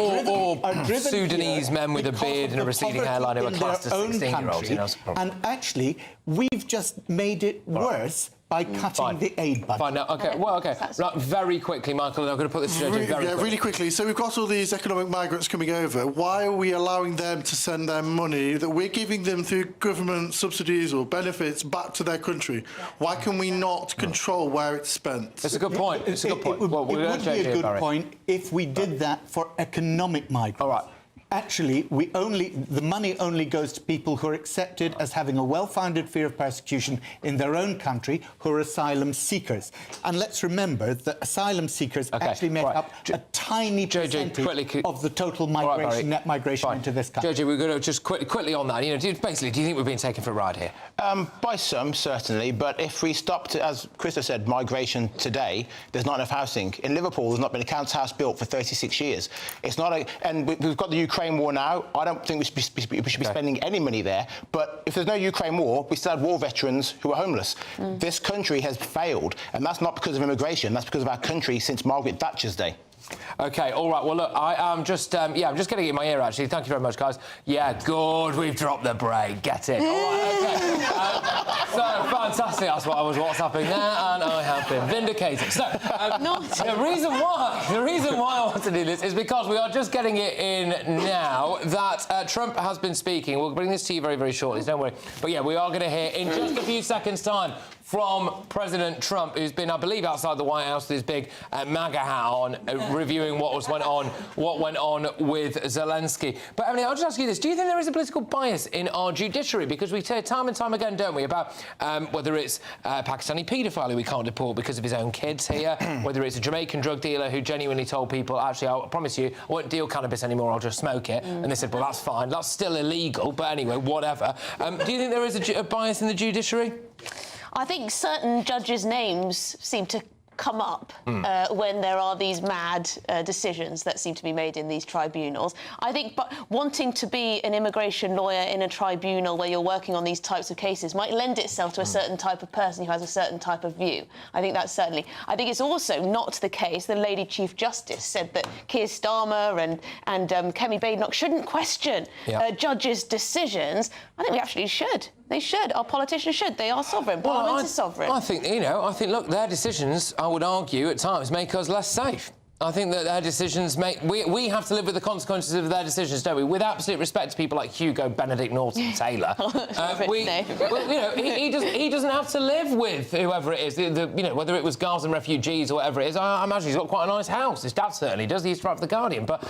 driven Sudanese men with a beard and a receding hairline who are classed as 16-year-olds. You know, and actually, we've just made it worse by cutting the aid budget. Fine, now, OK, well, OK. Right, very quickly, Michael, and I'm going to put this to you very quickly. Really quickly. So we've got all these economic migrants coming over. Why are we allowing them to send their money that we're giving them through government subsidies or benefits back to their country? Why can we not control where it's spent? It's a good point. It's a good point. It would be a good point if we did that for economic migrants. All right. Actually, the money only goes to people who are accepted as having a well-founded fear of persecution in their own country, who are asylum seekers. And let's remember that asylum seekers actually make up a tiny percentage of the total migration, net migration into this country. JJ, we're going to just quickly on that. You know, basically, do you think we're being taken for a ride here? By some, certainly. But if we stopped, as Christys said, migration today, there's not enough housing. In Liverpool, there's not been a council house built for 36 years. It's not and we've got the Ukraine war now. I don't think we should be spending any money there. But if there's no Ukraine war, we still have war veterans who are homeless. This country has failed, and that's not because of immigration. That's because of our country since Margaret Thatcher's day. OK, all right. Well, look, I'm just getting it in my ear, actually. Thank you very much, guys. Yeah, good. We've dropped the brake. Get it. All right, OK. So, fantastic. That's what I was WhatsApping there, and I have been vindicated. So, the reason why I want to do this is because we are just getting it in now that Trump has been speaking. We'll bring this to you very, very shortly, so don't worry. But, yeah, we are going to hear in just a few seconds' time from President Trump, who's been, I believe, outside the White House with his big MAGA hat on, reviewing what went on with Zelensky. But, Emily, I'll just ask you this. Do you think there is a political bias in our judiciary? Because we say time and time again, don't we, about whether it's a Pakistani paedophile who we can't deport because of his own kids here, whether it's a Jamaican drug dealer who genuinely told people, actually, I promise you, I won't deal cannabis anymore, I'll just smoke it. And they said, well, that's fine. That's still illegal. But anyway, whatever. Do you think there is a bias in the judiciary? I think certain judges' names seem to come up when there are these mad decisions that seem to be made in these tribunals. I think wanting to be an immigration lawyer in a tribunal where you're working on these types of cases might lend itself to a certain type of person who has a certain type of view. I think that's certainly... I think it's also not the case. The Lady Chief Justice said that Keir Starmer and Kemi Badenoch shouldn't question judges' decisions. I think we actually should. They should. Our politicians should. They are sovereign. Parliament is sovereign. I think, look, their decisions, I would argue, at times make us less safe. I think that their decisions make... We have to live with the consequences of their decisions, don't we? With absolute respect to people like Hugo Benedict Norton-Taylor. He doesn't have to live with whoever it is, whether it was Gazan refugees or whatever it is. I imagine he's got quite a nice house. His dad certainly does. He used to write for The Guardian. But,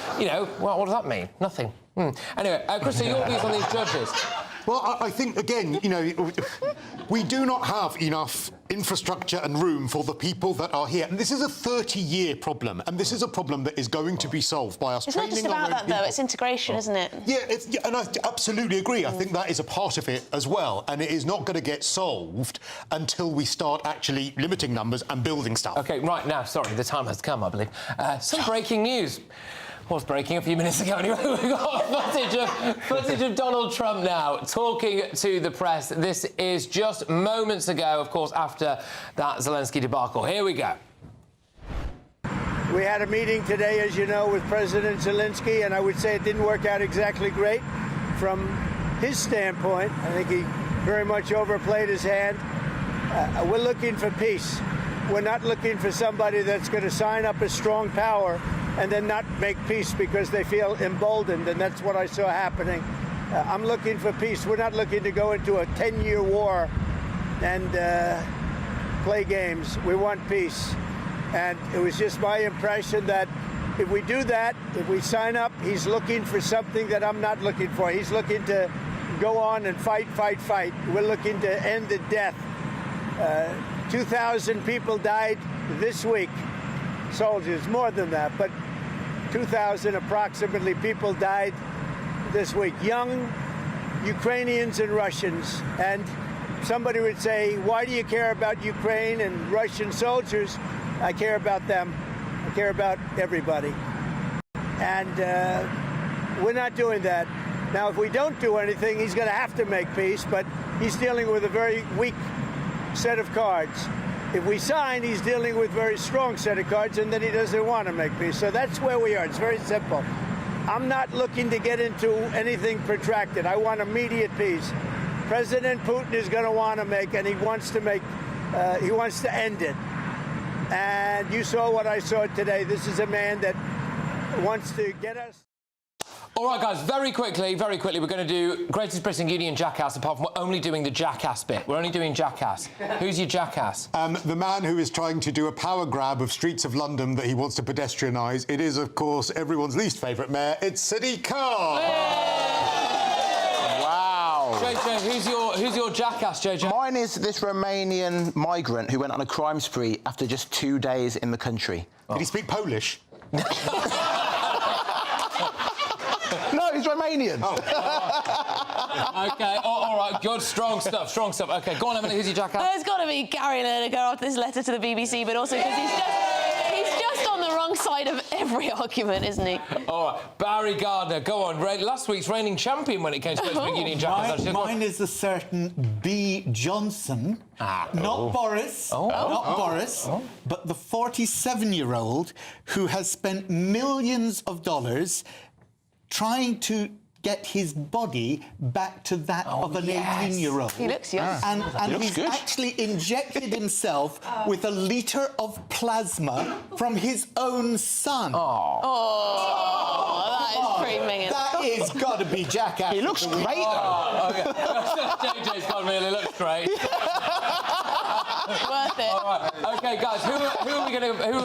what does that mean? Nothing. Anyway, Christy, your views on these judges? Well, I think, again, we do not have enough infrastructure and room for the people that are here. And this is a 30-year problem, and this is a problem that is going to be solved by us training our own people. It's not just about that, though. It's integration, isn't it? Yeah, and I absolutely agree. I think that is a part of it as well, and it is not going to get solved until we start actually limiting numbers and building stuff. OK, right now, sorry, the time has come, I believe. Some breaking news. Was breaking a few minutes ago. Anyway, we've got footage of Donald Trump now talking to the press. This is just moments ago, of course, after that Zelensky debacle. Here we go. We had a meeting today, as you know, with President Zelensky, and I would say it didn't work out exactly great from his standpoint. I think he very much overplayed his hand. We're looking for peace. We're not looking for somebody that's going to sign up as strong power and then not make peace because they feel emboldened, and that's what I saw happening. I'm looking for peace. We're not looking to go into a 10-year war and play games. We want peace. And it was just my impression that if we do that, if we sign up, he's looking for something that I'm not looking for. He's looking to go on and fight. We're looking to end the death. 2,000 people died this week. Soldiers, more than that, but 2,000 approximately people died this week. Young Ukrainians and Russians. And somebody would say, why do you care about Ukraine and Russian soldiers? I care about them. I care about everybody. And we're not doing that. Now, if we don't do anything, he's going to have to make peace, but he's dealing with a very weak set of cards. If we sign, he's dealing with a very strong set of cards, and then he doesn't want to make peace. So that's where we are. It's very simple. I'm not looking to get into anything protracted. I want immediate peace. President Putin is going to want to make, and he wants to end it. And you saw what I saw today. This is a man that wants to get us. All right, guys, very quickly, we're going to do Greatest Britain Union Jackass, apart from we're only doing the Jackass bit. We're only doing Jackass. Who's your Jackass? The man who is trying to do a power grab of streets of London that he wants to pedestrianise. It is, of course, everyone's least favourite mayor. It's Sadiq Khan. Wow. JJ, who's your Jackass, JJ? Mine is this Romanian migrant who went on a crime spree after just 2 days in the country. Did he speak Polish? No, he's Romanian. Oh. OK, all right, good, strong stuff. OK, go on, Emily, who's your Jackass? It's got to be Gary Lineker after this letter to the BBC, but also because he's just on the wrong side of every argument, isn't he? All right, Barry Gardner, go on. Last week's reigning champion when it came to Great Union Jackass. Mine is a certain B. Johnson, not Boris, Boris, but the 47-year-old who has spent millions of dollars trying to get his body back to that of an 18-year-old. He looks young. And he's actually injected himself with a litre of plasma from his own son. That is pretty minging. That is got to be Jackass. He looks great, though. JJ's gone really looks great. Worth it. All right. OK, guys, who are we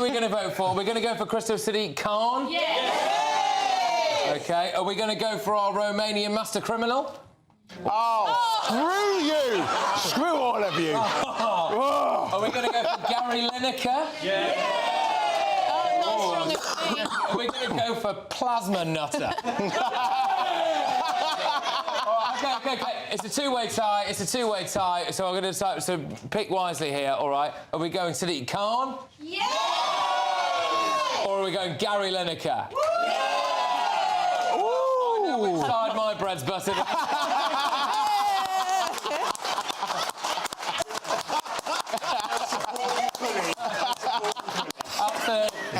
going to vote for? We're going to go for Christys Sadiq Khan? Yes. OK, are we going to go for our Romanian master criminal? Screw you! Screw all of you! Are we going to go for Gary Lineker? Are we going to go for Plasma Nutter? Okay. It's a two-way tie. So I'm going to decide. So pick wisely here. All right. Are we going Sadiq Khan? Yeah. Or are we going Gary Lineker? I know which side my bread's buttered.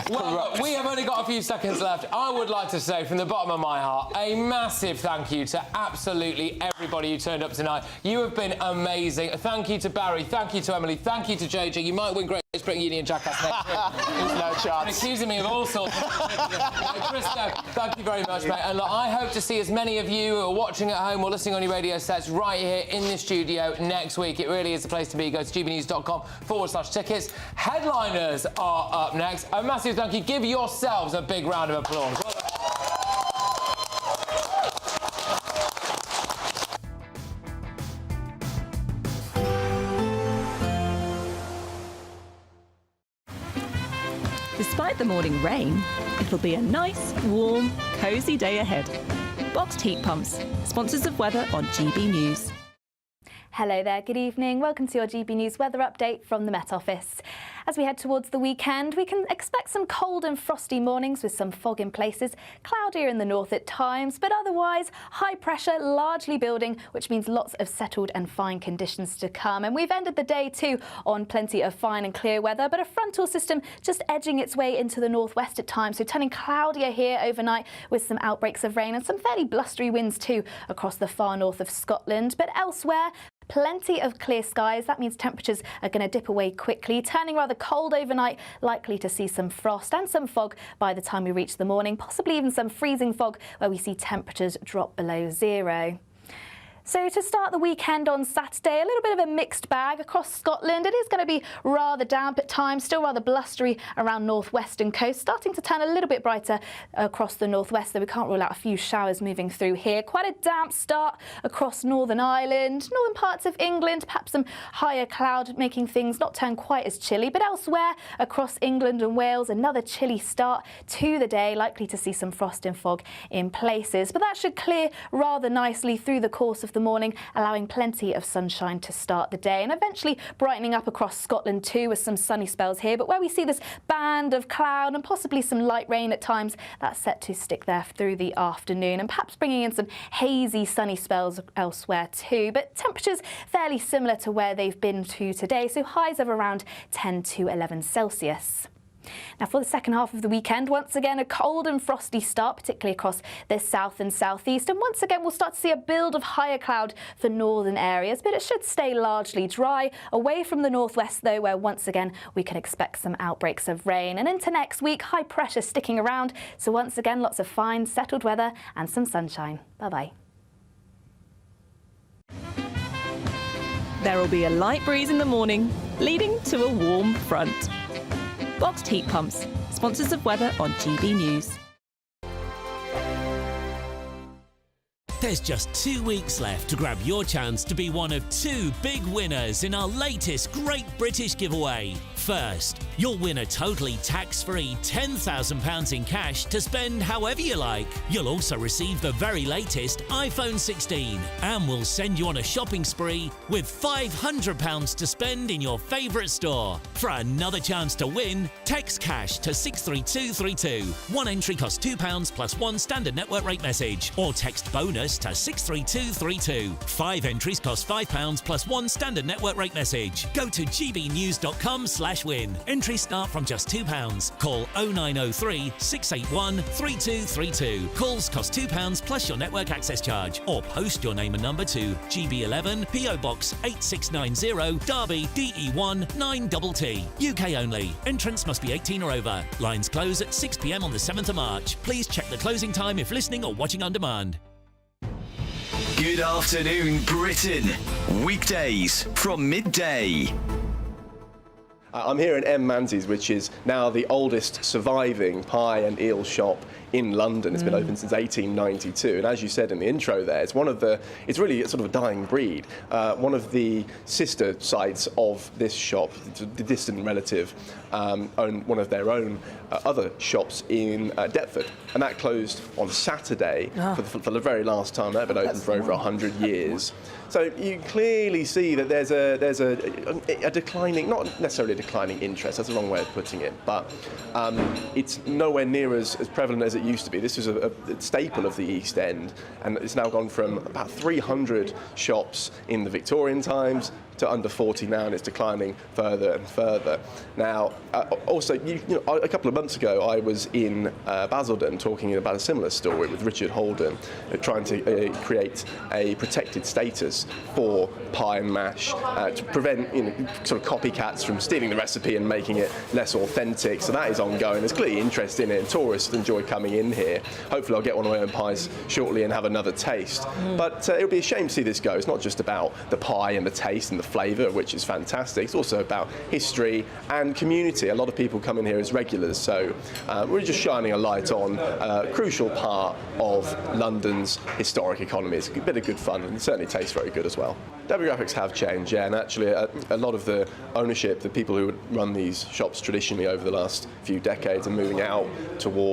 Well, we have only got a few seconds left. I would like to say, from the bottom of my heart, a massive thank you to absolutely everybody who turned up tonight. You have been amazing. Thank you to Barry. Thank you to Emily. Thank you to JJ. You might win Greatest Britain Union Jackass next week. No chance. Accusing me of all sorts of Christo, thank you very much, mate. And look, I hope to see as many of you who are watching at home or listening on your radio sets right here in the studio next week. It really is the place to be. Go to gbnews.com/tickets. Headliners are up next. A massive thank you. Give yourselves a big round of applause. Despite the morning rain, it'll be a nice, warm, cosy day ahead. Boxed heat pumps, sponsors of weather on GB News. Hello there, good evening. Welcome to your GB News weather update from the Met Office. As we head towards the weekend, we can expect some cold and frosty mornings with some fog in places, cloudier in the north at times, but otherwise high pressure largely building, which means lots of settled and fine conditions to come. And we've ended the day too on plenty of fine and clear weather, but a frontal system just edging its way into the northwest at times, so turning cloudier here overnight with some outbreaks of rain and some fairly blustery winds too across the far north of Scotland. But elsewhere, plenty of clear skies. That means temperatures are going to dip away quickly, turning rather cold overnight, likely to see some frost and some fog by the time we reach the morning, possibly even some freezing fog where we see temperatures drop below zero. So to start the weekend on Saturday, a little bit of a mixed bag across Scotland. It is going to be rather damp at times, still rather blustery around northwestern coast, starting to turn a little bit brighter across the northwest, though we can't rule out a few showers moving through here. Quite a damp start across Northern Ireland, northern parts of England, perhaps some higher cloud making things not turn quite as chilly, but elsewhere across England and Wales, another chilly start to the day, likely to see some frost and fog in places, but that should clear rather nicely through the course of the morning, allowing plenty of sunshine to start the day and eventually brightening up across Scotland too with some sunny spells here. But where we see this band of cloud and possibly some light rain at times, that's set to stick there through the afternoon and perhaps bringing in some hazy sunny spells elsewhere too. But temperatures fairly similar to where they've been to today, so highs of around 10 to 11 Celsius. Now for the second half of the weekend, once again a cold and frosty start, particularly across the south and southeast, and once again we'll start to see a build of higher cloud for northern areas, but it should stay largely dry, away from the northwest though, where once again we can expect some outbreaks of rain. And into next week, high pressure sticking around, so once again lots of fine settled weather and some sunshine. Bye-bye. There will be a light breeze in the morning, leading to a warm front. Boxed heat pumps, sponsors of weather on GB News. There's just 2 weeks left to grab your chance to be one of 2 big winners in our latest Great British giveaway. First, you'll win a totally tax-free £10,000 in cash to spend however you like. You'll also receive the very latest iPhone 16, and we'll send you on a shopping spree with £500 to spend in your favourite store. For another chance to win, text cash to 63232. One entry costs £2 plus one standard network rate message, or text bonus to 63232. 5 entries cost £5 plus one standard network rate message. Go to gbnews.com/win. Entries start from just £2. Call 0903 681 3232. Calls cost £2 plus your network access charge, or post your name and number to GB11 PO Box 8690 Derby DE1 9TT. UK only. Entrants must be 18 or over. Lines close at 6 p.m. on the 7th of March. Please check the closing time if listening or watching on demand. Good afternoon, Britain. Weekdays from midday. I'm here in M. Manzi's, which is now the oldest surviving pie and eel shop in London. It's been open since 1892, and as you said in the intro there, it's really sort of a dying breed. One of the sister sites of this shop, the distant relative, own one of their own other shops in Deptford, and that closed on Saturday for the very last time. They've been open for over 100 years. So you clearly see that there's a declining, not necessarily a declining interest, that's a wrong way of putting it, but it's nowhere near as prevalent as it used to be. This was a staple of the East End, and it's now gone from about 300 shops in the Victorian times to under 40 now, and it's declining further and further. Now, also, a couple of months ago, I was in Basildon talking about a similar story with Richard Holden, trying to create a protected status for pie and mash to prevent sort of copycats from stealing the recipe and making it less authentic. So that is ongoing. There's clearly interest in it, and tourists enjoy coming in here. Hopefully, I'll get one of my own pies shortly and have another taste. But it would be a shame to see this go. It's not just about the pie and the taste and the flavour, which is fantastic. It's also about history and community. A lot of people come in here as regulars, so we're just shining a light on a crucial part of London's historic economy. It's a bit of good fun, and it certainly tastes very good as well. Demographics have changed, yeah, and actually a lot of the ownership, the people who would run these shops traditionally over the last few decades, are moving out towards